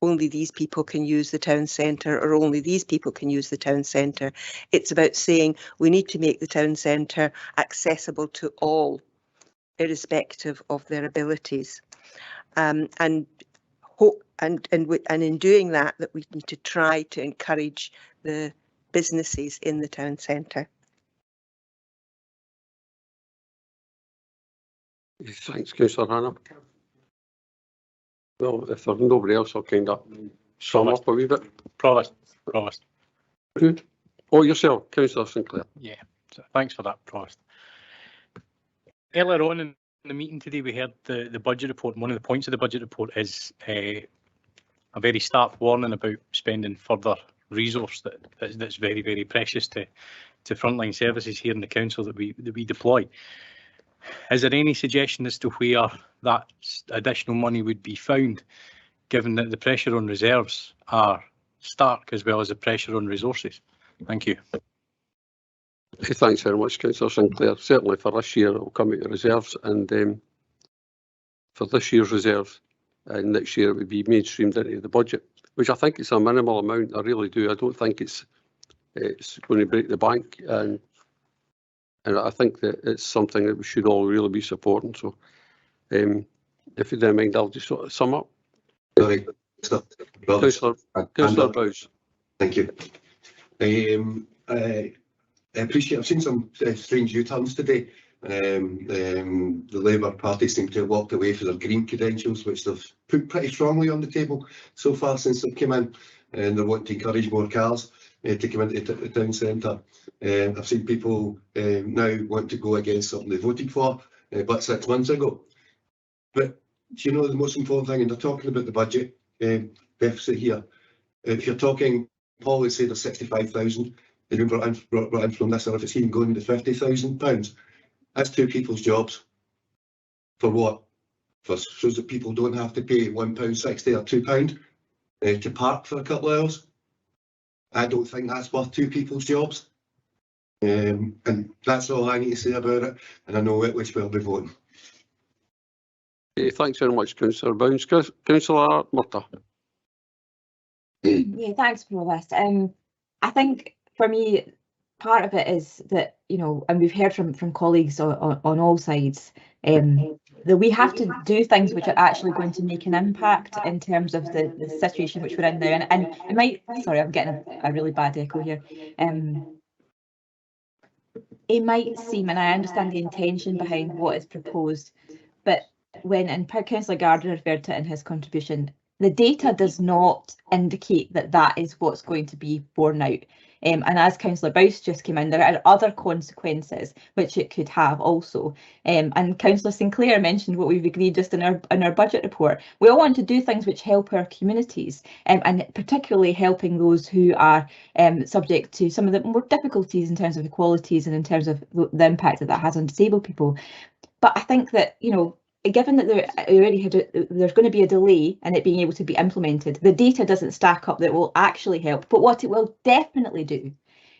Speaker 15: only these people can use the town centre or only these people can use the town centre. It's about saying we need to make the town centre accessible to all, irrespective of their abilities. And in doing that, we need to try to encourage the businesses in the town centre.
Speaker 1: Thanks, Councillor Hannah. Well, if there's nobody else, I'll kind of sum up a wee bit.
Speaker 4: Provost.
Speaker 1: Good. Oh, yourself, Councillor Sinclair.
Speaker 4: Yeah, so thanks for that, Provost. Earlier on in the meeting today, we heard the budget report. And one of the points of the budget report is a very stark warning about spending further resource that's very, very precious to frontline services here in the council that we deploy. Is there any suggestion as to where that additional money would be found, given that the pressure on reserves are stark as well as the pressure on resources? Thank you.
Speaker 1: Thanks very much, Councillor Sinclair. Certainly for this year, it will come out of reserves, and for this year's reserves, and next year it would be mainstreamed into the budget, which I think is a minimal amount. I really do. I don't think it's going to break the bank, and I think that it's something that we should all really be supporting. So, if you don't mind, I'll just sort of sum up.
Speaker 22: Sorry,
Speaker 1: Councillor Bowes.
Speaker 22: Thank you. I appreciate. I've seen some strange U-turns today. The Labour Party seem to have walked away for their green credentials, which they've put pretty strongly on the table so far since they've come in, and they want to encourage more cars to come into the town centre. I've seen people now want to go against something they voted for but 6 months ago. But do you know the most important thing, and they're talking about the budget deficit here. If you're talking, Paul would say there's 65,000. Brought in from this office, even going to £50,000. That's 2 people's jobs. For what? So that people don't have to pay £1.60 or £2 to park for a couple of hours. I don't think that's worth 2 people's jobs. And that's all I need to say about it. And I know which way I'll be voting.
Speaker 1: Thanks very much, Councillor Bounds. Councillor Murtagh.
Speaker 23: Yeah, thanks, Provost. I think for me, part of it is that, you know, and we've heard from colleagues on all sides, that we have to do things which are actually going to make an impact in terms of the situation which we're in now. And it might, sorry, I'm getting a really bad echo here. It might seem, and I understand the intention behind what is proposed, but when, and Councillor Gardner referred to it in his contribution, the data does not indicate that that is what's going to be borne out. And as Councillor Bouse just came in, there are other consequences which it could have also. And Councillor Sinclair mentioned what we've agreed just in our budget report. We all want to do things which help our communities, and particularly helping those who are subject to some of the more difficulties in terms of equalities and in terms of the impact that has on disabled people. But I think that, you know, given that there's going to be a delay in it being able to be implemented, the data doesn't stack up that it will actually help. But what it will definitely do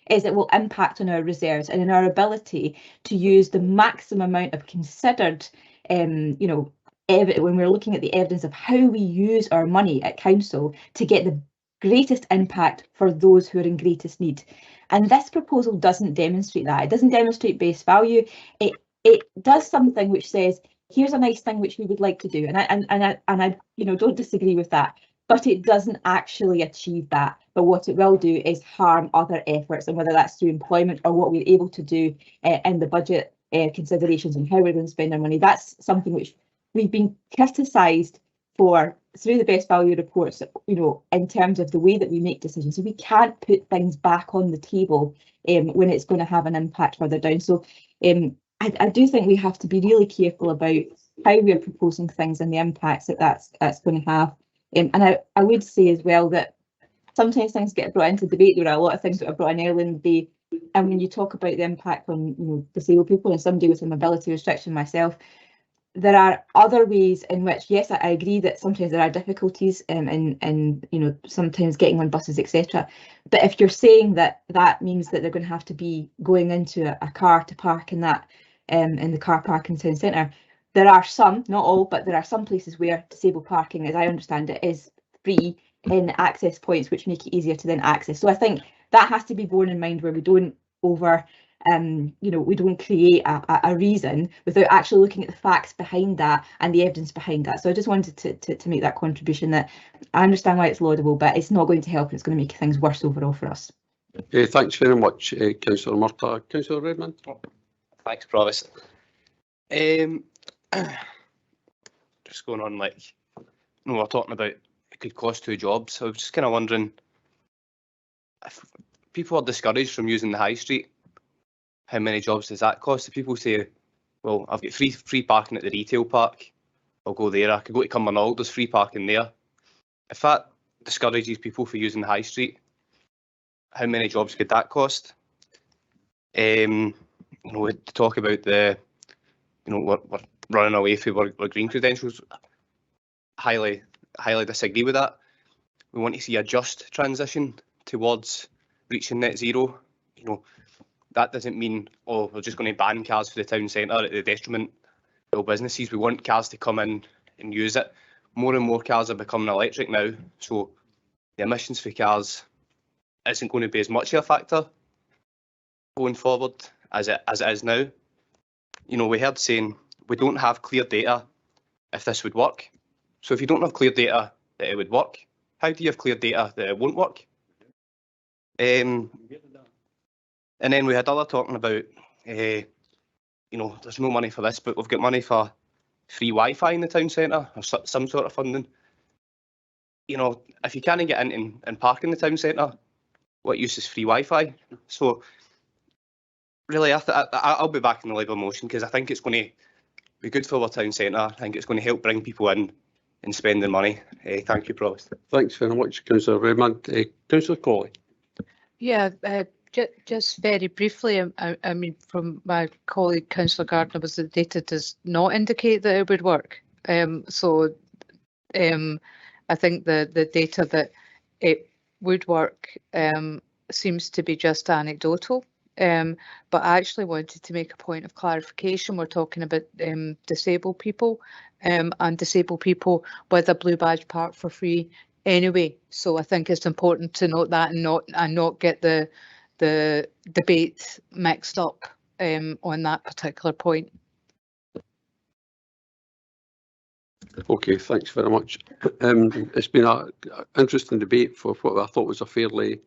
Speaker 23: is it will impact on our reserves and in our ability to use the maximum amount of considered, you know, when we're looking at the evidence of how we use our money at council to get the greatest impact for those who are in greatest need. And this proposal doesn't demonstrate that. It doesn't demonstrate base value. It does something which says, here's a nice thing which we would like to do, and I you know, don't disagree with that, but it doesn't actually achieve that. But what it will do is harm other efforts, and whether that's through employment or what we're able to do in the budget considerations and how we're going to spend our money. That's something which we've been criticised for through the best value reports, you know, in terms of the way that we make decisions. So we can't put things back on the table when it's going to have an impact further down. So I do think we have to be really careful about how we're proposing things and the impacts that that's going to have. And I would say as well that sometimes things get brought into debate. There are a lot of things that are brought in early in the day, and when you talk about the impact on disabled people and somebody with a mobility restriction myself, there are other ways in which, yes, I agree that sometimes there are difficulties in sometimes getting on buses, etc. But if you're saying that means that they're going to have to be going into a car to park in that in the car park in the town centre, there are some, not all, but there are some places where disabled parking, as I understand it, is free in access points, which make it easier to then access. So I think that has to be borne in mind, where we don't we don't create a reason without actually looking at the facts behind that and the evidence behind that. So I just wanted to make that contribution, that I understand why it's laudable, but it's not going to help and it's going to make things worse overall for us.
Speaker 1: Thanks very much, Councillor Murtagh. Councillor Redmond.
Speaker 8: Thanks, Provost. Just going on, we're talking about it could cost 2 jobs. So I was just kind of wondering if people are discouraged from using the high street, how many jobs does that cost? If people say, well, I've got free parking at the retail park, I'll go there. I could go to Cumbernauld, there's free parking there. If that discourages people for using the high street, how many jobs could that cost? We talk about we're running away from our green credentials. Highly disagree with that. We want to see a just transition towards reaching net zero. That doesn't mean, we're just going to ban cars for the town centre at the detriment of businesses. We want cars to come in and use it. More and more cars are becoming electric now, so the emissions for cars isn't going to be as much of a factor going forward as it is now. We heard saying we don't have clear data if this would work. So if you don't have clear data that it would work, how do you have clear data that it won't work? And then we had other talking about, there's no money for this, but we've got money for free Wi-Fi in the town centre or some sort of funding. If you can't get in and park in the town centre, what use is free Wi-Fi? So really, I'll be back in the Labour motion because I think it's going to be good for our town centre. I think it's going to help bring people in and spend their money. Thank you, Provost.
Speaker 1: Thanks very much, Councillor Redmond. Councillor Cawley.
Speaker 14: Yeah, just very briefly, I mean, from my colleague Councillor Gardner, the data does not indicate that it would work. So I think the data that it would work seems to be just anecdotal. But I actually wanted to make a point of clarification. We're talking about disabled people and disabled people with a blue badge park for free anyway. So I think it's important to note that and not get the debate mixed up on that particular point.
Speaker 1: Okay, thanks very much. It's been an interesting debate for what I thought was a fairly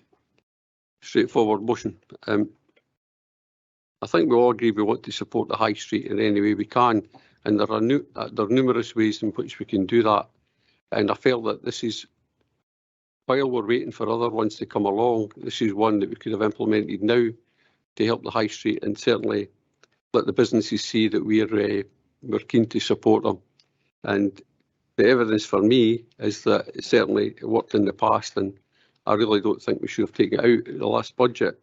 Speaker 1: straightforward motion. I think we all agree we want to support the high street in any way we can, and there are numerous ways in which we can do that. And I feel that this is, while we're waiting for other ones to come along, this is one that we could have implemented now to help the high street and certainly let the businesses see that we're keen to support them. And the evidence for me is that it certainly worked in the past, and I really don't think we should have taken it out in the last budget.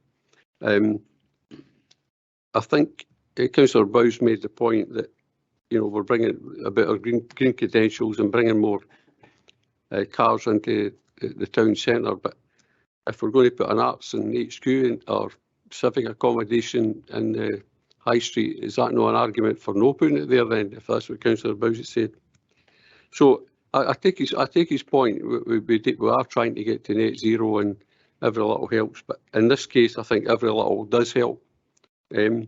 Speaker 1: I think Councillor Bowes made the point that we're bringing a bit of green credentials and bringing more cars into the town centre, but if we're going to put an arts and HQ or civic accommodation in the high street, is that not an argument for no putting it there then, if that's what Councillor Bowes said? So I take his point. We are trying to get to net zero and every little helps, but in this case I think every little does help the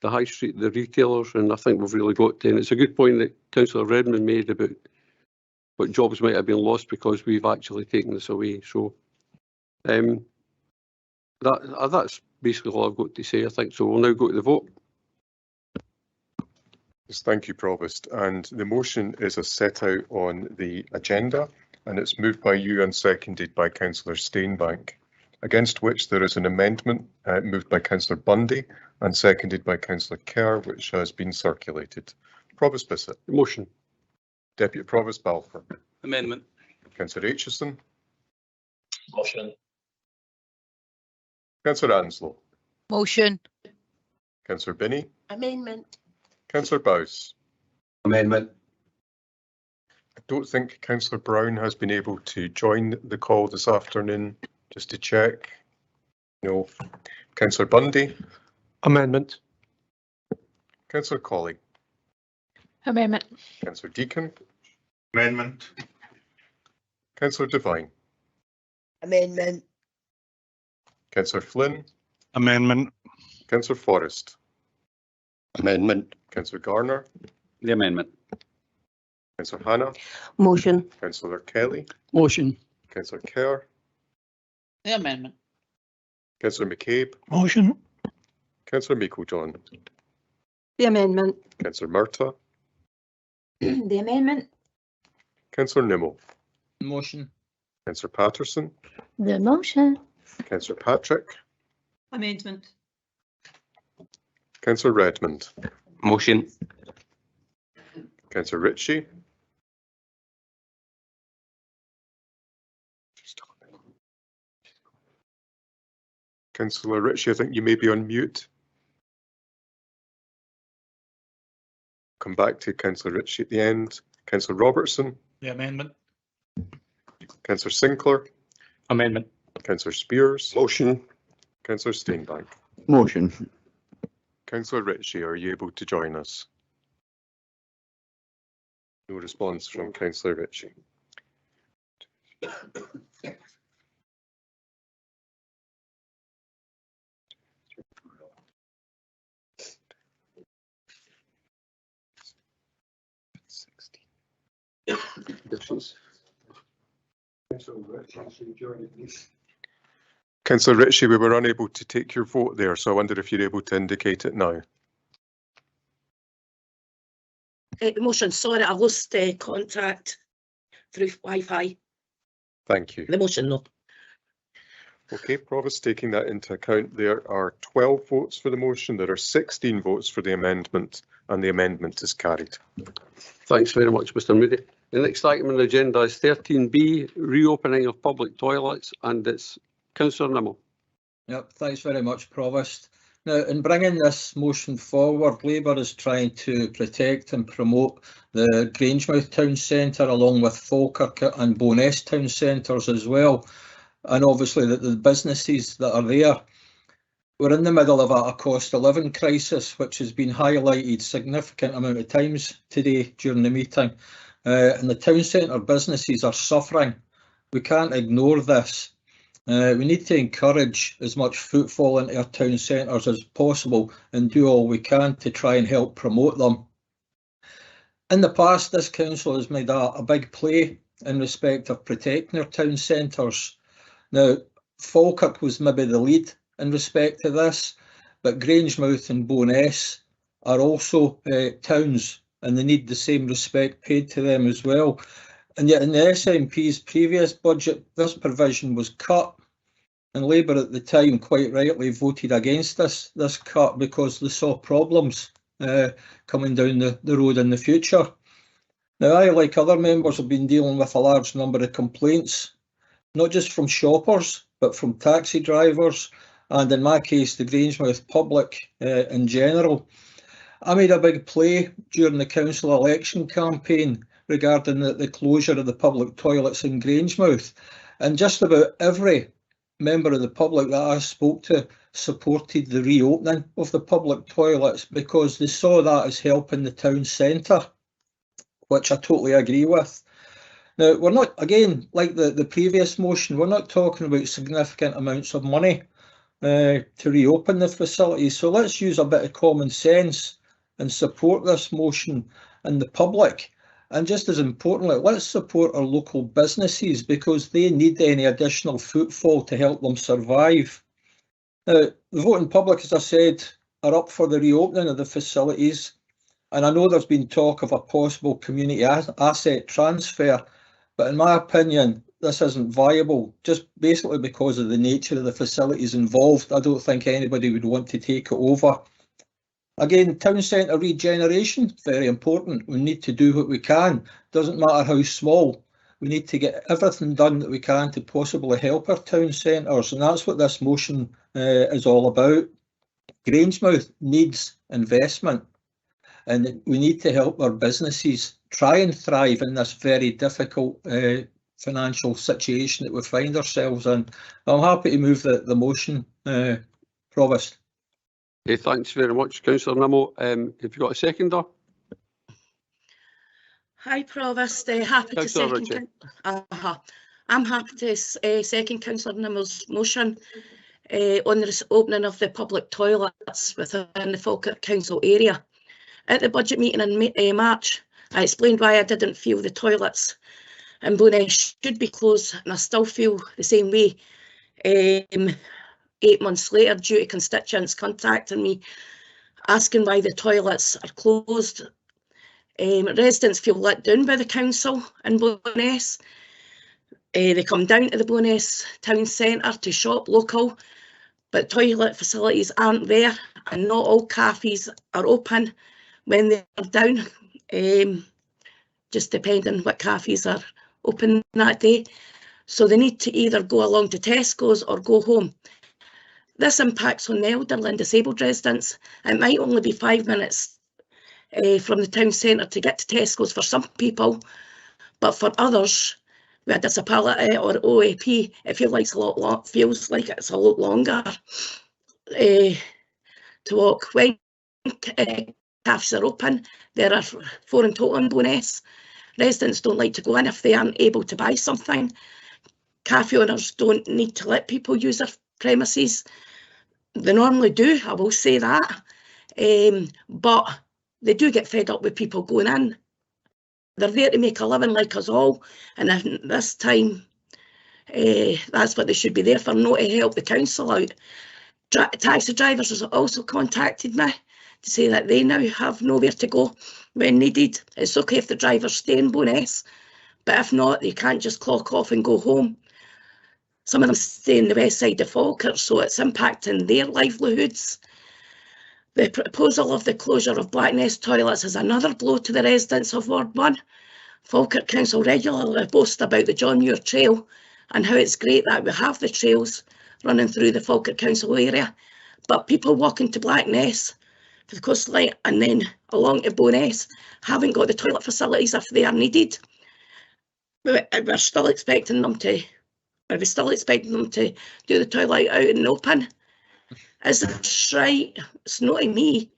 Speaker 1: high street, the retailers, and I think we've really got to. And it's a good point that Councillor Redmond made about what jobs might have been lost because we've actually taken this away. So that's basically all I've got to say, I think. So we'll now go to the vote.
Speaker 7: Yes, thank you, Provost. And the motion is as set out on the agenda, and it's moved by you and seconded by Councillor Steenbank, against which there is an amendment moved by Councillor Bundy and seconded by Councillor Kerr, which has been circulated. Provost Bissett.
Speaker 1: Motion.
Speaker 7: Deputy Provost Balfour.
Speaker 8: Amendment.
Speaker 7: Councillor Aitchison.
Speaker 17: Motion.
Speaker 7: Councillor Anslow.
Speaker 14: Motion.
Speaker 7: Councillor Binney.
Speaker 10: Amendment.
Speaker 7: Councillor Bowes.
Speaker 22: Amendment.
Speaker 7: I don't think Councillor Brown has been able to join the call this afternoon. Just to check. No. Councillor Bundy.
Speaker 2: Amendment.
Speaker 7: Councillor Colley.
Speaker 14: Amendment.
Speaker 7: Councillor Deacon.
Speaker 17: Amendment.
Speaker 7: Councillor Devine.
Speaker 10: Amendment.
Speaker 7: Councillor Flynn.
Speaker 17: Amendment.
Speaker 7: Councillor Forrest.
Speaker 5: Amendment.
Speaker 7: Councillor Garner.
Speaker 5: The amendment.
Speaker 7: Councillor Hannah.
Speaker 15: Motion.
Speaker 7: Councillor Kelly.
Speaker 16: Motion.
Speaker 7: Councillor Kerr.
Speaker 16: The amendment.
Speaker 7: Councillor McCabe.
Speaker 6: Motion.
Speaker 7: Councillor Meikle-John.
Speaker 12: The amendment.
Speaker 7: Councillor Murtagh.
Speaker 23: The amendment.
Speaker 7: Councillor Nimmo.
Speaker 9: Motion.
Speaker 7: Councillor Patterson.
Speaker 23: The motion.
Speaker 7: Councillor Patrick.
Speaker 23: Amendment.
Speaker 7: Councillor Redmond.
Speaker 8: Motion.
Speaker 7: Councillor Ritchie. Councillor Ritchie, I think you may be on mute. Come back to Councillor Ritchie at the end. Councillor Robertson.
Speaker 17: The amendment.
Speaker 7: Councillor Sinclair.
Speaker 4: Amendment.
Speaker 7: Councillor Spears.
Speaker 11: Motion.
Speaker 7: Councillor Steinbank.
Speaker 3: Motion.
Speaker 7: Councillor Ritchie, are you able to join us? No response from Councillor Ritchie. Councillor Ritchie, we were unable to take your vote there, so I wonder if you're able to indicate it now.
Speaker 10: Motion, sorry, I lost contact through Wi-Fi.
Speaker 7: Thank you.
Speaker 10: The motion, no.
Speaker 7: Okay, Provost, taking that into account, there are 12 votes for the motion, there are 16 votes for the amendment, and the amendment is carried.
Speaker 1: Thanks very much, Mr Moody. The next item on the agenda is 13B, reopening of public toilets, and it's Councillor Nimmo.
Speaker 9: Yep, thanks very much, Provost. Now, in bringing this motion forward, Labour is trying to protect and promote the Grangemouth Town Centre along with Falkirk and Bo'ness Town Centres as well, and obviously the businesses that are there. We're in the middle of a cost of living crisis, which has been highlighted significant amount of times today during the meeting, and the town centre businesses are suffering. We can't ignore this. We need to encourage as much footfall into our town centres as possible and do all we can to try and help promote them. In the past, this council has made a big play in respect of protecting our town centres. Now, Falkirk was maybe the lead in respect to this, but Grangemouth and Bo'ness are also towns and they need the same respect paid to them as well. And yet in the SNP's previous budget, this provision was cut, and Labour at the time quite rightly voted against this cut because they saw problems coming down the road in the future. Now, I, like other members, have been dealing with a large number of complaints, not just from shoppers, but from taxi drivers, and in my case, the Grangemouth public in general. I made a big play during the council election campaign regarding the closure of the public toilets in Grangemouth, and just about every member of the public that I spoke to supported the reopening of the public toilets because they saw that as helping the town centre, which I totally agree with. Now, we're not, again, like the previous motion, we're not talking about significant amounts of money to reopen the facilities, so let's use a bit of common sense and support this motion and the public. And just as importantly, let's support our local businesses because they need any additional footfall to help them survive. Now, the voting public, as I said, are up for the reopening of the facilities. And I know there's been talk of a possible community asset transfer, but in my opinion, this isn't viable, just basically because of the nature of the facilities involved. I don't think anybody would want to take it over. Again, town centre regeneration, very important. We need to do what we can. Doesn't matter how small. We need to get everything done that we can to possibly help our town centres, and that's what this motion is all about. Grangemouth needs investment, and we need to help our businesses try and thrive in this very difficult financial situation that we find ourselves in. I'm happy to move the motion, Provost.
Speaker 1: Thanks very much, Councillor Nimmo. Have you got a seconder?
Speaker 18: Hi, Provost. Happy to
Speaker 1: Councillor
Speaker 18: second.
Speaker 1: Ritchie.
Speaker 18: I'm happy to second Councillor Nimmo's motion on the opening of the public toilets within the Falkirk Council area. At the budget meeting in March, I explained why I didn't feel the toilets in Bowness should be closed, and I still feel the same way. 8 months later, due to constituents contacting me asking why the toilets are closed. Residents feel let down by the council in Bowness. They come down to the Bowness town centre to shop local, but toilet facilities aren't there, and not all cafes are open when they're down, just depending what cafes are open that day. So they need to either go along to Tesco's or go home. This impacts on the elderly and disabled residents. It might only be 5 minutes from the town centre to get to Tesco's for some people, but for others with a disability or OAP, it feels like it's a lot longer to walk. When cafes are open, there are 4 in total in Bowness. Residents don't like to go in if they aren't able to buy something. Cafe owners don't need to let people use their premises. They normally do, I will say that, but they do get fed up with people going in. They're there to make a living like us all, and this time that's what they should be there for, not to help the council out. Taxi drivers have also contacted me to say that they now have nowhere to go when needed. It's okay if the drivers stay in Bowness, but if not, they can't just clock off and go home. Some of them stay in the west side of Falkirk, so it's impacting their livelihoods. The proposal of the closure of Blackness toilets is another blow to the residents of Ward 1. Falkirk Council regularly boast about the John Muir Trail and how it's great that we have the trails running through the Falkirk Council area, but people walking to Blackness for the coastline and then along to Bowness haven't got the toilet facilities if they are needed. We're still expecting them to do the toilet out in the open. Is this right? It's not to me.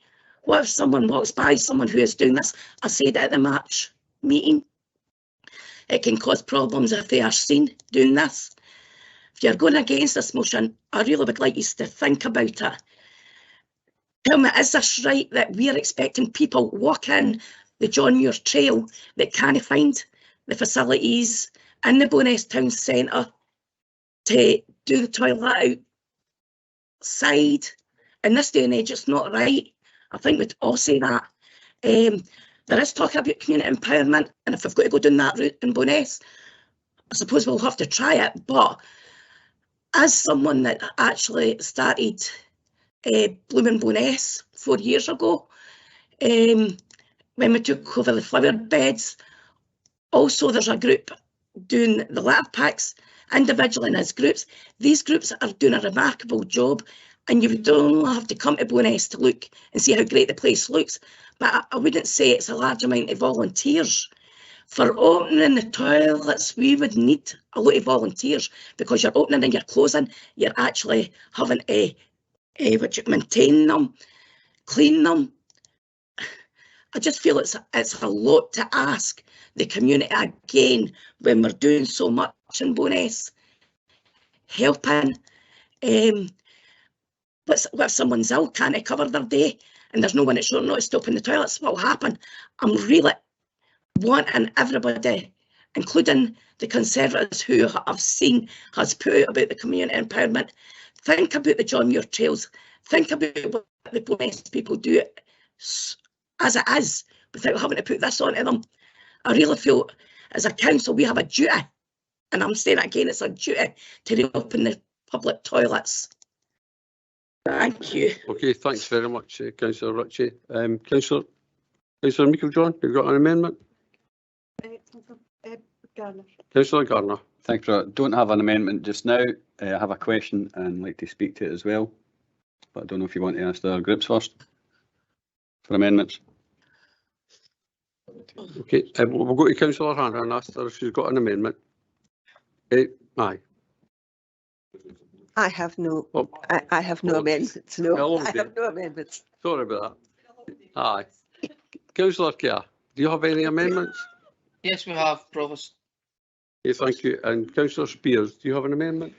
Speaker 18: What if someone walks by someone who is doing this? I said at the March meeting, it can cause problems if they are seen doing this. If you're going against this motion, I really would like you to think about it. Tell me, is this right that we're expecting people walk in the John Muir Trail that can't find the facilities in the Bowness Town Centre to do the toilet outside? In this day and age, it's not right. I think we'd all say that. There is talk about community empowerment, and if we've got to go down that route in Bowness, I suppose we'll have to try it. But as someone that actually started Blooming Bowness 4 years ago, when we took over the flower beds, also there's a group doing the litter picks individually and as groups. These groups are doing a remarkable job, and you would only have to come to Bowness to look and see how great the place looks. But I wouldn't say it's a large amount of volunteers. For opening the toilets, we would need a lot of volunteers, because you're opening and you're closing, you're actually having to maintain them, clean them. I just feel it's a lot to ask the community again when we're doing so much in Bowness. Helping. What if someone's ill, can't cover their day, and there's no one at short notice to open the toilets? What will happen? I'm really wanting everybody, including the Conservatives who I've seen has put out about the community empowerment, think about the John Muir Trails, think about what the Bowness people do as it is, without having to put this onto them. I really feel as a council we have a duty, and I'm saying it again, it's a duty to reopen the public toilets. Thank you.
Speaker 1: Okay, thanks very much, Councillor Ritchie. Councillor Meikle-John, you've got an amendment?
Speaker 10: Garner.
Speaker 1: Councillor Garner.
Speaker 5: Thanks, for don't have an amendment just now. I have a question and like to speak to it as well. But I don't know if you want to ask the other groups first for amendments.
Speaker 1: Okay, we'll go to Councillor Hannah and ask her if she's got an amendment. Aye.
Speaker 15: I have no. I have no amendments. No,
Speaker 1: Well,
Speaker 15: I
Speaker 1: okay.
Speaker 15: have no amendments.
Speaker 1: Sorry about that. Aye. Councillor Kerr, do you have any amendments?
Speaker 16: Yes, we have, Provost.
Speaker 1: Okay, thank you. And Councillor Spears, do you have an amendment?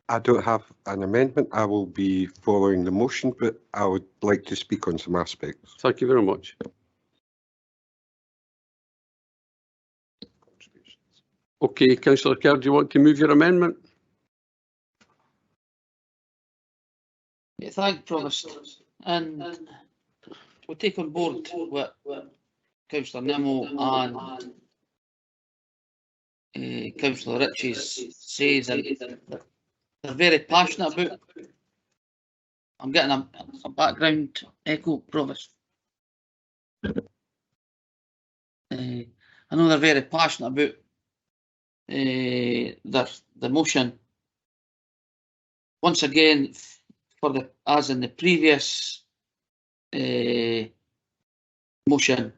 Speaker 11: I don't have an amendment. I will be following the motion, but I would like to speak on some aspects.
Speaker 1: Thank you very much. Okay, Councillor Kerr, do you want to move your amendment?
Speaker 16: Yeah, thank Provost. And we'll take on board what Councillor Nimmo and Councillor Ritchie says, and they're very passionate about. I'm getting a background echo, Provost. I know they're very passionate about the motion. Once again, as in the previous motion,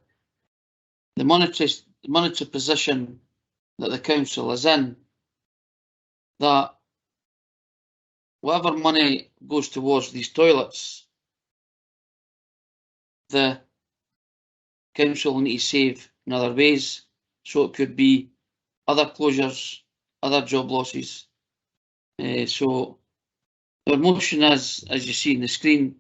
Speaker 16: the monetary position that the council is in, that whatever money goes towards these toilets, the council will need to save in other ways. So it could be other closures, other job losses. So the motion is, as you see on the screen,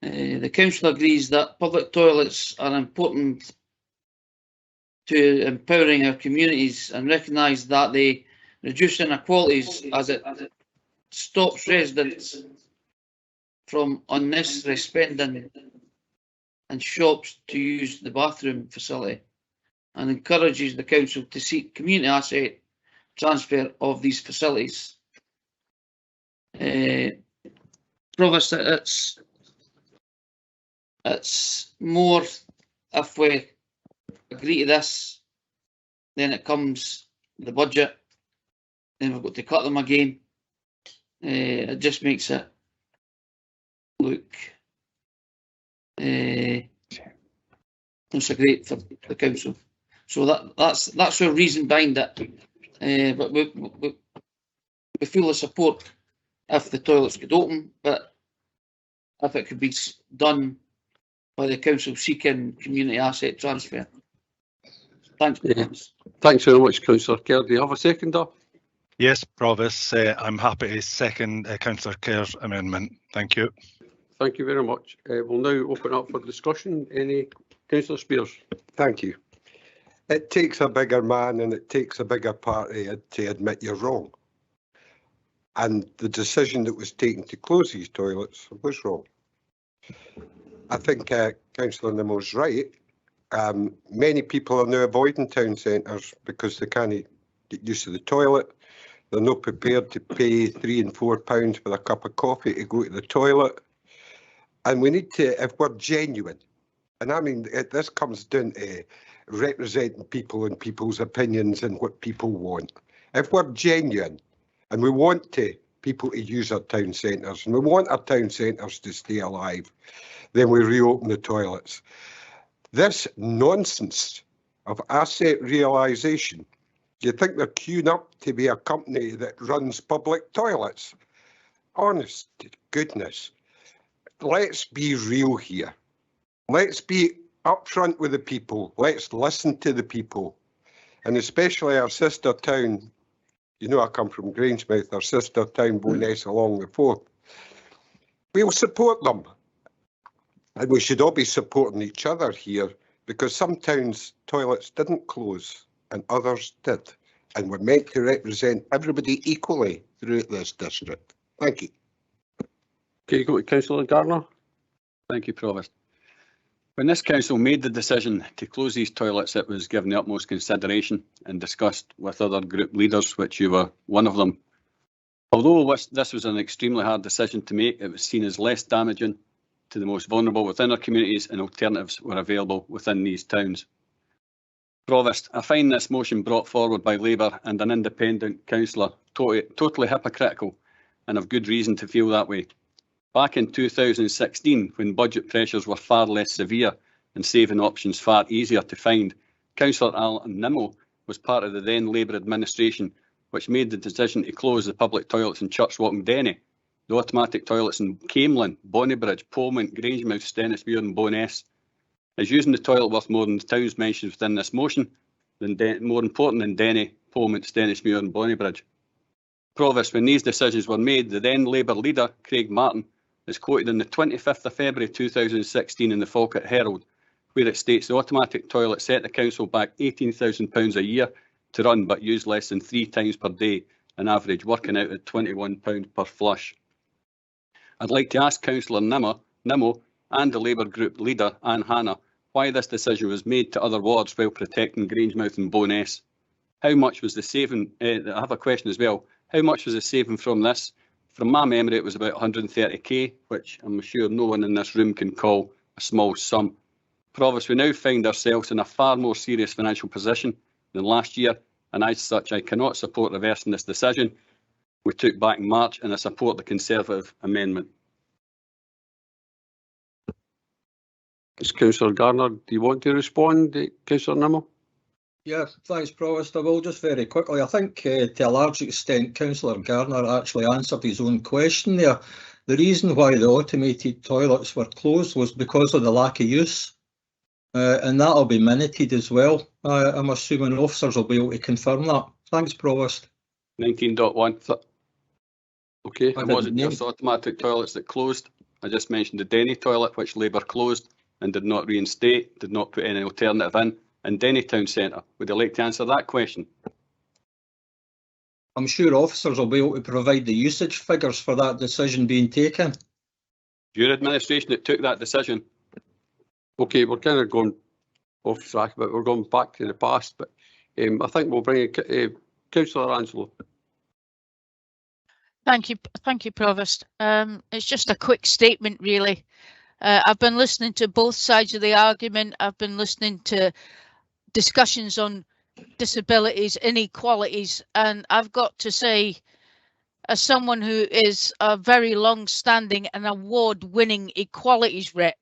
Speaker 16: the council agrees that public toilets are important to empowering our communities and recognise that they reduce inequalities as it stops residents from unnecessary spending and shops to use the bathroom facility, and encourages the council to seek community asset transfer of these facilities. Provost, it's more, if we agree to this, then it comes the budget, then we've got to cut them again. It just makes it look not so great for the council. So that's our reason behind it. But we feel the support if the toilets could open, but if it could be done by the council seeking community asset transfer. Thanks.
Speaker 1: Yeah. Thanks very much, Councillor Kerr. Do you have a seconder?
Speaker 17: Yes, Provost, I'm happy to second Councillor Kerr's amendment. Thank you.
Speaker 1: Thank you very much. We'll now open up for discussion. Any Councillor Spears?
Speaker 11: Thank you. It takes a bigger man and it takes a bigger party to admit you're wrong. And the decision that was taken to close these toilets was wrong. I think Councillor Nimmo's right. Many people are now avoiding town centres because they can't get used to the toilet. They're not prepared to pay £3 and £4 for a cup of coffee to go to the toilet. And we need to, if we're genuine, and I mean, this comes down to representing people and people's opinions and what people want. If we're genuine and we want people to use our town centres and we want our town centres to stay alive, then we reopen the toilets. This nonsense of asset realisation, do you think they're queuing up to be a company that runs public toilets? Honest to goodness, let's be real here. Let's be upfront with the people. Let's listen to the people. And especially our sister town, you know I come from Grangemouth, our sister town, Bo'ness along the Forth. We'll support them. And we should all be supporting each other here because some towns' toilets didn't close and others did. And we're meant to represent everybody equally throughout this district. Thank you.
Speaker 1: Okay, go to Councillor Garner.
Speaker 5: Thank you, Provost. When this council made the decision to close these toilets, it was given the utmost consideration and discussed with other group leaders, which you were one of them. Although this was an extremely hard decision to make, it was seen as less damaging to the most vulnerable within our communities, and alternatives were available within these towns. Provost, I find this motion brought forward by Labour and an independent councillor totally hypocritical, and have good reason to feel that way. Back in 2016, when budget pressures were far less severe and saving options far easier to find, Councillor Alan Nimmo was part of the then Labour administration, which made the decision to close the public toilets in Churchwalk and Denny, the automatic toilets in Camelin, Bonnybridge, Polmont, Grangemouth, Stennismuir and Bo'ness. Is using the toilet worth more than the towns mentioned within this motion, more important than Denny, Polmont, Stennismuir and Bonnybridge? Provost, when these decisions were made, the then Labour leader, Craig Martin, is quoted on the 25th of February 2016 in the Falkirk Herald, where it states the automatic toilet set the council back £18,000 a year to run, but used less than 3 times per day, an average working out at £21 per flush. I'd like to ask Councillor Nimmo and the Labour group leader, Anne Hannah, why this decision was made to other wards while protecting Grangemouth and Bo'ness. How much was the saving? I have a question as well. How much was the saving from this? From my memory, it was about 130k, which I'm sure no one in this room can call a small sum. Provost, we now find ourselves in a far more serious financial position than last year, and as such, I cannot support reversing this decision we took back in March, and I support the Conservative amendment.
Speaker 1: Councillor Garner, do you want to respond, Councillor Nimmo?
Speaker 9: Yeah, thanks, Provost. I will just very quickly. I think to a large extent, Councillor Garner actually answered his own question there. The reason why the automated toilets were closed was because of the lack of use. And that'll be minuted as well. I'm assuming officers will be able to confirm that. Thanks, Provost.
Speaker 5: 19.1. Okay, it wasn't just automatic toilets that closed. I just mentioned the Denny toilet, which Labour closed and did not reinstate, did not put any alternative in Denny Town Centre. Would you like to answer that question?
Speaker 9: I'm sure officers will be able to provide the usage figures for that decision being taken.
Speaker 5: Your administration that took that decision.
Speaker 1: Okay, we're kind of going off track, but we're going back to the past. But I think we'll bring in Councillor Angelo.
Speaker 19: Thank you, Provost. It's just a quick statement, really. I've been listening to both sides of the argument. I've been listening to discussions on disabilities, inequalities, and I've got to say, as someone who is a very long-standing and award-winning equalities rep,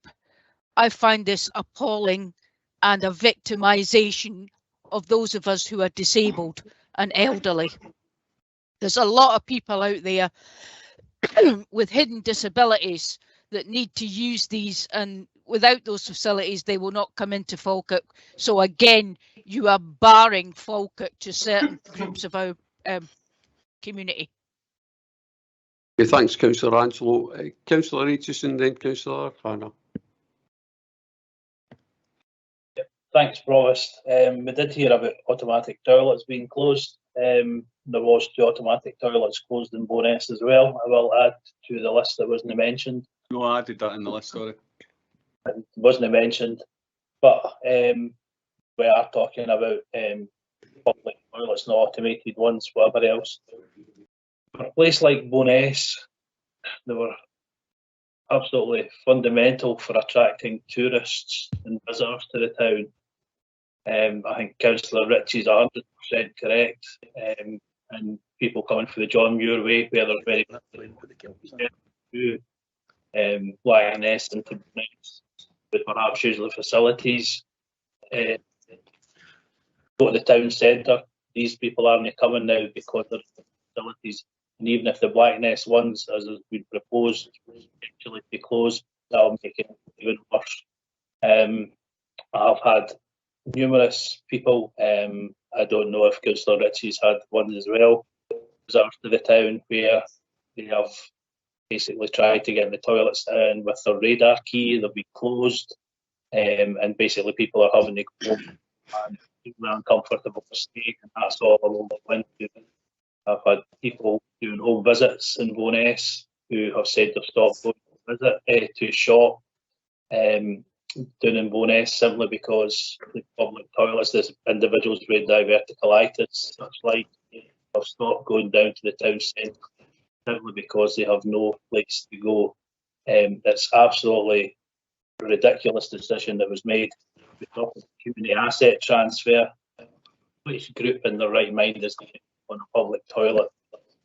Speaker 19: I find this appalling and a victimisation of those of us who are disabled and elderly. There's a lot of people out there with hidden disabilities that need to use these, and without those facilities they will not come into Falkirk. So again, you are barring Falkirk to certain groups of our community.
Speaker 1: Okay, thanks, Councillor Angelo. Councillor Aitchison, then Councillor Hannah.
Speaker 20: Thanks, Provost. We did hear about automatic toilets being closed. There was 2 automatic toilets closed in Bo'ness as well. I will add to the list that wasn't mentioned.
Speaker 5: No, I added that in the list, sorry.
Speaker 20: It wasn't mentioned, but we are talking about public toilets, not automated ones, whatever else. For a place like Bo'ness, they were absolutely fundamental for attracting tourists and visitors to the town. I think Councillor Ritchie's 100% correct, and people coming for the John Muir Way, where there's very to Lioness and to Bo'ness, with perhaps usually facilities. Go to the town centre. These people aren't coming now because of the facilities, and even if the Blackness ones, as has been proposed, actually be closed, that'll make it even worse. I've had numerous people, I don't know if Councillor Ritchie's had one as well, visitors to the town where they have basically tried to get in the toilets and with their radar key they've been closed, and basically people are having to go and people are uncomfortable to stay, and that's all along the winter. I've had people doing home visits in Bo'ness who have said they've stopped going to visit to shop down in Bo'ness simply because the public toilets, there's individuals with diverticulitis, such like, have stopped going down to the town centre simply because they have no place to go. It's absolutely a ridiculous decision that was made. We talk about community asset transfer. Which group in their right mind is going to on a public toilet?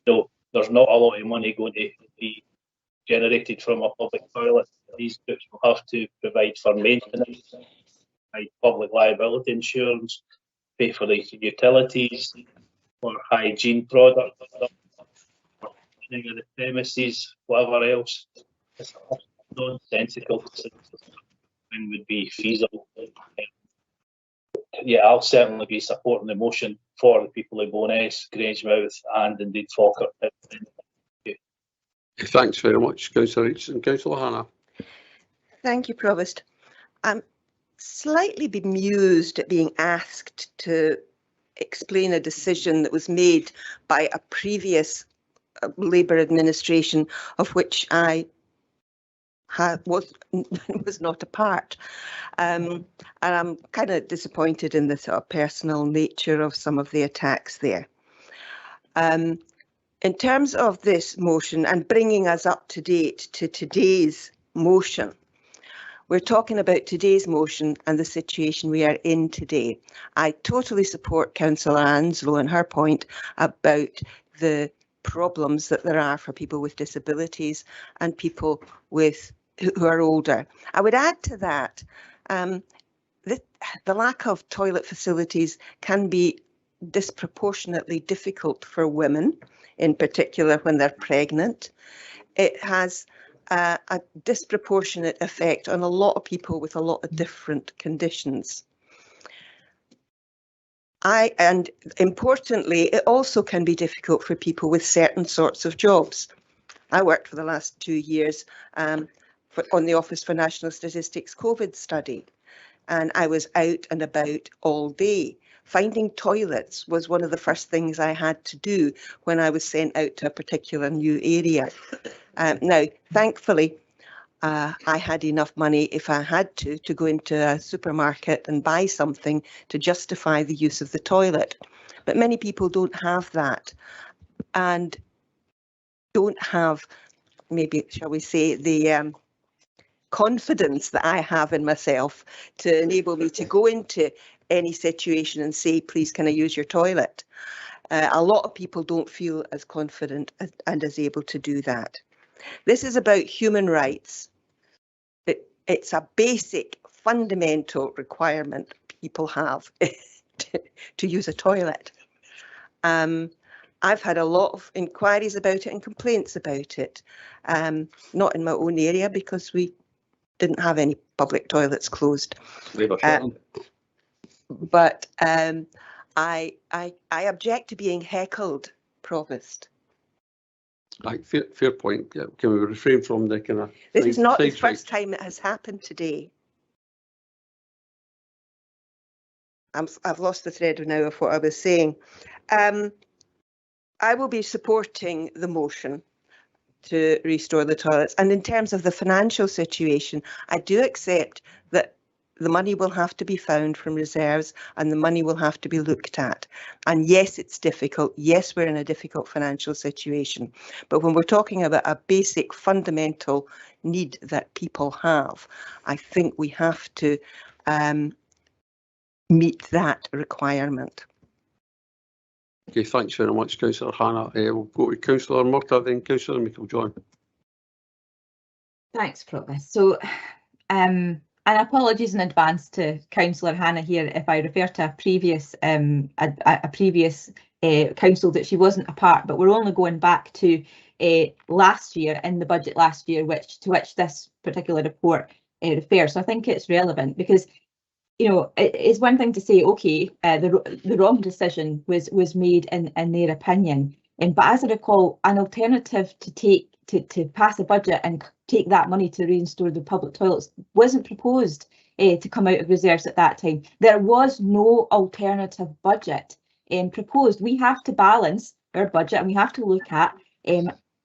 Speaker 20: No, there's not a lot of money going to be generated from a public toilet. These groups will have to provide for maintenance, provide public liability insurance, pay for the utilities, for hygiene products, for cleaning of the premises, whatever else. It's nonsensical and would be feasible. Yeah, I'll certainly be supporting the motion for the people of Bowness, Grangemouth and indeed Falkirk.
Speaker 1: Thanks very much, Councillor Reach and Councillor Hannah.
Speaker 15: Thank you, Provost. I'm slightly bemused at being asked to explain a decision that was made by a previous Labour administration of which I was not a part. And I'm kind of disappointed in the sort of personal nature of some of the attacks there. In terms of this motion and bringing us up to date to today's motion, we're talking about today's motion and the situation we are in today. I totally support Councillor Anslow and her point about the problems that there are for people with disabilities and people who are older. I would add to that, the lack of toilet facilities can be disproportionately difficult for women, in particular when they're pregnant. It has a disproportionate effect on a lot of people with a lot of different conditions. And importantly, it also can be difficult for people with certain sorts of jobs. I worked for the last 2 years on the Office for National Statistics COVID study, and I was out and about all day. Finding toilets was one of the first things I had to do when I was sent out to a particular new area. Now, thankfully, I had enough money if I had to go into a supermarket and buy something to justify the use of the toilet. But many people don't have that and don't have, maybe, shall we say, the confidence that I have in myself to enable me to go into any situation and say, please, can I use your toilet? A lot of people don't feel as confident and as able to do that. This is about human rights. It's a basic, fundamental requirement people have to use a toilet. I've had a lot of inquiries about it and complaints about it. Not in my own area because we didn't have any public toilets closed. But I object to being heckled, Provost.
Speaker 1: Right, fair point. Yeah, can we refrain from the kind of?
Speaker 15: This is not the first time it has happened today. I've lost the thread now of what I was saying. I will be supporting the motion to restore the toilets. And in terms of the financial situation, I do accept that the money will have to be found from reserves and the money will have to be looked at. And yes, it's difficult. Yes, we're in a difficult financial situation. But when we're talking about a basic fundamental need that people have, I think we have to meet that requirement.
Speaker 1: Okay, thanks very much, Councillor Hannah. We'll go to Councillor Murtagh, then Councillor Meikle-John.
Speaker 23: Thanks, Provost. So, and apologies in advance to Councillor Hannah here if I refer to a previous council that she wasn't a part, but we're only going back to last year, in the budget last year, to which this particular report refers. So I think it's relevant because, you know, it's one thing to say, okay, the wrong decision was made in their opinion, but as I recall, an alternative to pass a budget and take that money to restore the public toilets wasn't proposed to come out of reserves at that time. There was no alternative budget proposed. We have to balance our budget and we have to look at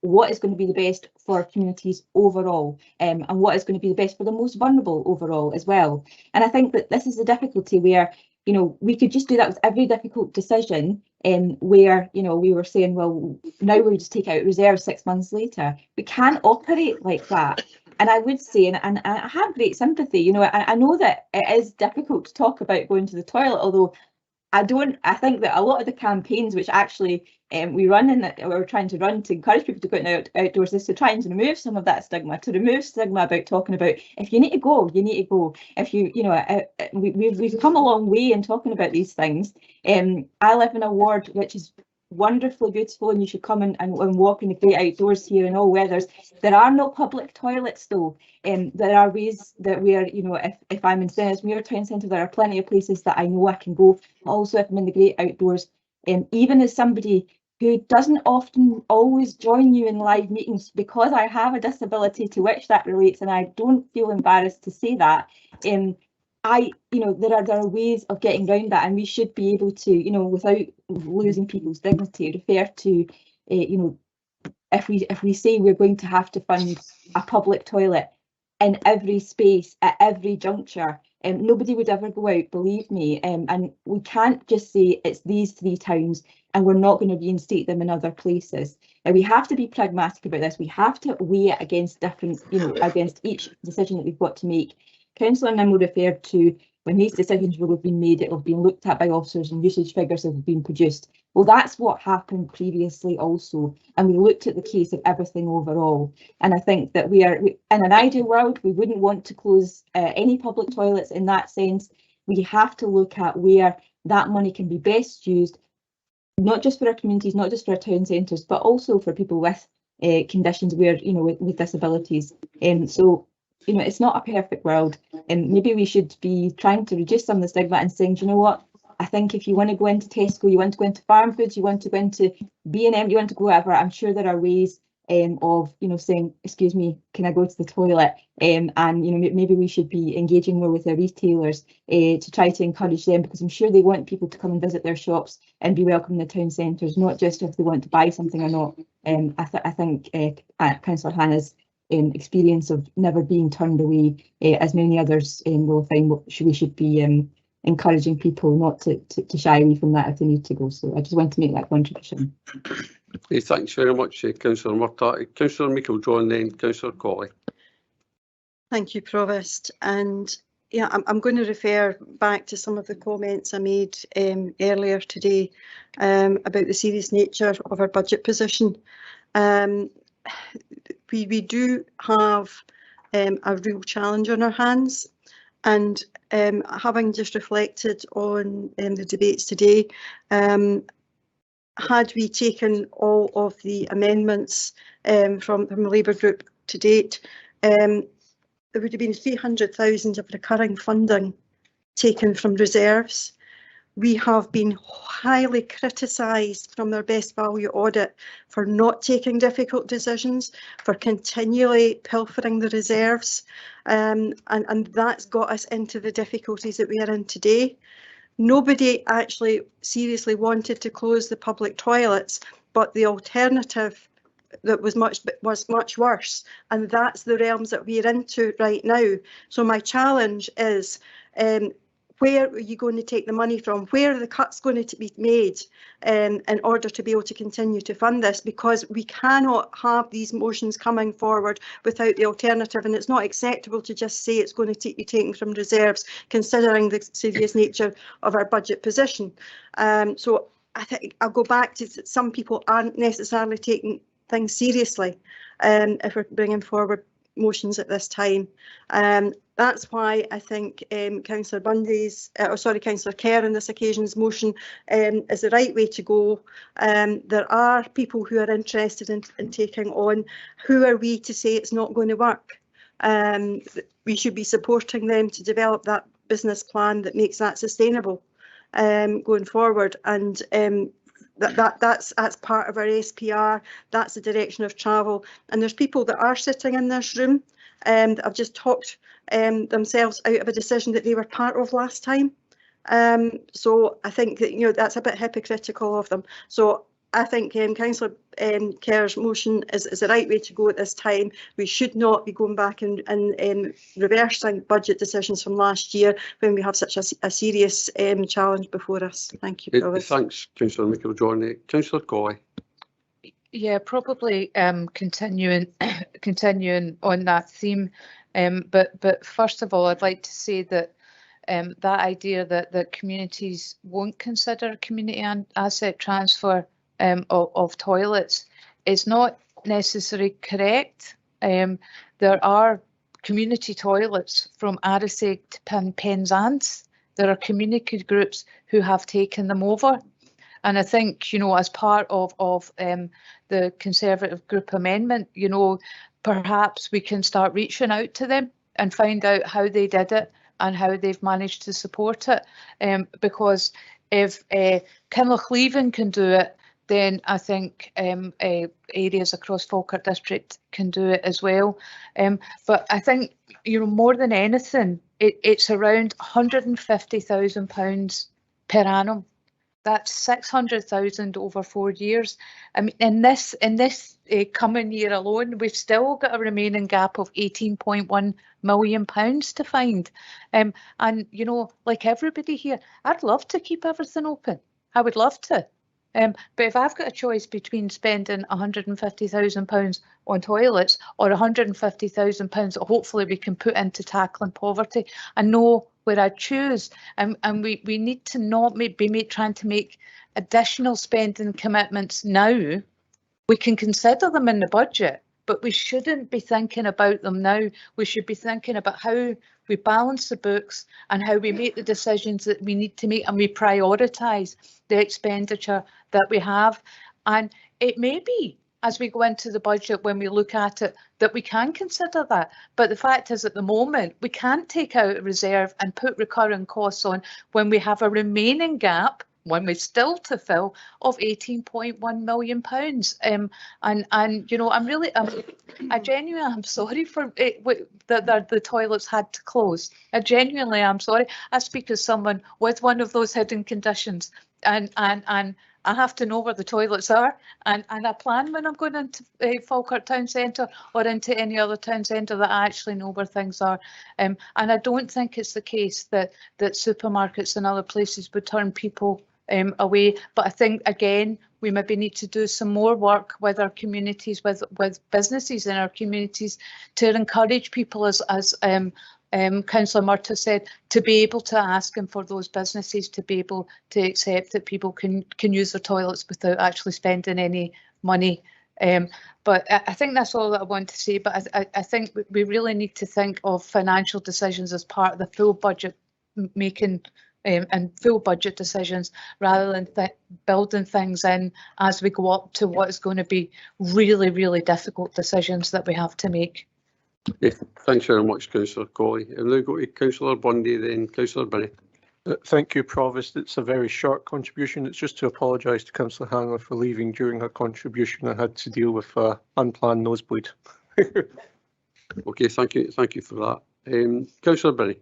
Speaker 23: what is going to be the best for communities overall, and what is going to be the best for the most vulnerable overall as well. And I think that this is a difficulty where, you know, we could just do that with every difficult decision where, you know, we were saying, well, now we just take out reserves 6 months later. We can't operate like that. And I would say, and I have great sympathy, you know, I know that it is difficult to talk about going to the toilet, although I think that a lot of the campaigns which actually we run and that we're trying to run to encourage people to go outdoors is to try and remove some of that stigma, to remove stigma about talking about if you need to go, you need to go. If you know, we've come a long way in talking about these things. I live in a ward which is wonderfully beautiful, and you should come and walk in the great outdoors here in all weathers. There are no public toilets though. There are ways that we are, you know, if I'm in Stennismuir Town Centre, there are plenty of places that I know I can go. Also, if I'm in the great outdoors, even as somebody who doesn't often always join you in live meetings because I have a disability to which that relates, and I don't feel embarrassed to say that. You know, there are ways of getting around that, and we should be able to, you know, without losing people's dignity, refer to, you know, if we say we're going to have to fund a public toilet in every space at every juncture, nobody would ever go out, believe me, and we can't just say it's these 3 towns and we're not going to reinstate them in other places. And we have to be pragmatic about this. We have to weigh it against different, you know, against each decision that we've got to make. Councillor Nimmo referred to when these decisions will have been made, it will have been looked at by officers and usage figures have been produced. Well, that's what happened previously also, and we looked at the case of everything overall. And I think that in an ideal world, we wouldn't want to close any public toilets in that sense. We have to look at where that money can be best used, not just for our communities, not just for our town centres, but also for people with conditions where, you know, with disabilities. So, you know, it's not a perfect world, and maybe we should be trying to reduce some of the stigma and saying, do you know what, I think if you want to go into Tesco, you want to go into Farm Foods, you want to go into B&M, you want to go wherever, I'm sure there are ways of, you know, saying, excuse me, can I go to the toilet? And, you know, maybe we should be engaging more with our retailers to try to encourage them, because I'm sure they want people to come and visit their shops and be welcome in the town centres, not just if they want to buy something or not. I think Councillor Hannah's experience of never being turned away, as many others will find, we should be encouraging people not to shy away from that if they need to go. So I just want to make that contribution.
Speaker 1: Thanks very much, Councillor Murtagh. Councillor Meikle-John, then Councillor Colley.
Speaker 12: Thank you, Provost. And yeah, I'm going to refer back to some of the comments I made earlier today about the serious nature of our budget position. We do have a real challenge on our hands, and having just reflected on the debates today, had we taken all of the amendments from the Labour group to date, there would have been 300,000 of recurring funding taken from reserves. We have been highly criticised from their best value audit for not taking difficult decisions, for continually pilfering the reserves, and that's got us into the difficulties that we are in today. Nobody actually seriously wanted to close the public toilets, but the alternative that was much worse, and that's the realms that we're into right now. So my challenge is, where are you going to take the money from? Where are the cuts going to be made in order to be able to continue to fund this? Because we cannot have these motions coming forward without the alternative, and it's not acceptable to just say it's going to be taken from reserves, considering the serious nature of our budget position. So I think I'll go back to some people aren't necessarily taking things seriously if we're bringing forward motions at this time. That's why I think Councillor Councillor Kerr on this occasion's motion is the right way to go. There are people who are interested in taking on. Who are we to say it's not going to work? We should be supporting them to develop that business plan that makes that sustainable going forward, and that's part of our SPR. That's the direction of travel, and there's people that are sitting in this room that have just talked themselves out of a decision that they were part of last time. So I think that, you know, that's a bit hypocritical of them. So I think Councillor Kerr's motion is the right way to go at this time. We should not be going back and reversing budget decisions from last year when we have such a serious challenge before us. Thank you, Provost.
Speaker 1: Thanks, Councillor Michael-John. Councillor Colley.
Speaker 14: Yeah, probably continuing on that theme. But first of all, I'd like to say that that idea that communities won't consider community asset transfer of toilets is not necessarily correct. There are community toilets from Arisaig to Penzance. There are community groups who have taken them over. And I think, you know, as part of the Conservative group amendment, you know, perhaps we can start reaching out to them and find out how they did it and how they've managed to support it. Because if Kinlochleven can do it, then I think areas across Falkirk District can do it as well. But I think, you know, more than anything, it's around £150,000 per annum. That's 600,000 over 4 years. I mean, in this coming year alone, we've still got a remaining gap of £18.1 million to find. And you know, like everybody here, I'd love to keep everything open. I would love to. But if I've got a choice between spending £150,000 on toilets or £150,000 that hopefully we can put into tackling poverty, I know where I choose. And we need to not be trying to make additional spending commitments now. We can consider them in the budget, but we shouldn't be thinking about them now. We should be thinking about how we balance the books and how we make the decisions that we need to make, and we prioritise the expenditure that we have. And it may be, as we go into the budget, when we look at it, that we can consider that. But the fact is, at the moment, we can't take out a reserve and put recurring costs on when we have a remaining gap, one we still to fill, of £18.1 million. And you know, I genuinely am sorry for it, that the toilets had to close. I genuinely am sorry. I speak as someone with one of those hidden conditions, and I have to know where the toilets are, and I plan when I'm going into Falkirk Town Centre or into any other town centre that I actually know where things are. And I don't think it's the case that supermarkets and other places would turn people away. But I think, again, we maybe need to do some more work with our communities, with businesses in our communities, to encourage people, as Councillor Murtagh said, to be able to ask and for those businesses to be able to accept that people can use their toilets without actually spending any money. But I think that's all that I want to say. But I think we really need to think of financial decisions as part of the full budget making and full budget decisions, rather than building things in as we go up to what is going to be really, really difficult decisions that we have to make.
Speaker 1: Yeah, thanks very much, Councillor Colley. I'll now go to Councillor Bundy, then Councillor Binney.
Speaker 2: Thank you, Provost. It's a very short contribution. It's just to apologise to Councillor Handler for leaving during her contribution. I had to deal with an unplanned nosebleed.
Speaker 1: Okay, thank you for that. Councillor Binney.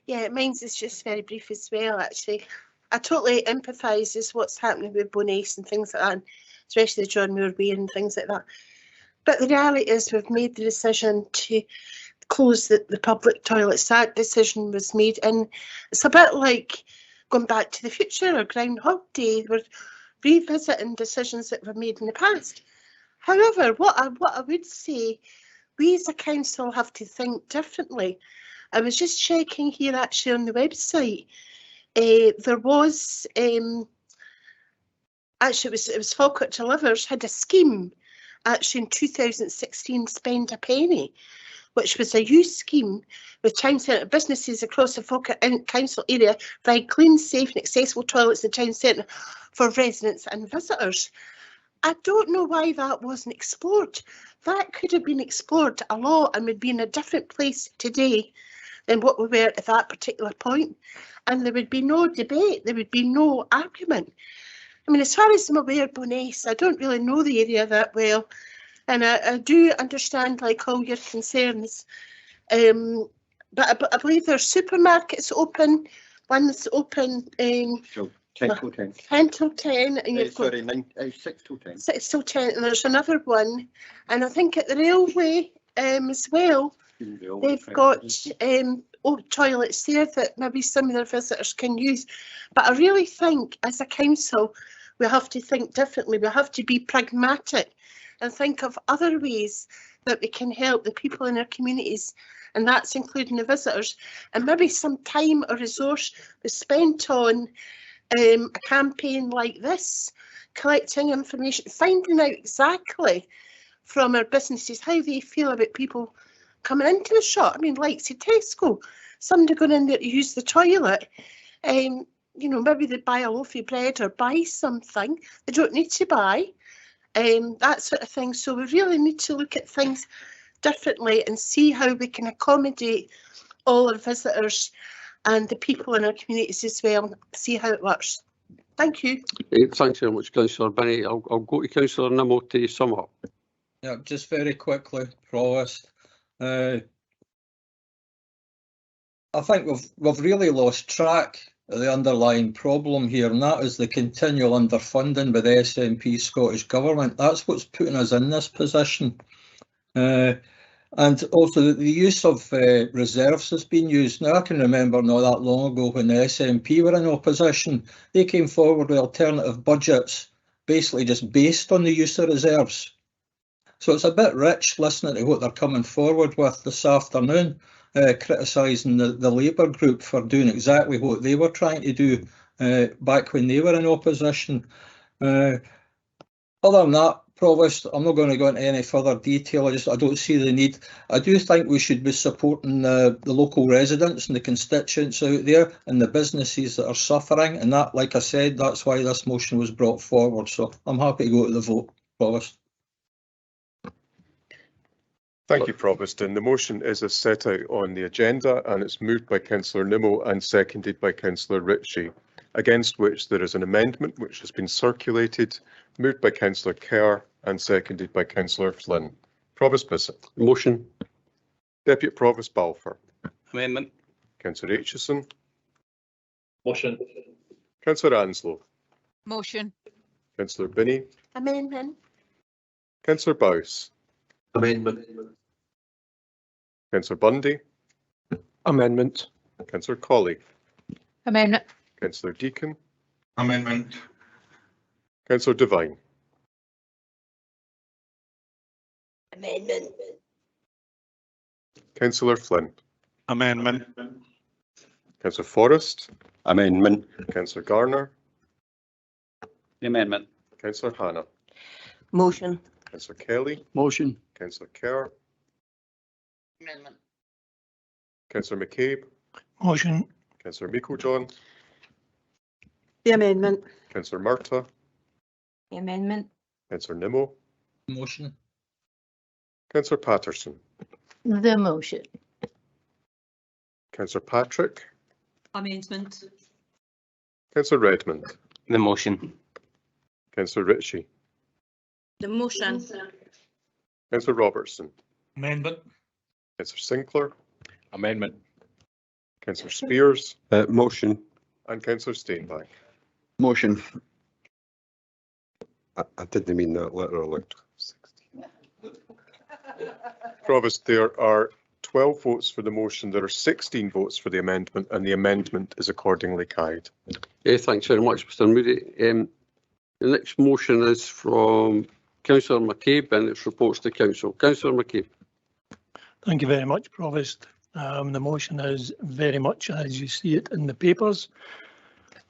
Speaker 10: Yeah, mine's is just very brief as well, actually. I totally empathise with what's happening with Bonace and things like that, and especially the John Moore Way and things like that. But the reality is we've made the decision to close the public toilets. That decision was made, and it's a bit like going back to the future or Groundhog Day. We're revisiting decisions that were made in the past. However, what I would say, we as a council have to think differently. I was just checking here actually on the website. There was actually it was Falkirk Delivers had a scheme actually in 2016, Spend a Penny, which was a youth scheme with town centre businesses across the Falkirk Council area provide clean, safe and accessible toilets in the town centre for residents and visitors. I don't know why that wasn't explored. That could have been explored a lot and would be in a different place today than what we were at that particular point. And there would be no debate, there would be no argument. I mean, as far as I'm aware, Bonace, I don't really know the area that well. And I do understand like all your concerns. But I believe there's supermarkets open, one that's open
Speaker 13: 10 till 10.
Speaker 10: 10 till 10, and you've got
Speaker 13: Sorry, 6 till 10.
Speaker 10: 6 till 10, and there's another one, and I think at the railway as well, they've got old toilets there that maybe some of their visitors can use. But I really think as a council we have to think differently. We have to be pragmatic and think of other ways that we can help the people in our communities, and that's including the visitors. And maybe some time or resource was spent on a campaign like this, collecting information, finding out exactly from our businesses how they feel about people coming into the shop. I mean, like say Tesco, somebody going in there to use the toilet, you know, maybe they buy a loaf of bread or buy something they don't need to buy, that sort of thing. So we really need to look at things differently and see how we can accommodate all our visitors and the people in our communities as well, see how it works. Thank you.
Speaker 1: Thanks very much, Councillor Binney. I'll go to Councillor Nimmo to sum up.
Speaker 9: Yeah, just very quickly, Provost. I think we've really lost track of the underlying problem here, and that is the continual underfunding by the SNP Scottish Government. That's what's putting us in this position. And also the use of reserves has been used. Now I can remember not that long ago when the SNP were in opposition, they came forward with alternative budgets, basically just based on the use of reserves. So it's a bit rich listening to what they're coming forward with this afternoon, criticising the Labour group for doing exactly what they were trying to do back when they were in opposition. Other than that, Provost, I'm not going to go into any further detail. I don't see the need. I do think we should be supporting the local residents and the constituents out there and the businesses that are suffering. And that, like I said, that's why this motion was brought forward. So I'm happy to go to the vote, Provost.
Speaker 7: Thank you, Provost. And the motion is as set out on the agenda, and it's moved by Councillor Nimmo and seconded by Councillor Ritchie, against which there is an amendment which has been circulated, moved by Councillor Kerr and seconded by Councillor Flynn. Provost Bissett.
Speaker 1: Motion.
Speaker 7: Deputy Provost Balfour.
Speaker 5: Amendment.
Speaker 7: Councillor Aitchison.
Speaker 20: Motion.
Speaker 7: Councillor Anslow.
Speaker 19: Motion.
Speaker 7: Councillor Binney.
Speaker 10: Amendment.
Speaker 7: Councillor Bowes.
Speaker 13: Amendment.
Speaker 7: Councillor Bundy.
Speaker 2: Amendment.
Speaker 7: Councillor Colley.
Speaker 14: Amendment.
Speaker 7: Councillor Deacon.
Speaker 13: Amendment.
Speaker 7: Councillor Devine.
Speaker 10: Amendment.
Speaker 7: Councillor Flynn.
Speaker 17: Amendment.
Speaker 7: Councillor Forrest.
Speaker 13: Amendment.
Speaker 7: Councillor Garner.
Speaker 5: The amendment.
Speaker 7: Councillor Hannah.
Speaker 15: Motion.
Speaker 7: Councillor Kelly.
Speaker 13: Motion.
Speaker 7: Councillor Kerr.
Speaker 18: Amendment.
Speaker 7: Councillor McCabe.
Speaker 6: Motion.
Speaker 7: Councillor Meiklejohn.
Speaker 12: The amendment.
Speaker 7: Councillor Murtagh.
Speaker 23: The amendment.
Speaker 7: Councillor Nimmo.
Speaker 9: Motion.
Speaker 7: Councillor Patterson.
Speaker 19: The motion.
Speaker 7: Councillor Patrick.
Speaker 18: Amendment.
Speaker 7: Councillor Redmond.
Speaker 8: The motion.
Speaker 7: Councillor Ritchie.
Speaker 18: The motion.
Speaker 7: Councillor Robertson.
Speaker 13: Amendment.
Speaker 7: Councillor Sinclair.
Speaker 13: Amendment.
Speaker 7: Councillor Spears.
Speaker 11: Motion.
Speaker 7: And Councillor Steinbach.
Speaker 3: Motion.
Speaker 11: I didn't mean that literally.
Speaker 7: Provost, there are 12 votes for the motion, there are 16 votes for the amendment, and the amendment is accordingly carried.
Speaker 1: Thanks very much, Mr Moody. The next motion is from Councillor McCabe, and it's reports to Council. Councillor McCabe.
Speaker 6: Thank you very much, Provost. The motion is very much as you see it in the papers.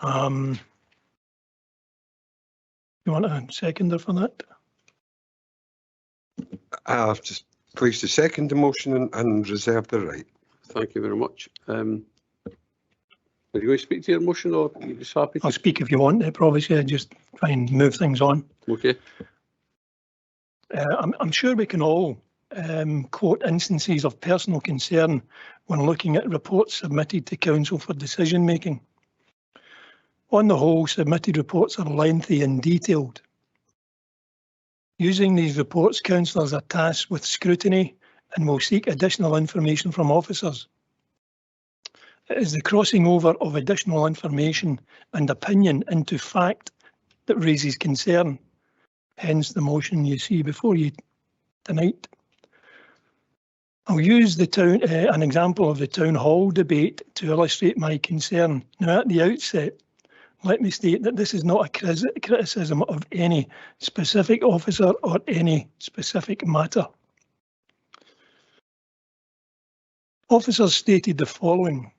Speaker 6: You want a seconder for that?
Speaker 11: I've just placed to second the motion and reserve the right.
Speaker 1: Thank you very much. Are you going to speak to your motion, or are you just happy to?
Speaker 6: I'll speak if you want, Provost. Yeah, just try and move things on.
Speaker 1: Okay.
Speaker 6: I'm sure we can all quote instances of personal concern when looking at reports submitted to Council for decision making. On the whole, submitted reports are lengthy and detailed. Using these reports, councillors are tasked with scrutiny and will seek additional information from officers. It is the crossing over of additional information and opinion into fact that raises concern, hence the motion you see before you tonight. I'll use the an example of the town hall debate to illustrate my concern. Now, at the outset, let me state that this is not a criticism of any specific officer or any specific matter. Officers stated the following: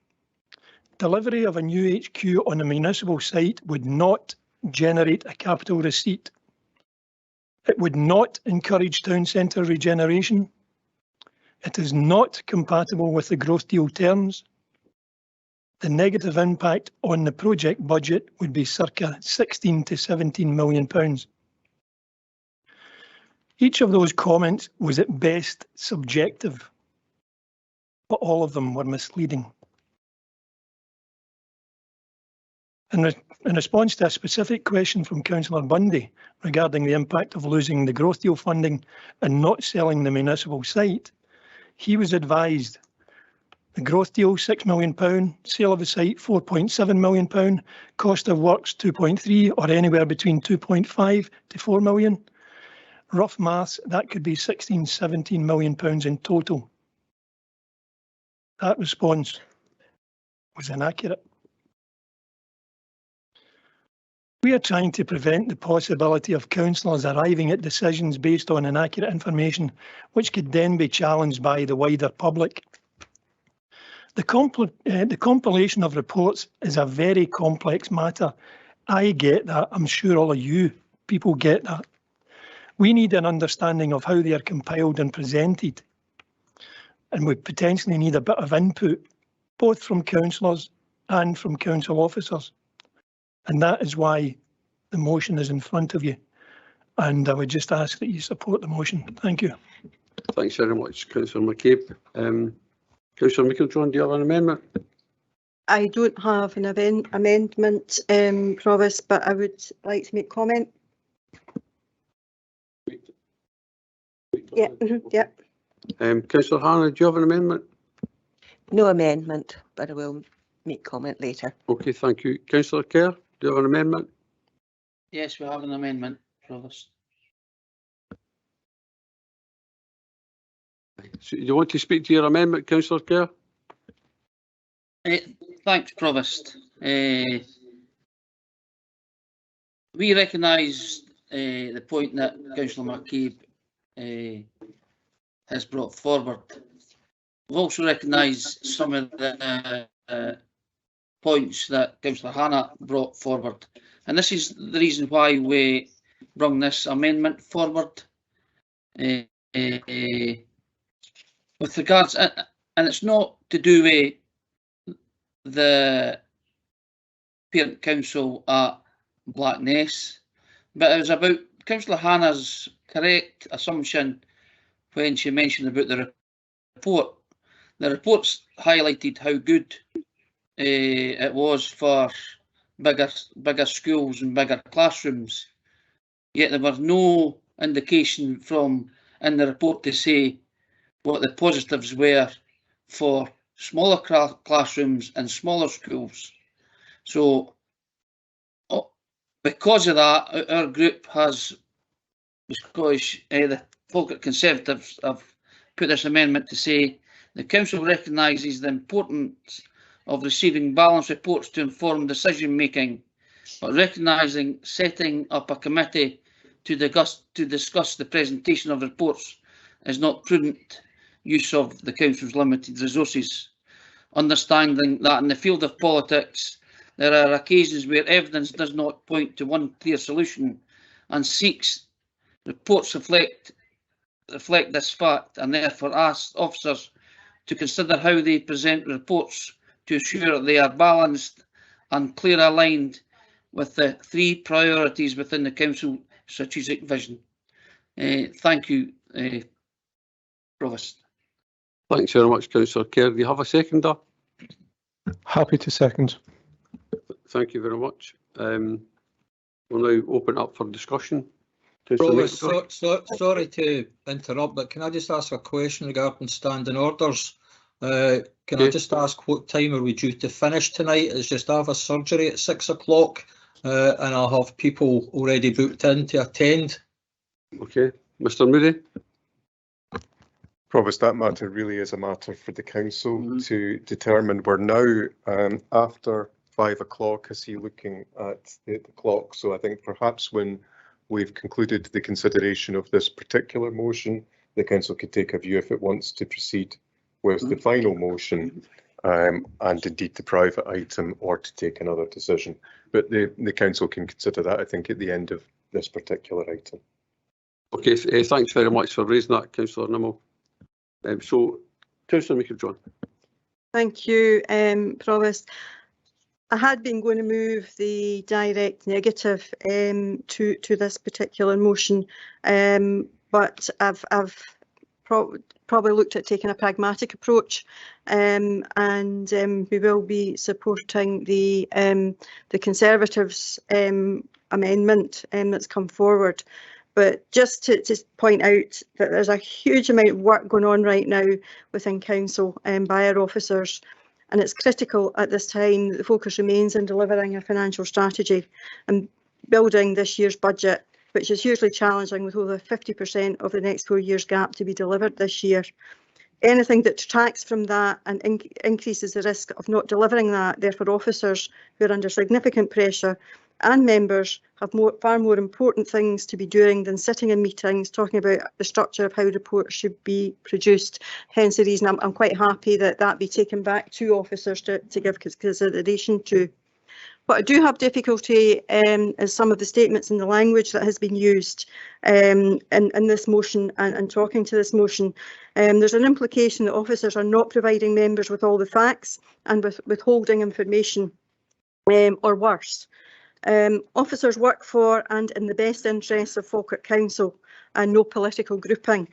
Speaker 6: delivery of a new HQ on a municipal site would not generate a capital receipt. It would not encourage town centre regeneration. It is not compatible with the growth deal terms. The negative impact on the project budget would be circa 16 to 17 million pounds. Each of those comments was at best subjective, but all of them were misleading. In response to a specific question from Councillor Bundy regarding the impact of losing the growth deal funding and not selling the municipal site, he was advised the growth deal £6 million, sale of the site £4.7 million, cost of works 2.3 or anywhere between 2.5 to 4 million. Rough maths, that could be 16, 17 million pounds in total. That response was inaccurate. We are trying to prevent the possibility of councillors arriving at decisions based on inaccurate information, which could then be challenged by the wider public. The compilation of reports is a very complex matter. I get that. I'm sure all of you people get that. We need an understanding of how they are compiled and presented. And we potentially need a bit of input, both from councillors and from council officers. And that is why the motion is in front of you. And I would just ask that you support the motion. Thank you.
Speaker 1: Thanks very much, Councillor McCabe. Councillor Meiklejohn, do you have an amendment?
Speaker 12: I don't have an amendment, Provost, but I would like to make comment. Yeah. Yeah.
Speaker 1: Councillor Hannah, do you have an amendment?
Speaker 15: No amendment, but I will make comment later.
Speaker 1: Okay, thank you. Councillor Kerr, do you have an amendment?
Speaker 16: Yes, we have an amendment, Provost.
Speaker 1: So you want to speak to your amendment, Councillor Kerr?
Speaker 16: Thanks, Provost. We recognise the point that Councillor McCabe has brought forward. We've also recognised some of the points that Councillor Hannah brought forward, and this is the reason why we bring this amendment forward. With regards, and it's not to do with the parent council at Blackness, but it was about Councillor Hannah's correct assumption when she mentioned about the report. The report's highlighted how good it was for bigger schools and bigger classrooms, yet there was no indication from in the report to say what the positives were for smaller classrooms and smaller schools. So because of that, our group has, because the Falkirk Conservatives have put this amendment to say the council recognises the importance of receiving balanced reports to inform decision making, but recognising setting up a committee to discuss the presentation of reports is not prudent use of the council's limited resources. Understanding that in the field of politics there are occasions where evidence does not point to one clear solution and seeks reports reflect this fact, and therefore asks officers to consider how they present reports to ensure they are balanced and clearly aligned with the three priorities within the council strategic vision. Thank you, Provost.
Speaker 1: Thanks very much, Councillor Kerr. Do you have a seconder?
Speaker 2: Happy to second.
Speaker 1: Thank you very much. We'll now open up for discussion.
Speaker 9: Sorry to interrupt, but can I just ask a question regarding standing orders Can I just ask what time are we due to finish tonight? It's just I have a surgery at 6 o'clock and I'll have people already booked in to attend.
Speaker 1: Okay, Mr Moody.
Speaker 7: Provost, that matter really is a matter for the council to determine. We're now after 5 o'clock. I see looking at the clock, so I think perhaps when we've concluded the consideration of this particular motion, the council could take a view if it wants to proceed with the final motion and indeed the private item, or to take another decision. But the council can consider that, I think, at the end of this particular item.
Speaker 1: Okay, thanks very much for raising that, Councillor Nimmo. So, Councillor Meikle-John.
Speaker 12: Thank you, Provost. I had been going to move the direct negative to this particular motion, but I've probably looked at taking a pragmatic approach, and we will be supporting the Conservatives' amendment that's come forward. But just to point out that there's a huge amount of work going on right now within council by our officers, and it's critical at this time that the focus remains on delivering a financial strategy and building this year's budget, which is hugely challenging with over 50% of the next 4 years gap to be delivered this year. Anything that detracts from that and increases the risk of not delivering that, therefore officers who are under significant pressure and members have far more important things to be doing than sitting in meetings talking about the structure of how reports should be produced. Hence the reason I'm quite happy that that be taken back to officers to give consideration to. What I do have difficulty is some of the statements and the language that has been used in this motion and talking to this motion. There's an implication that officers are not providing members with all the facts and withholding information, or worse. Officers work for and in the best interests of Falkirk Council and no political grouping.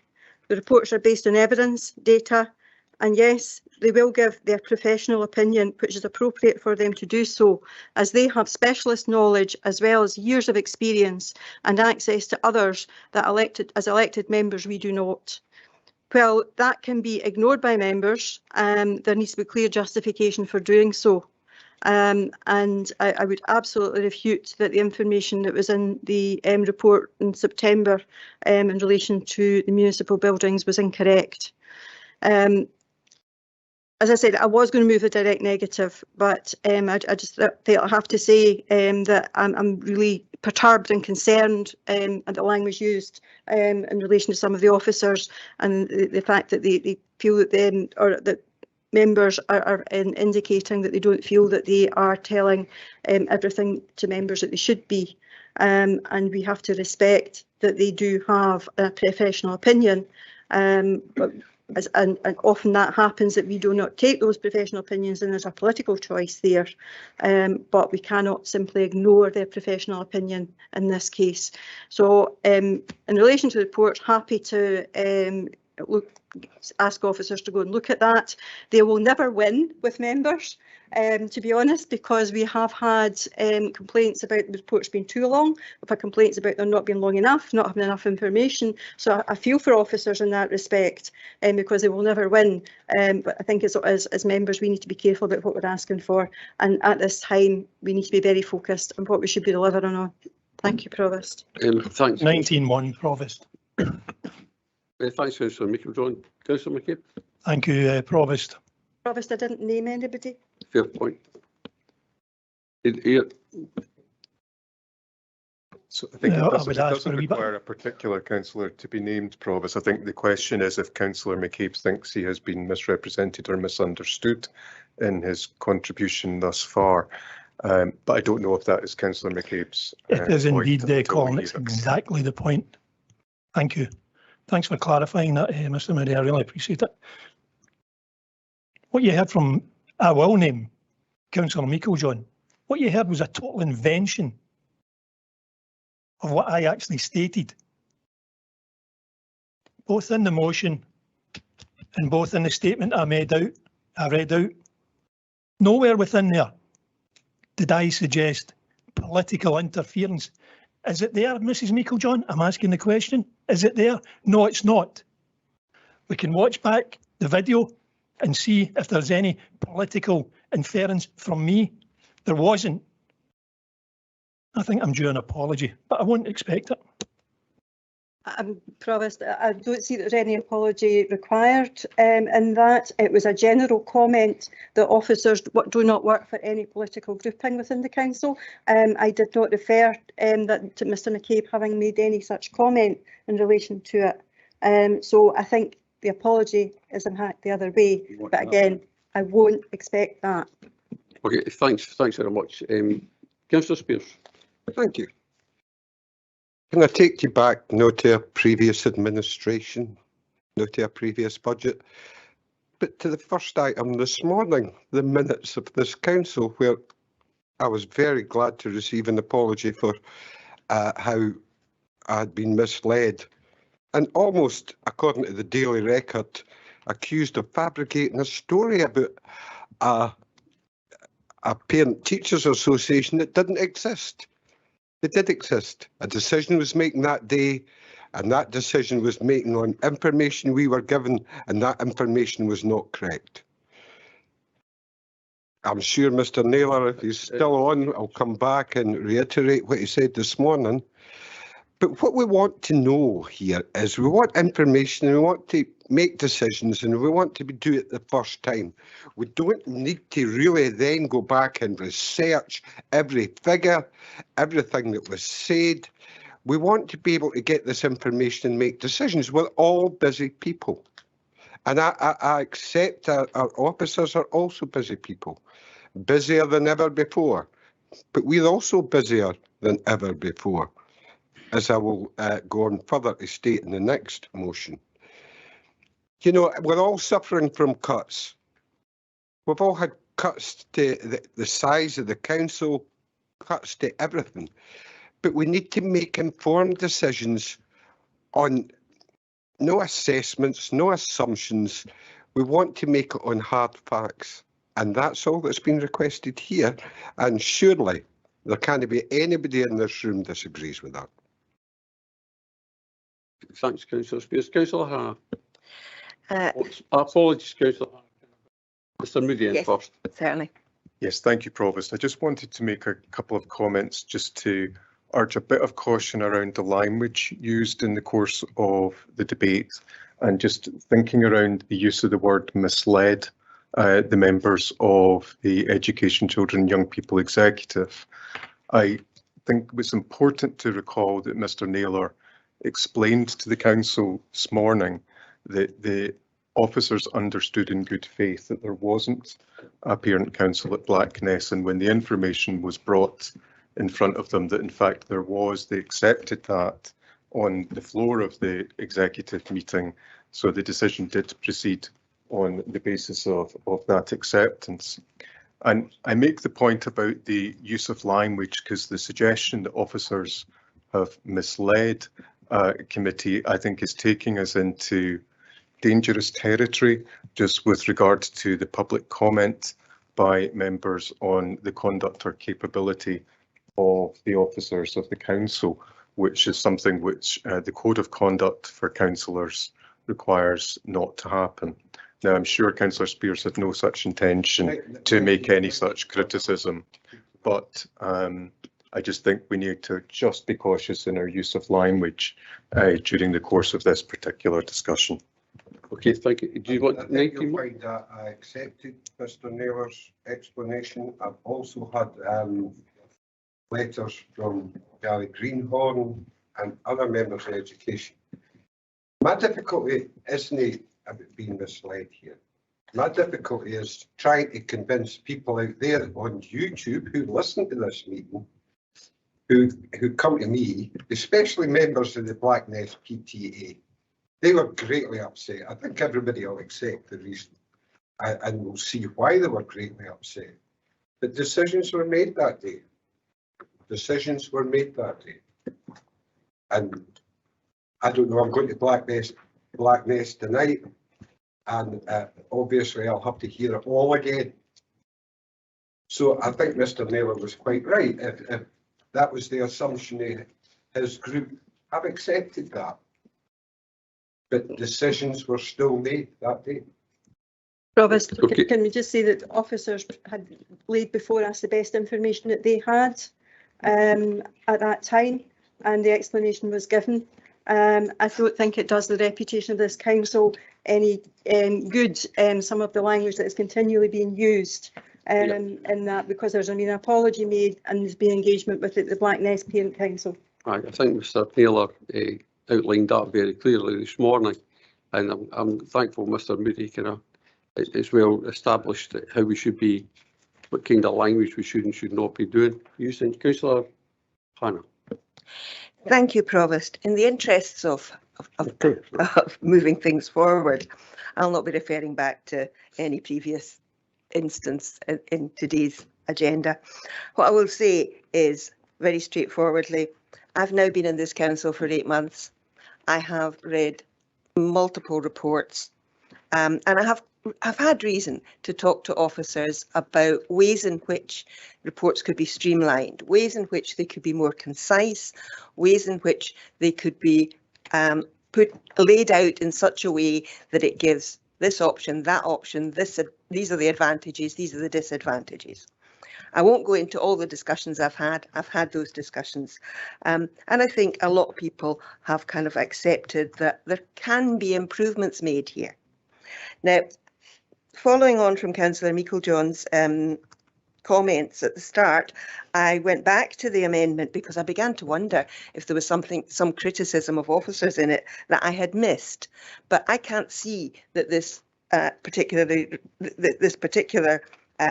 Speaker 12: The reports are based on evidence, data, and yes, they will give their professional opinion, which is appropriate for them to do so, as they have specialist knowledge as well as years of experience and access to others that as elected members we do not. Well, that can be ignored by members, there needs to be clear justification for doing so. And I would absolutely refute that the information that was in the report in September in relation to the municipal buildings was incorrect. As I said, I was going to move a direct negative, but I just felt I have to say that I'm really perturbed and concerned at the language used in relation to some of the officers and the fact that they feel that that members are indicating that they don't feel that they are telling everything to members that they should be, and we have to respect that they do have a professional opinion, but and often that happens that we do not take those professional opinions and there's a political choice there, but we cannot simply ignore their professional opinion in this case. So in relation to the report, happy to ask officers to go and look at that. They will never win with members, to be honest, because we have had complaints about the reports being too long. We've had complaints about them not being long enough, not having enough information. So I feel for officers in that respect, because they will never win. But I think as members, we need to be careful about what we're asking for. And at this time, we need to be very focused on what we should be delivering on. Thank you, Provost.
Speaker 1: Thanks.
Speaker 6: 19-1, Provost.
Speaker 1: Thanks, Councillor Meikle-John. Councillor McCabe.
Speaker 6: Thank you, Provost.
Speaker 12: Provost, I didn't name anybody.
Speaker 1: Fair point.
Speaker 7: So I think it doesn't require a particular councillor to be named, Provost. I think the question is if Councillor McCabe thinks he has been misrepresented or misunderstood in his contribution thus far. But I don't know if that is Councillor McCabe's.
Speaker 6: It is indeed, Colin. It's exactly the point. Thank you. Thanks for clarifying that, Mr. Moody. I really appreciate it. What you heard from, I will name Councillor Meikle-John, what you heard was a total invention of what I actually stated, both in the motion and both in the statement I read out. Nowhere within there did I suggest political interference. Is it there, Mrs. Meikle-John? I'm asking the question. Is it there? No, it's not. We can watch back the video and see if there's any political inference from me. There wasn't. I think I'm due an apology, but I won't expect it.
Speaker 12: Provost, I don't see there's any apology required in that. It was a general comment that officers do not work for any political grouping within the council. I did not refer that to Mr McCabe having made any such comment in relation to it. So I think the apology is in fact the other way, but again, I won't expect that.
Speaker 1: Okay, thanks very much. Councillor Spears.
Speaker 11: Thank you. Can I take you back, not to a previous administration, not to a previous budget, but to the first item this morning, the minutes of this council, where I was very glad to receive an apology for how I had been misled and almost, according to the Daily Record, accused of fabricating a story about a parent teachers association that didn't exist. It did exist. A decision was making that day, and that decision was making on information we were given, and that information was not correct. I'm sure Mr Naylor, if he's still on, I'll come back and reiterate what he said this morning. But what we want to know here is we want information, and we want to make decisions, and we want to do it the first time. We don't need to really then go back and research every figure, everything that was said. We want to be able to get this information and make decisions. We're all busy people. And I accept our officers are also busy people, busier than ever before. But we're also busier than ever before, as I will go on further to state in the next motion. You know, we're all suffering from cuts. We've all had cuts to the size of the council, cuts to everything. But we need to make informed decisions on no assessments, no assumptions. We want to make it on hard facts. And that's all that's been requested here. And surely there can't be anybody in this room disagrees with that.
Speaker 1: Thanks, Councillor Spears. Councillor Hannah. Apologies, Councillor Hannah. Mr Moody
Speaker 15: yes,
Speaker 1: first.
Speaker 15: Certainly.
Speaker 7: Yes, thank you, Provost. I just wanted to make a couple of comments just to urge a bit of caution around the language used in the course of the debate, and just thinking around the use of the word misled the members of the Education, Children and Young People Executive. I think it was important to recall that Mr Naylor explained to the council this morning that the officers understood in good faith that there wasn't a parent council at Blackness, and when the information was brought in front of them that in fact there was, they accepted that on the floor of the executive meeting. So the decision did proceed on the basis of that acceptance. And I make the point about the use of language because the suggestion that officers have misled committee, I think, is taking us into dangerous territory just with regard to the public comment by members on the conduct or capability of the officers of the council, which is something which the code of conduct for councillors requires not to happen. Now, I'm sure Councillor Spears had no such intention to make any such criticism, but I just think we need to just be cautious in our use of language during the course of this particular discussion.
Speaker 1: Okay, thank you. Do you want 19 more?
Speaker 11: I accepted Mr Naylor's explanation. I've also had letters from Gary Greenhorn and other members of education. My difficulty isn't about being misled here. My difficulty is trying to convince people out there on YouTube who listen to this meeting, who come to me, especially members of the Blackness PTA. They were greatly upset. I think everybody will accept the reason, and we'll see why they were greatly upset. But decisions were made that day. Decisions were made that day. And I don't know, I'm going to Blackness tonight, and obviously I'll have to hear it all again. So I think Mr Naylor was quite right. If that was the assumption his group have accepted that. But decisions were still made that day.
Speaker 12: Provost,
Speaker 1: Okay.
Speaker 12: can we just say that officers had laid before us the best information that they had at that time, and the explanation was given. I don't think it does the reputation of this council any good, some of the language that is continually being used in that, because there's been an apology made and there's been engagement with the Black Nest Parent Council.
Speaker 1: I think Mr Taylor outlined that very clearly this morning, and I'm thankful Mr Moody it's well established how we should be, what kind of language we should and should not be doing using. Councillor Hannah.
Speaker 15: Thank you, Provost. In the interests of moving things forward, I'll not be referring back to any previous instance in today's agenda. What I will say is, very straightforwardly, I've now been in this council for 8 months. I have read multiple reports, and I've had reason to talk to officers about ways in which reports could be streamlined, ways in which they could be more concise, ways in which they could be laid out in such a way that it gives this option, that option, these are the advantages, these are the disadvantages. I won't go into all the discussions I've had. I've had those discussions. And I think a lot of people have kind of accepted that there can be improvements made here. Now, following on from Councillor Meikle-John's comments at the start, I went back to the amendment because I began to wonder if there was some criticism of officers in it that I had missed. But I can't see that this particular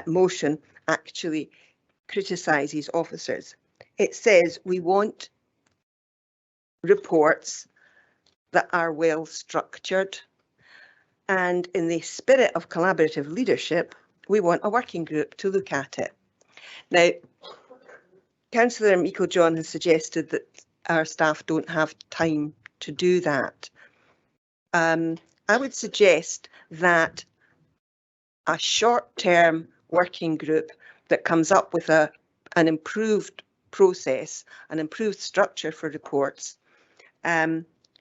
Speaker 15: motion actually criticises officers. It says we want reports that are well structured, and in the spirit of collaborative leadership, we want a working group to look at it. Now, Councillor Meikle-John has suggested that our staff don't have time to do that. I would suggest that a short-term working group that comes up with an improved process, an improved structure for reports,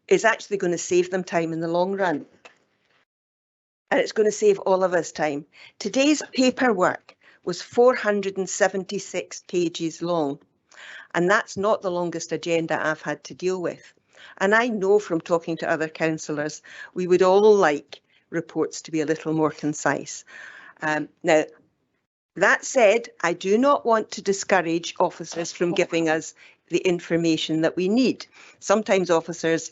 Speaker 15: is actually going to save them time in the long run. And it's going to save all of us time. Today's paperwork was 476 pages long, and that's not the longest agenda I've had to deal with. And I know from talking to other councillors, we would all like reports to be a little more concise. Now, that said, I do not want to discourage officers from giving us the information that we need. Sometimes officers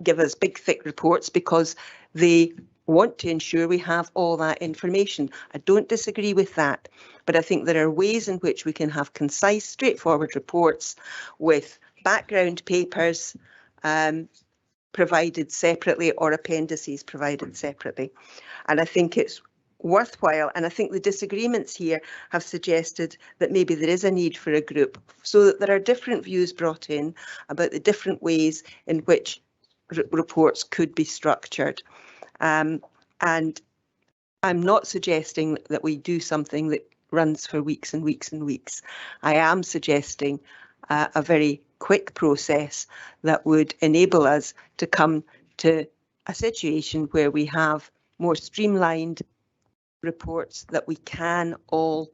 Speaker 15: give us big, thick reports because they want to ensure we have all that information. I don't disagree with that, but I think there are ways in which we can have concise, straightforward reports with background papers provided separately or appendices provided separately. And I think it's worthwhile, and I think the disagreements here have suggested that maybe there is a need for a group so that there are different views brought in about the different ways in which reports could be structured. And I'm not suggesting that we do something that runs for weeks and weeks and weeks. I am suggesting a very quick process that would enable us to come to a situation where we have more streamlined reports that we can all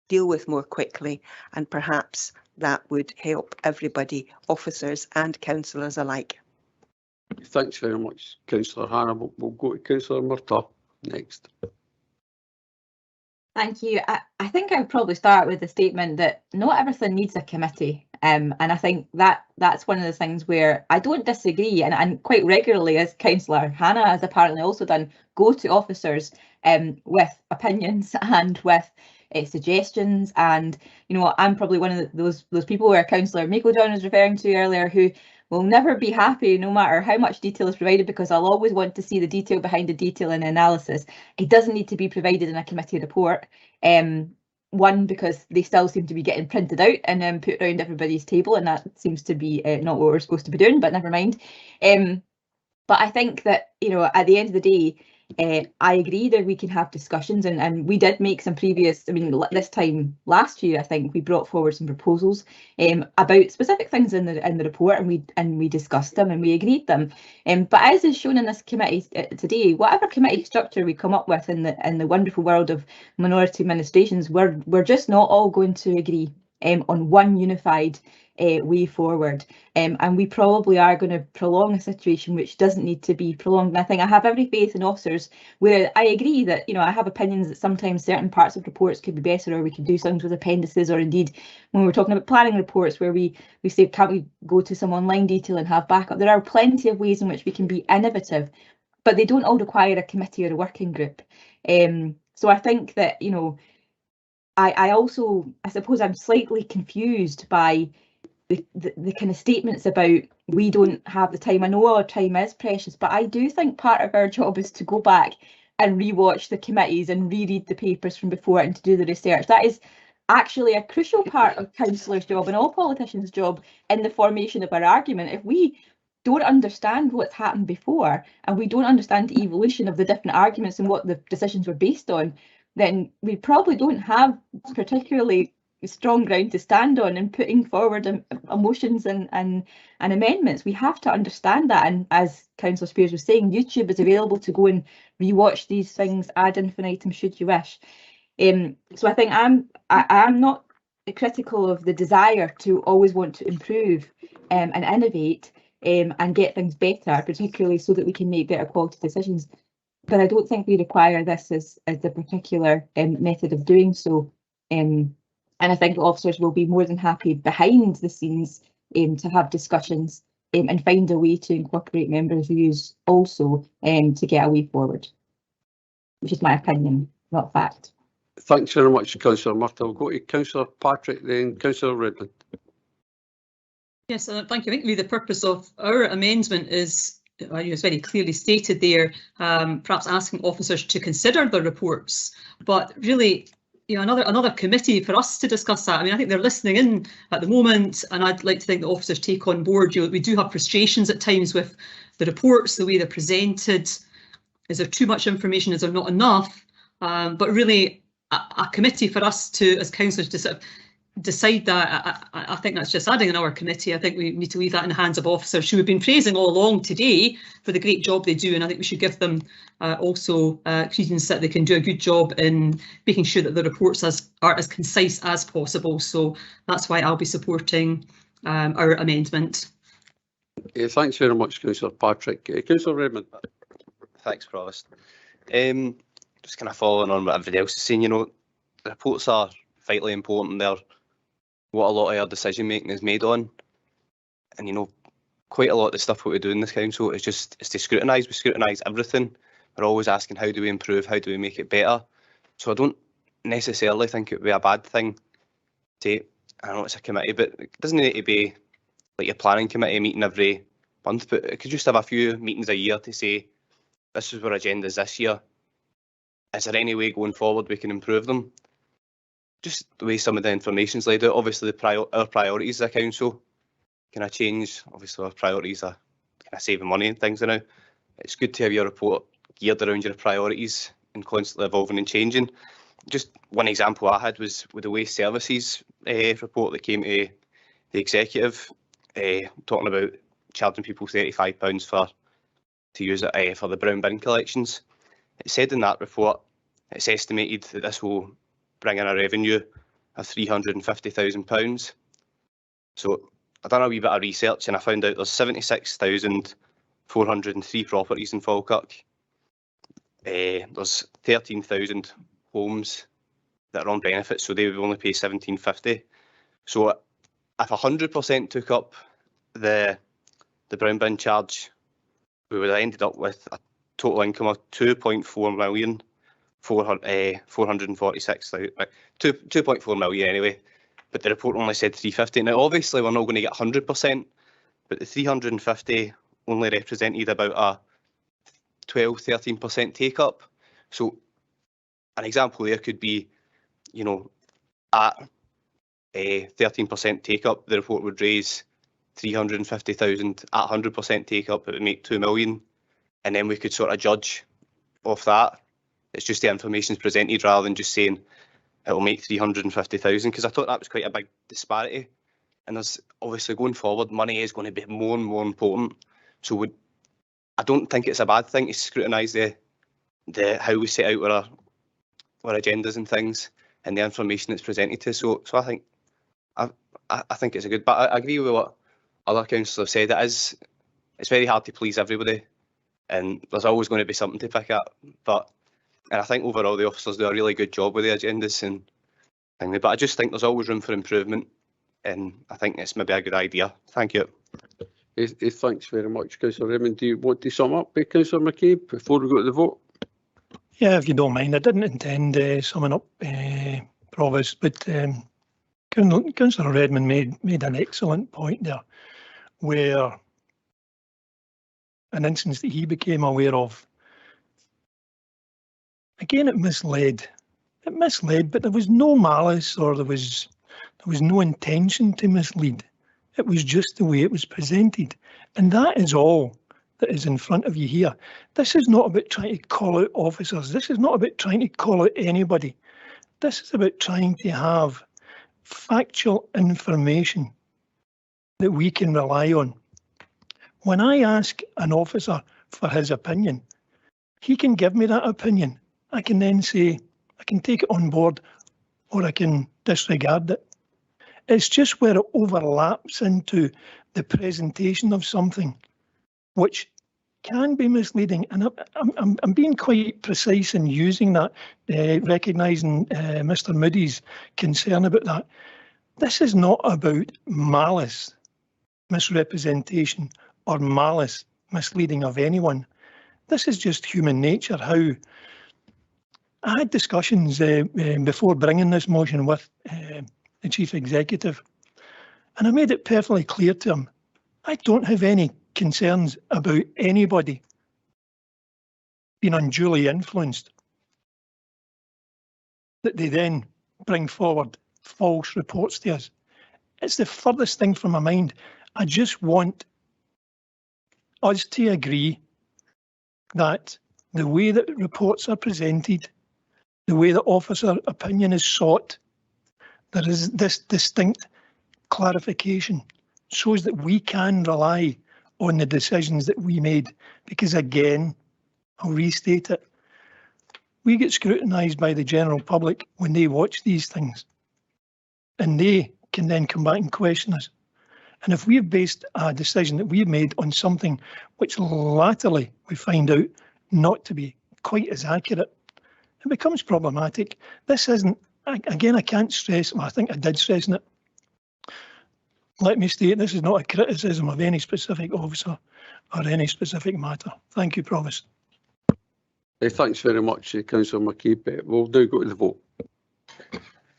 Speaker 15: deal with more quickly, and perhaps that would help everybody, officers and councillors alike.
Speaker 1: Thanks very much, Councillor Hannah. We'll go to Councillor Murtagh next.
Speaker 23: Thank you. I think I would probably start with the statement that not everything needs a committee. And I think that's one of the things where I don't disagree, and quite regularly, as Councillor Hannah has apparently also done, go to officers with opinions and with suggestions. And you know, I'm probably one of those people where Councillor Meikle-John was referring to earlier, who will never be happy no matter how much detail is provided, because I'll always want to see the detail behind the detail and analysis. It doesn't need to be provided in a committee report. One, because they still seem to be getting printed out and then put around everybody's table, and that seems to be not what we're supposed to be doing, but never mind. But I think that, you know, at the end of the day, I agree that we can have discussions, and we did make some previous, I mean, this time last year, I think we brought forward some proposals about specific things in the report, and we discussed them and we agreed them. But as is shown in this committee today, whatever committee structure we come up with in the wonderful world of minority administrations, we're just not all going to agree on one unified way forward, and we probably are going to prolong a situation which doesn't need to be prolonged. And I think I have every faith in officers, where I agree that, you know, I have opinions that sometimes certain parts of reports could be better, or we could do things with appendices, or indeed when we're talking about planning reports where we say, can't we go to some online detail and have backup? There are plenty of ways in which we can be innovative, but they don't all require a committee or a working group. So I think that, you know, I suppose I'm slightly confused by the kind of statements about we don't have the time. I know our time is precious, but I do think part of our job is to go back and rewatch the committees and reread the papers from before and to do the research. That is actually a crucial part of councillors' job and all politicians' job in the formation of our argument. If we don't understand what's happened before, and we don't understand the evolution of the different arguments and what the decisions were based on, then we probably don't have particularly strong ground to stand on in putting forward motions and amendments. We have to understand that, and as Councillor Spears was saying, YouTube is available to go and rewatch these things ad infinitum should you wish. So I think I'm not critical of the desire to always want to improve and innovate and get things better, particularly so that we can make better quality decisions. But I don't think we require this as the particular method of doing so. And I think officers will be more than happy behind the scenes to have discussions and find a way to incorporate members' views also to get a way forward, which is my opinion, not fact.
Speaker 1: Thanks very much, Councillor Murtagh. We'll go to Councillor Patrick, then Councillor Redmond.
Speaker 4: Yes, thank you. I think really the purpose of our amendment is, it's very clearly stated there, perhaps asking officers to consider the reports, but really, you know, another committee for us to discuss that. I mean, I think they're listening in at the moment, and I'd like to think the officers take on board. You know, we do have frustrations at times with the reports, the way they're presented. Is there too much information? Is there not enough? But really, a committee for us to, as councillors, to sort of decide that, I think that's just adding another committee. I think we need to leave that in the hands of officers who we've been praising all along today for the great job they do, and I think we should give them also credence that they can do a good job in making sure that the reports are as concise as possible. So that's why I'll be supporting our amendment.
Speaker 1: Thanks very much, Councillor Patrick. Councillor Redmond.
Speaker 8: Thanks, Provost. Just kind of following on what everybody else is saying, you know, the reports are vitally important. They're what a lot of our decision making is made on, and you know, quite a lot of the stuff what we do in this council is to scrutinise. We scrutinise everything. We're always asking, how do we improve? How do we make it better? So I don't necessarily think it would be a bad thing to, I know it's a committee, but it doesn't need to be like your planning committee meeting every month, but it could just have a few meetings a year to say, this is our agendas this year. Is there any way going forward we can improve them? Just the way some of the information's laid out. Obviously, our priorities as a council kind of change. Obviously, our priorities are kind of saving money and things now. It's good to have your report geared around your priorities and constantly evolving and changing. Just one example I had was with the waste services report that came to the executive, talking about charging people £35 to use it for the brown bin collections. It said in that report, it's estimated that this will bring in a revenue of £350,000. So I done a wee bit of research and I found out there's 76,403 properties in Falkirk. There's 13,000 homes that are on benefits, so they would only pay £1,750. So if 100% took up the brown bin charge, we would have ended up with a total income of 2.4 million. 446,000, 2.4 million anyway, but the report only said 350. Now obviously we're not going to get 100%, but the 350 only represented about a 12-13% take up. So an example there could be, you know, at a 13% take up, the report would raise 350,000. At 100% take up, it would make 2 million, and then we could sort of judge off that, it's just the information's presented rather than just saying it'll make 350,000, because I thought that was quite a big disparity. And there's obviously going forward, money is going to be more and more important. So I don't think it's a bad thing to scrutinise the how we set out our agendas and things and the information that's presented to us. So I think I think it's a good. But I agree with what other councillors have said. It's very hard to please everybody, and there's always going to be something to pick up. And I think overall the officers do a really good job with the agendas and things. But I just think there's always room for improvement, and I think it's maybe a good idea. Thank you.
Speaker 1: Thanks very much, Councillor Redmond. Do you want to sum up, Councillor McCabe, before we go to the vote?
Speaker 6: Yeah, if you don't mind, I didn't intend summing up Provost, but Councillor Redmond made an excellent point there, where an instance that he became aware of, again, it misled. It misled, but there was no malice or there was no intention to mislead. It was just the way it was presented. And that is all that is in front of you here. This is not about trying to call out officers. This is not about trying to call out anybody. This is about trying to have factual information that we can rely on. When I ask an officer for his opinion, he can give me that opinion. I can then say, I can take it on board or I can disregard it. It's just where it overlaps into the presentation of something which can be misleading. And I'm being quite precise in using that, recognising Mr. Moody's concern about that. This is not about malice, misrepresentation, or malice, misleading of anyone. This is just human nature. How I had discussions before bringing this motion with the Chief Executive, and I made it perfectly clear to him, I don't have any concerns about anybody being unduly influenced, that they then bring forward false reports to us. It's the furthest thing from my mind. I just want us to agree that the way that reports are presented, the way that officer opinion is sought, there is this distinct clarification, shows that we can rely on the decisions that we made. Because again, I'll restate it, we get scrutinised by the general public when they watch these things, and they can then come back and question us. And if we've based a decision that we've made on something which latterly we find out not to be quite as accurate, it becomes problematic. This isn't, again, I can't stress, well, I think I did stress in it. Let me state, this is not a criticism of any specific officer or any specific matter. Thank you, Provost.
Speaker 1: Thanks very much, Councillor McCabe. We'll now go to the vote.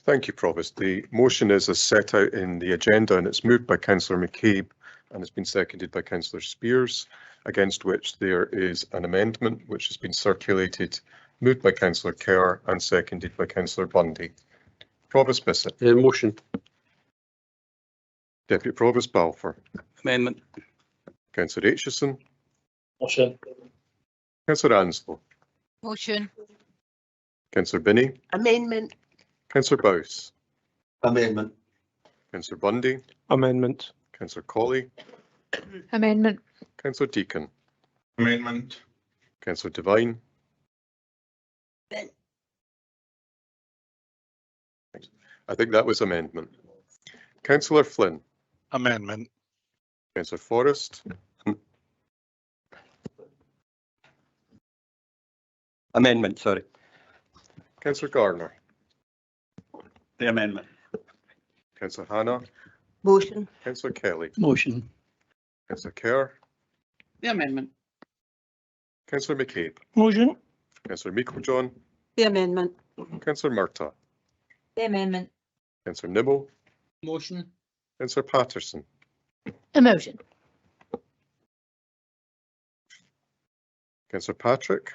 Speaker 7: Thank you, Provost. The motion is as set out in the agenda, and it's moved by Councillor McCabe and has been seconded by Councillor Spears, against which there is an amendment which has been circulated, moved by Councillor Kerr and seconded by Councillor Bundy. Provost Bissett.
Speaker 1: Motion.
Speaker 7: Deputy Provost Balfour.
Speaker 5: Amendment.
Speaker 7: Councillor Aitchison.
Speaker 13: Motion.
Speaker 7: Councillor Anslow.
Speaker 19: Motion.
Speaker 7: Councillor Binney.
Speaker 10: Amendment.
Speaker 7: Councillor Bowes.
Speaker 13: Amendment.
Speaker 7: Councillor Bundy.
Speaker 2: Amendment.
Speaker 7: Councillor Colley.
Speaker 14: Amendment.
Speaker 7: Councillor Deacon.
Speaker 13: Amendment.
Speaker 7: Councillor Devine. I think that was amendment. Councillor Flynn.
Speaker 17: Amendment.
Speaker 7: Councillor Forrest.
Speaker 5: Amendment, sorry.
Speaker 7: Councillor Garner.
Speaker 5: The amendment.
Speaker 7: Councillor Hannah.
Speaker 15: Motion.
Speaker 7: Councillor Kelly.
Speaker 13: Motion.
Speaker 7: Councillor Kerr.
Speaker 16: The amendment.
Speaker 7: Councillor McCabe.
Speaker 6: Motion.
Speaker 7: Councillor Meiklejohn.
Speaker 12: The amendment.
Speaker 7: Councillor Murtagh.
Speaker 23: The amendment.
Speaker 7: Councillor Nimmo.
Speaker 16: Motion.
Speaker 7: Councillor Patterson.
Speaker 19: A motion.
Speaker 7: Councillor Patrick.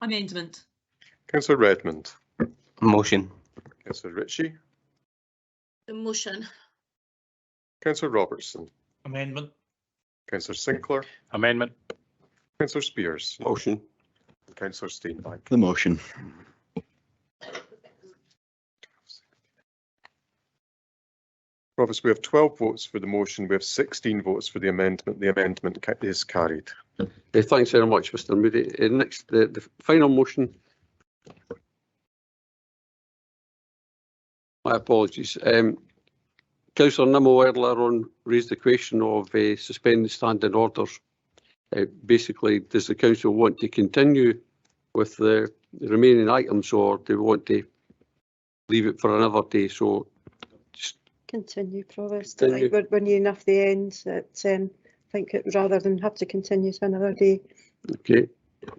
Speaker 4: Amendment.
Speaker 7: Councillor Redmond.
Speaker 8: Motion.
Speaker 7: Councillor Ritchie.
Speaker 18: The motion.
Speaker 7: Councillor Robertson.
Speaker 13: Amendment.
Speaker 7: Councillor Sinclair.
Speaker 13: Amendment.
Speaker 7: Councillor Spears.
Speaker 1: Motion.
Speaker 7: Councillor Steenbank.
Speaker 3: The motion.
Speaker 7: Provost, we have 12 votes for the motion. We have 16 votes for the amendment. The amendment is carried.
Speaker 1: Thanks very much, Mr Moody. Next, the final motion. My apologies. Councillor Nimmo earlier on raised the question of suspending standing orders. Basically, does the council want to continue with the remaining items, or do we want to leave it for another day? So just
Speaker 12: continue, Provost.
Speaker 1: Continue.
Speaker 12: We're near enough the end. I think rather than have to continue to another day.
Speaker 1: Okay.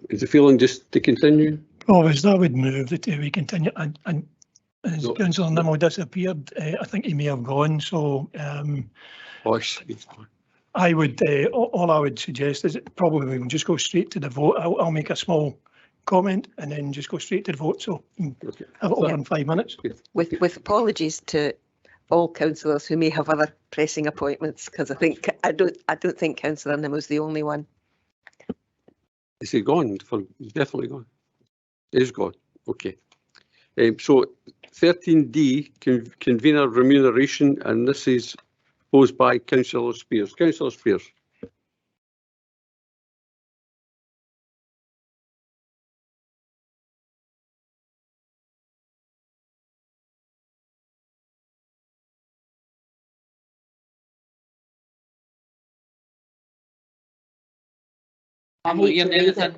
Speaker 1: Is the feeling just to continue?
Speaker 6: Provost, I would move that we continue. And as
Speaker 1: No.
Speaker 6: Councillor Nimmo disappeared, I think he may have gone. So I would, all I would suggest is that probably we will just go straight to the vote. I'll make a small comment and then just go straight to the vote. So
Speaker 1: Okay.
Speaker 6: have it over in 5 minutes.
Speaker 15: With apologies to all councillors who may have other pressing appointments, because I don't think Councillor Nimmo's the only one.
Speaker 1: Is he gone? He's definitely gone. He's gone. Okay. So 13D, convener remuneration, and this is posed by Councillor Spears. Councillor Spears.
Speaker 16: I'm not hearing anything.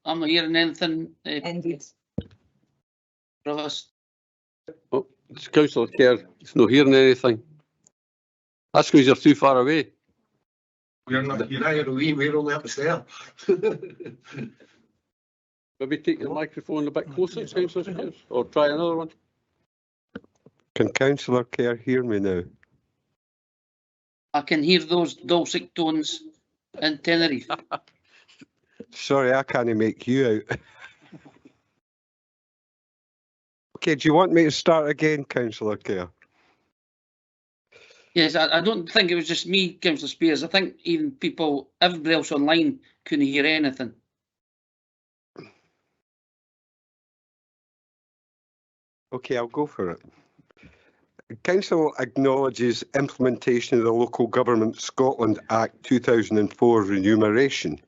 Speaker 16: I'm not hearing anything.
Speaker 23: Indeed.
Speaker 16: Provost.
Speaker 1: Oh, it's Councillor Kerr. He's not hearing anything. That's because you're too far away.
Speaker 13: We're not, we're only up the stair.
Speaker 1: Maybe take the microphone a bit closer, Councillor Kerr, or try another one.
Speaker 11: Can Councillor Kerr hear me now?
Speaker 16: I can hear those dulcet tones in Tenerife.
Speaker 11: Sorry, I can't make you out. Okay, do you want me to start again, Councillor Kerr?
Speaker 16: Yes, I don't think it was just me, Councillor Spears. I think even people, everybody else online couldn't hear anything.
Speaker 11: Okay, I'll go for it. Council acknowledges implementation of the Local Government Scotland Act 2004 remuneration.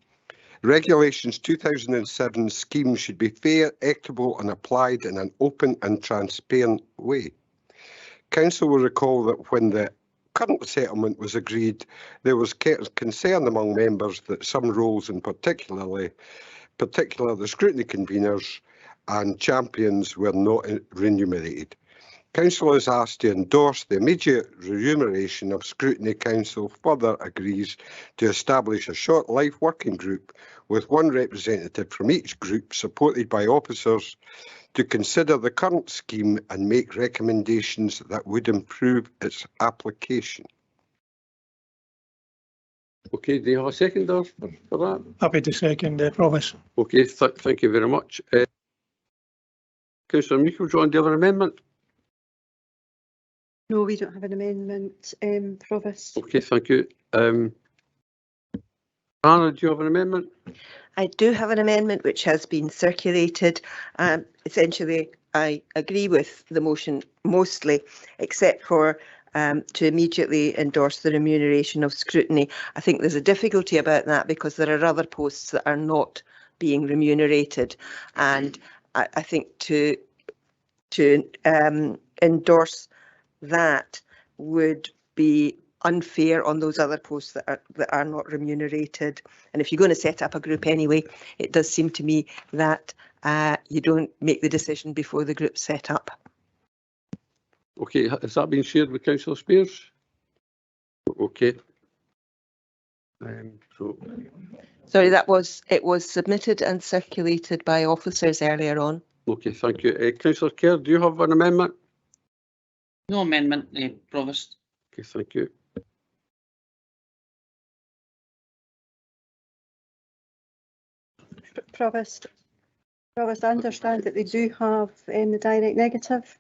Speaker 11: Regulations 2007 schemes should be fair, equitable and applied in an open and transparent way. Council will recall that when the current settlement was agreed, there was concern among members that some roles, in particular the scrutiny conveners and champions, were not remunerated. Council is asked to endorse the immediate remuneration of Scrutiny Council. Further agrees to establish a short life working group with one representative from each group, supported by officers, to consider the current scheme and make recommendations that would improve its application.
Speaker 1: Okay, do you have a seconder for that?
Speaker 6: Happy to second, Provost.
Speaker 1: Okay, thank you very much. Councillor Meikle, do you have an amendment?
Speaker 12: No, we don't have an amendment, Provost.
Speaker 1: Okay, thank you. Anna, do you have an amendment?
Speaker 15: I do have an amendment which has been circulated. Essentially, I agree with the motion mostly, except for to immediately endorse the remuneration of scrutiny. I think there's a difficulty about that because there are other posts that are not being remunerated, and I think to endorse that would be unfair on those other posts that are not remunerated. And if you're going to set up a group anyway, it does seem to me that you don't make the decision before the group's set up.
Speaker 1: Okay, has that been shared with Councillor Spears? Okay.
Speaker 15: Sorry, it was submitted and circulated by officers earlier on.
Speaker 1: Okay, thank you. Councillor Kerr, do you have an amendment?
Speaker 16: No amendment, Provost.
Speaker 1: Okay, thank you.
Speaker 12: Provost, I understand that they do have the direct negative.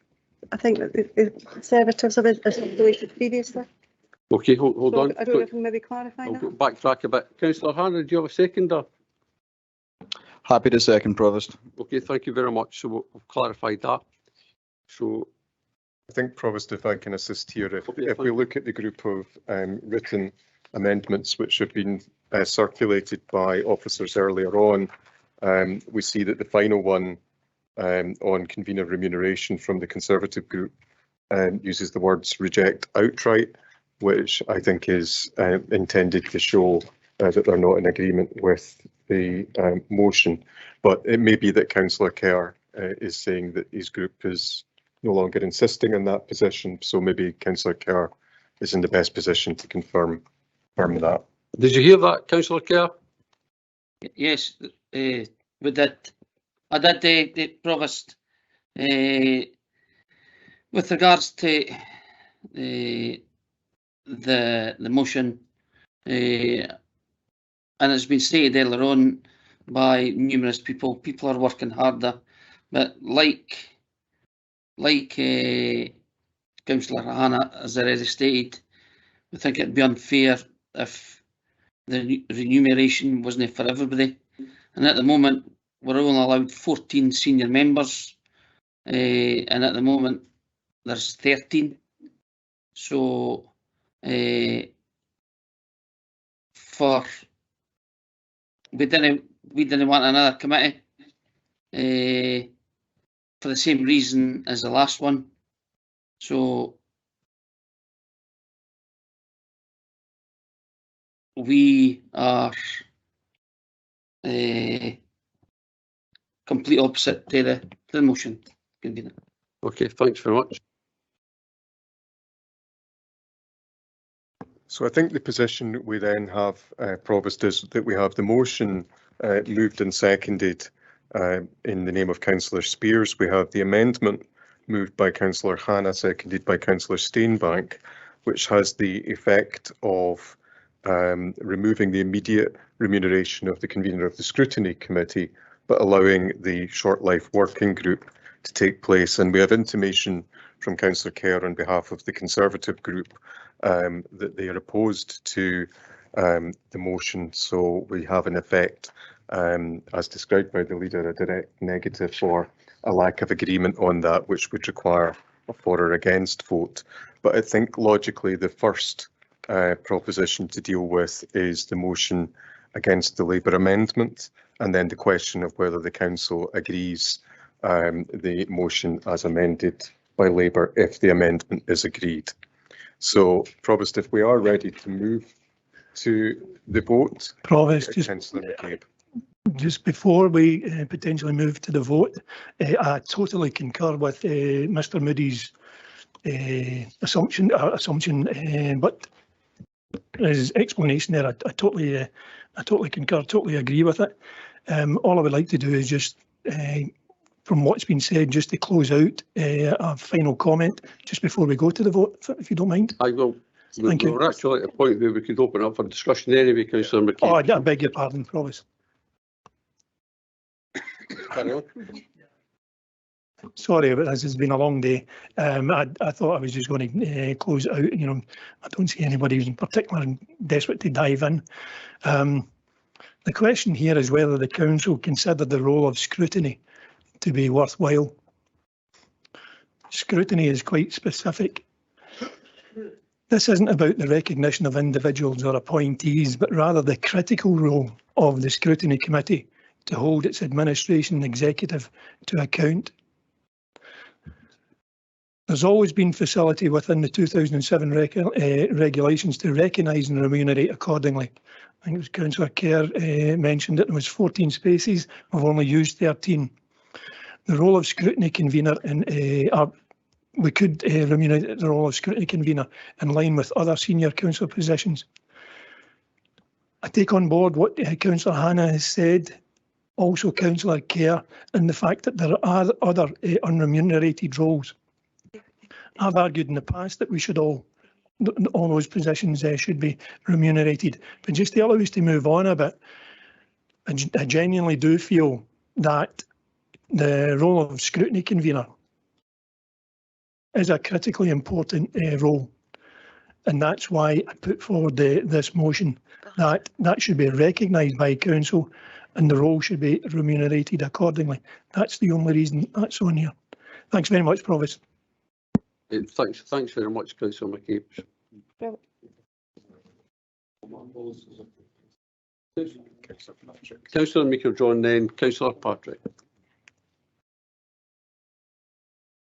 Speaker 12: I think that the Conservatives have articulated previously.
Speaker 1: Okay, hold on.
Speaker 12: I don't know if we maybe clarify
Speaker 1: I'll
Speaker 12: that.
Speaker 1: backtrack a bit. Councillor Hannah, do you have a seconder?
Speaker 3: Happy to second, Provost.
Speaker 1: Okay, thank you very much. So we've clarified that. So
Speaker 7: I think, Provost, if I can assist here,
Speaker 1: Okay,
Speaker 7: if we look at the group of written amendments which have been circulated by officers earlier on, we see that the final one on convener remuneration from the Conservative group uses the words reject outright, which I think is intended to show that they're not in agreement with the motion. But it may be that Councillor Kerr is saying that his group is no longer insisting on that position, so maybe Councillor Kerr is in the best position to confirm that.
Speaker 1: did you hear that, Councillor Kerr?
Speaker 16: Yes, with that, the Provost, with regards to the motion, and it's been stated earlier on by numerous people are working harder, but like Councillor Hannah has already stated, I think it'd be unfair if the remuneration wasn't for everybody. And at the moment, we're only allowed 14 senior members, and at the moment there's 13. So we didn't want another committee for the same reason as the last one. So we are complete opposite to the motion. Convener.
Speaker 1: Okay, thanks very much.
Speaker 7: So I think the position we then have, Provost, is that we have the motion moved and seconded in the name of Councillor Spears. We have the amendment moved by Councillor Hannah, seconded by Councillor Steenbank, which has the effect of removing the immediate remuneration of the convener of the Scrutiny Committee, but allowing the short life working group to take place. And we have intimation from Councillor Kerr on behalf of the Conservative group that they are opposed to the motion. So we have in effect, as described by the leader, a direct negative or a lack of agreement on that, which would require a for or against vote. But I think logically the first proposition to deal with is the motion against the Labour amendment, and then the question of whether the Council agrees the motion as amended by Labour if the amendment is agreed. So, Provost, if we are ready to move to the vote,
Speaker 6: Provost,
Speaker 7: Councillor McCabe.
Speaker 6: Just before we potentially move to the vote, I totally concur with Mr Moody's assumption, but his explanation there, I totally concur, totally agree with it. All I would like to do is just, from what's been said, just to close out a final comment just before we go to the vote, if you don't mind.
Speaker 1: I will.
Speaker 6: Thank you.
Speaker 1: We're actually at a point where we could open up for discussion anyway, Councillor McCabe.
Speaker 6: Oh, I beg your pardon, Provost.
Speaker 1: Carry on.
Speaker 6: Sorry, but this has been a long day. I thought I was just going to close it out. You know, I don't see anybody who's in particular desperate to dive in. The question here is whether the Council considered the role of scrutiny to be worthwhile. Scrutiny is quite specific. This isn't about the recognition of individuals or appointees, but rather the critical role of the Scrutiny Committee to hold its administration and executive to account. There's always been facility within the 2007 regulations to recognise and remunerate accordingly. I think it was Councillor Kerr mentioned that there was 14 spaces. We've only used 13. The role of scrutiny convener, and we could remunerate the role of scrutiny convener in line with other senior council positions. I take on board what Councillor Hannah has said, also Councillor Kerr, and the fact that there are other unremunerated roles. I've argued in the past that we should all those positions should be remunerated. But just to allow us to move on a bit, I genuinely do feel that the role of scrutiny convener is a critically important role. And that's why I put forward this motion, that should be recognised by Council and the role should be remunerated accordingly. That's the only reason that's on here. Thanks very much, Provost.
Speaker 1: Thanks very much, Councillor McCabe. Councillor Meikle-John, then Councillor Patrick.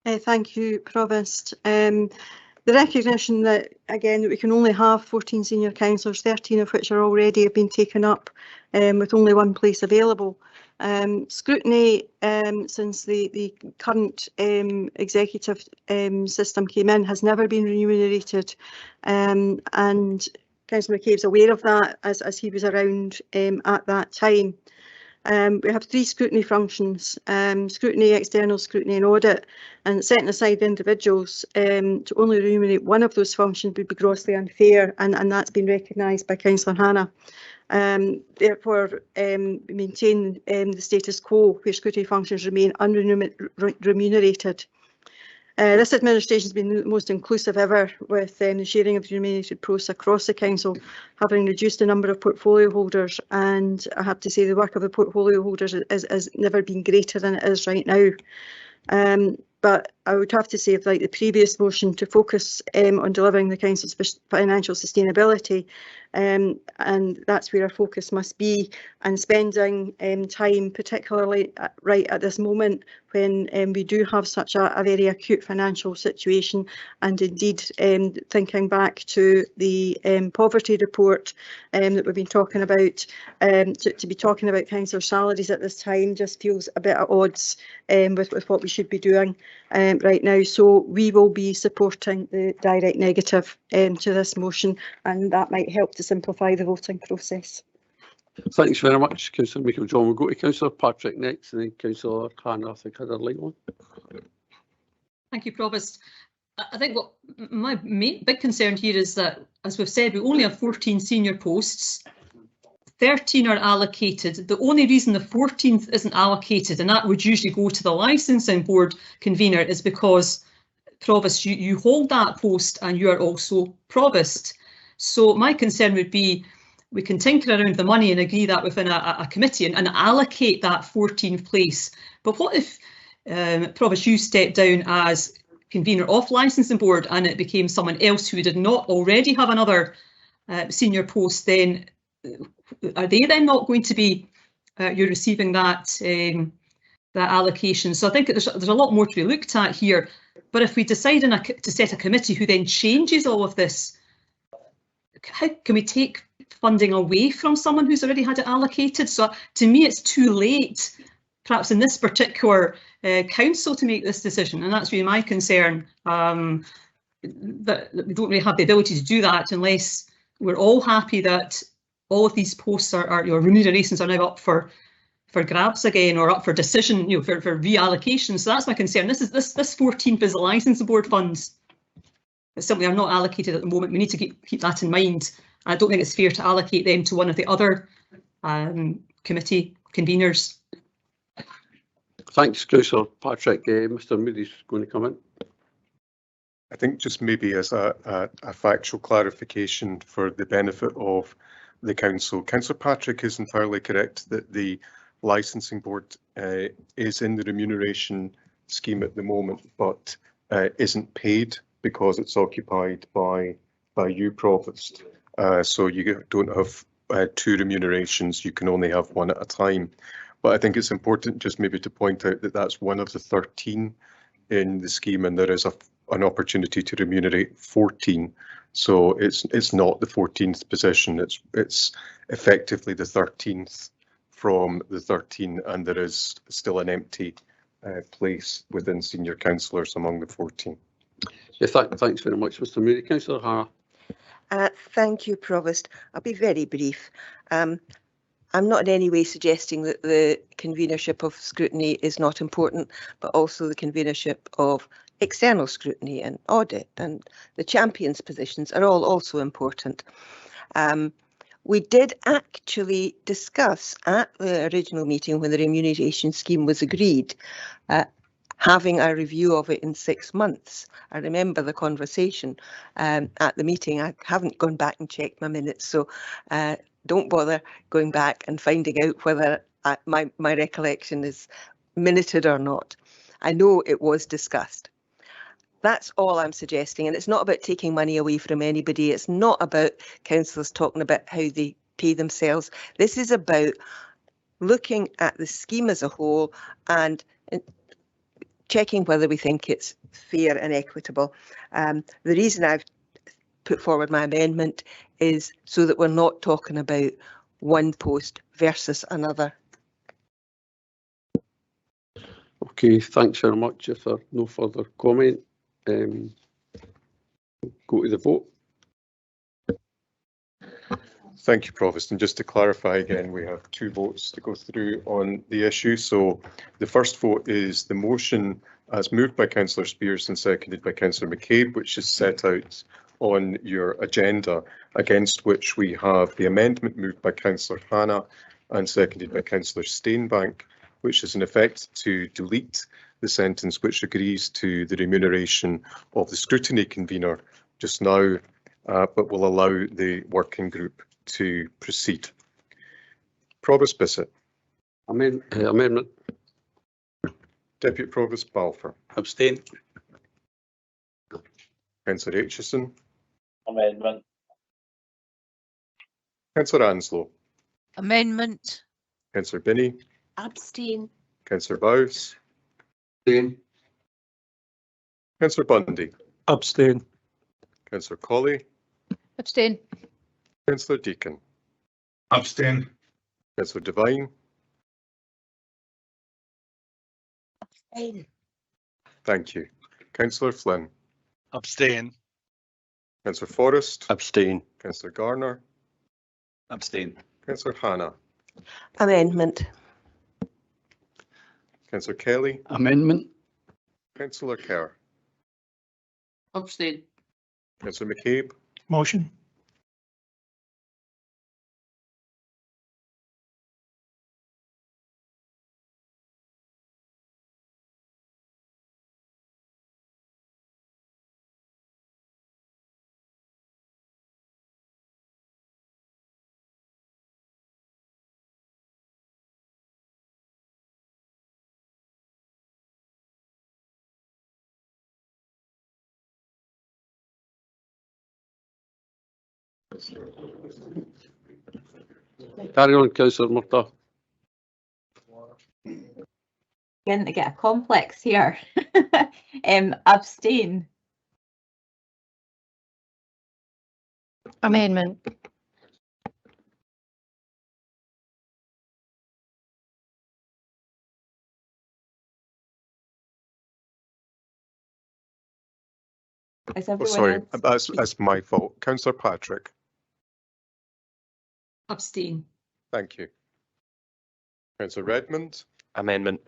Speaker 12: Thank you, Provost. The recognition that, again, that we can only have 14 senior councillors, 13 of which are already have been taken up with only one place available. Scrutiny since the current executive system came in has never been remunerated, and Councillor McCabe's aware of that as he was around at that time. We have 3 scrutiny functions, scrutiny, external scrutiny and audit, and setting aside the individuals to only remunerate one of those functions would be grossly unfair, and that's been recognised by Councillor Hannah. Therefore, maintain the status quo where scrutiny functions remain unremunerated. This administration has been the most inclusive ever, with the sharing of the remunerated posts across the council, having reduced the number of portfolio holders, and I have to say the work of the portfolio holders has never been greater than it is right now. But I would have to say, like the previous motion, to focus on delivering the council's financial sustainability, and that's where our focus must be, and spending time, particularly right at this moment when we do have such a very acute financial situation, and indeed thinking back to the poverty report that we've been talking about, to be talking about councillor salaries at this time just feels a bit at odds with what we should be doing right now. So we will be supporting the direct negative to this motion, and that might help to simplify the voting process.
Speaker 1: Thanks very much, Councillor Meikle-John. We'll go to Councillor Patrick next, and then Councillor Hannah, I think, had a light one.
Speaker 4: Thank you, Provost. I think what my main big concern here is that, as we've said, we only have 14 senior posts. 13 are allocated. The only reason the 14th isn't allocated, and that would usually go to the licensing board convener, is because, Provost, you hold that post and you are also Provost. So my concern would be, we can tinker around the money and agree that within a committee and allocate that 14th place. But what if, Provost, you stepped down as convener of licensing board and it became someone else who did not already have another senior post? Then are they then not going to be you're receiving that that allocation? So I think there's a lot more to be looked at here. But if we decide to set a committee who then changes all of this, how can we take funding away from someone who's already had it allocated? So to me, it's too late, perhaps in this particular council, to make this decision, and that's really my concern. That we don't really have the ability to do that unless we're all happy that all of these posts are your remunerations are now up for grabs again, or up for decision, for reallocation. So that's my concern. This 14th is the licensing board funds that simply are not allocated at the moment. We need to keep that in mind. I don't think it's fair to allocate them to one of the other committee conveners.
Speaker 1: Thanks, Councillor Patrick. Mr. Moody's going to come in.
Speaker 7: I think just maybe as a factual clarification for the benefit of the council, Councillor Patrick is entirely correct that the licensing board is in the remuneration scheme at the moment, but isn't paid because it's occupied by you, Provost. So you don't have 2 remunerations, you can only have one at a time. But I think it's important just maybe to point out that that's one of the 13 in the scheme, and there is an opportunity to remunerate 14. So it's not the 14th position, it's effectively the 13th from the 13, and there is still an empty place within senior councillors among the 14.
Speaker 1: Yeah, thanks very much, Mr. Moody. Councillor Hannah.
Speaker 15: Thank you, Provost. I'll be very brief. I'm not in any way suggesting that the convenership of scrutiny is not important, but also the convenership of external scrutiny and audit and the champions positions are all also important. We did actually discuss at the original meeting when the remuneration scheme was agreed, having a review of it in 6 months. I remember the conversation at the meeting. I haven't gone back and checked my minutes, so don't bother going back and finding out whether my recollection is minuted or not. I know it was discussed. That's all I'm suggesting, and it's not about taking money away from anybody. It's not about councillors talking about how they pay themselves. This is about looking at the scheme as a whole and checking whether we think it's fair and equitable. The reason I've put forward my amendment is so that we're not talking about one post versus another.
Speaker 1: Okay, thanks very much. If there are no further comment, go to the vote.
Speaker 7: Thank you, Provost. And just to clarify again, we have 2 votes to go through on the issue. So the first vote is the motion as moved by Councillor Spears and seconded by Councillor McCabe, which is set out on your agenda, against which we have the amendment moved by Councillor Hannah and seconded by Councillor Steenbank, which is in effect to delete the sentence which agrees to the remuneration of the scrutiny convener just now, but will allow the working group to proceed. Provost Bissett.
Speaker 1: Amendment.
Speaker 7: Deputy Provost Balfour.
Speaker 5: Abstain.
Speaker 7: Councillor Aitchison.
Speaker 16: Amendment.
Speaker 7: Councillor Anslow.
Speaker 19: Amendment.
Speaker 7: Councillor Binney.
Speaker 10: Abstain.
Speaker 7: Councillor Bowes.
Speaker 1: Abstain.
Speaker 7: Councillor Bundy.
Speaker 2: Abstain.
Speaker 7: Councillor Colley.
Speaker 14: Abstain.
Speaker 7: Councillor Deacon.
Speaker 13: Abstain.
Speaker 7: Councillor Devine.
Speaker 18: Abstain.
Speaker 7: Thank you. Councillor Flynn.
Speaker 17: Abstain.
Speaker 7: Councillor Forrest.
Speaker 5: Abstain.
Speaker 7: Councillor Garner.
Speaker 5: Abstain.
Speaker 7: Councillor Hannah.
Speaker 15: Amendment.
Speaker 7: Councillor Kelly.
Speaker 5: Amendment.
Speaker 7: Councillor Kerr.
Speaker 16: Abstain.
Speaker 7: Councillor McCabe.
Speaker 6: Motion.
Speaker 1: Carry on, Councillor Murtagh.
Speaker 23: Getting to get a complex here. Abstain.
Speaker 12: Amendment.
Speaker 23: Is
Speaker 7: Oh,
Speaker 23: everyone
Speaker 7: sorry,
Speaker 23: else?
Speaker 7: that's my fault. Councillor Patrick.
Speaker 4: Abstain.
Speaker 7: Thank you. Councillor Redmond.
Speaker 8: Amendment.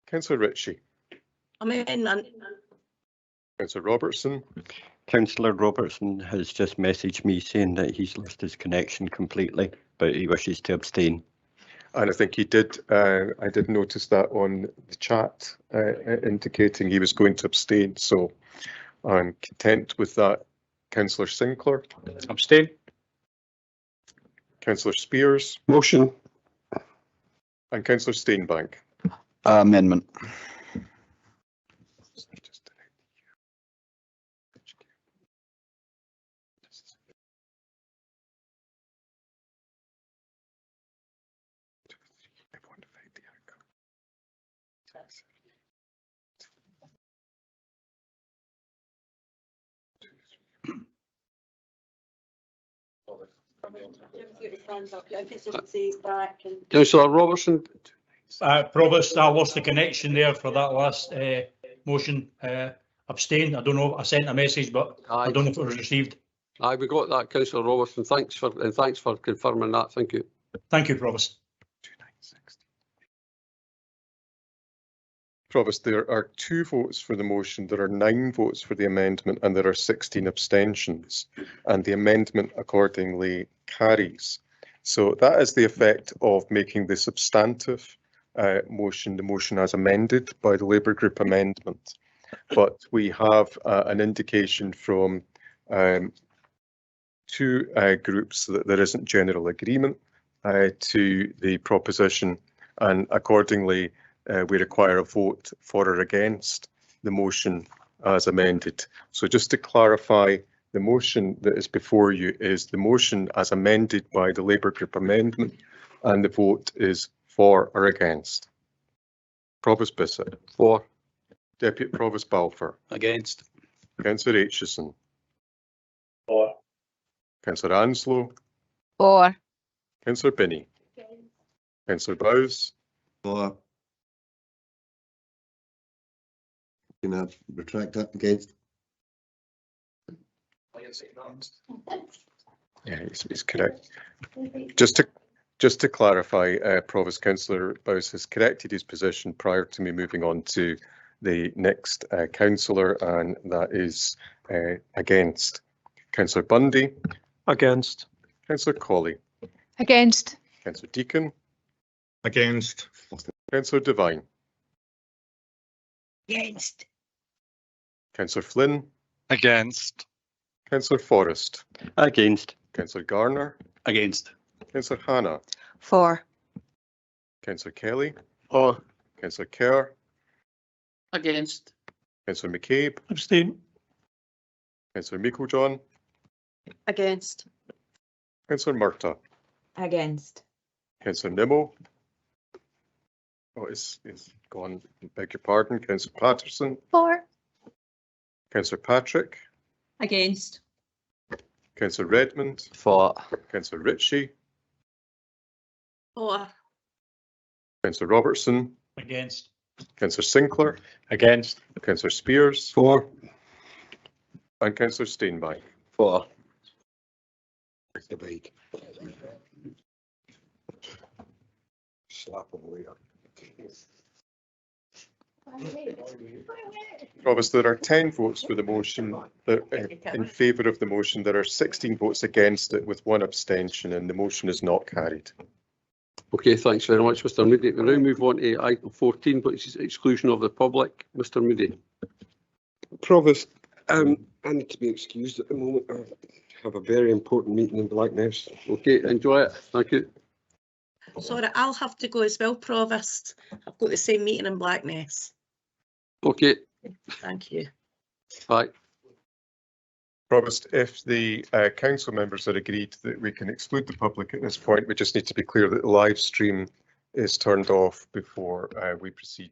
Speaker 7: Councillor Ritchie.
Speaker 18: Amendment.
Speaker 7: Councillor Robertson.
Speaker 5: Councillor Robertson has just messaged me saying that he's lost his connection completely, but he wishes to abstain.
Speaker 7: And I think he did, I did notice that on the chat, indicating he was going to abstain. So I'm content with that. Councillor Sinclair.
Speaker 5: Abstain.
Speaker 7: Councillor Spears.
Speaker 11: Motion.
Speaker 7: And Councillor Steenbank.
Speaker 3: Amendment.
Speaker 1: Councillor Robertson.
Speaker 20: Provost, I lost the connection there for that last motion. Abstain. I don't know. I sent a message, but I don't know if it was received.
Speaker 1: Aye, we got that, Councillor Robertson. Thanks for confirming that. Thank you.
Speaker 20: Thank you, Provost.
Speaker 7: Provost, there are 2 votes for the motion, there are 9 votes for the amendment, and there are 16 abstentions, and the amendment accordingly carries. So that is the effect of making the substantive motion, the motion as amended by the Labour Group amendment. But we have an indication from 2 groups that there isn't general agreement to the proposition, and accordingly we require a vote for or against the motion as amended. So just to clarify, the motion that is before you is the motion as amended by the Labour Group amendment, and the vote is for or against. Provost Bissett.
Speaker 1: For.
Speaker 7: Deputy Provost Balfour.
Speaker 5: Against.
Speaker 7: Councillor Aitchison.
Speaker 20: For.
Speaker 7: Councillor Anslow.
Speaker 19: For.
Speaker 7: Councillor Binney. Councillor Bowes.
Speaker 13: For. Can I retract that? Against?
Speaker 7: Yeah, it's correct. Just to clarify, Provost, Councillor Bowes has corrected his position prior to me moving on to the next councillor, and that is against. Councillor Bundy.
Speaker 2: Against.
Speaker 7: Councillor Colley.
Speaker 19: Against.
Speaker 7: Councillor Deacon.
Speaker 13: Against.
Speaker 7: Councillor Devine.
Speaker 18: Against.
Speaker 7: Councillor Flynn.
Speaker 17: Against.
Speaker 7: Councillor Forrest.
Speaker 3: Against.
Speaker 7: Councillor Garner.
Speaker 5: Against.
Speaker 7: Councillor Hannah.
Speaker 15: For.
Speaker 7: Councillor Kelly.
Speaker 1: For.
Speaker 7: Councillor Kerr.
Speaker 16: Against.
Speaker 7: Councillor McCabe.
Speaker 6: Abstain.
Speaker 7: Councillor Meiklejohn.
Speaker 12: Against.
Speaker 7: Councillor Murtagh.
Speaker 23: Against.
Speaker 7: Councillor Nimmo. Oh, it's gone. Beg your pardon. Councillor Patterson.
Speaker 19: For.
Speaker 7: Councillor Patrick.
Speaker 4: Against.
Speaker 7: Councillor Redmond.
Speaker 3: For.
Speaker 7: Councillor Ritchie.
Speaker 10: For.
Speaker 7: Councillor Robertson.
Speaker 20: Against.
Speaker 7: Councillor Sinclair.
Speaker 20: Against.
Speaker 7: Councillor Spears.
Speaker 11: For.
Speaker 7: And Councillor Steinbach.
Speaker 3: For.
Speaker 11: The bike. Slap him later.
Speaker 7: Provost, there are 10 votes for the motion in favour of the motion. There are 16 votes against it with 1 abstention, and the motion is not carried.
Speaker 1: Okay, thanks very much, Mr. Moody. We now move on to item 14, which is exclusion of the public. Mr. Moody.
Speaker 11: Provost, I need to be excused at the moment. I have a very important meeting in Blackness.
Speaker 1: Okay, enjoy it. Thank you.
Speaker 10: Sorry, I'll have to go as well, Provost. I've got the same meeting in Blackness.
Speaker 1: Okay.
Speaker 10: Thank you.
Speaker 1: Bye.
Speaker 7: Provost, if the council members are agreed that we can exclude the public at this point, we just need to be clear that the live stream is turned off before we proceed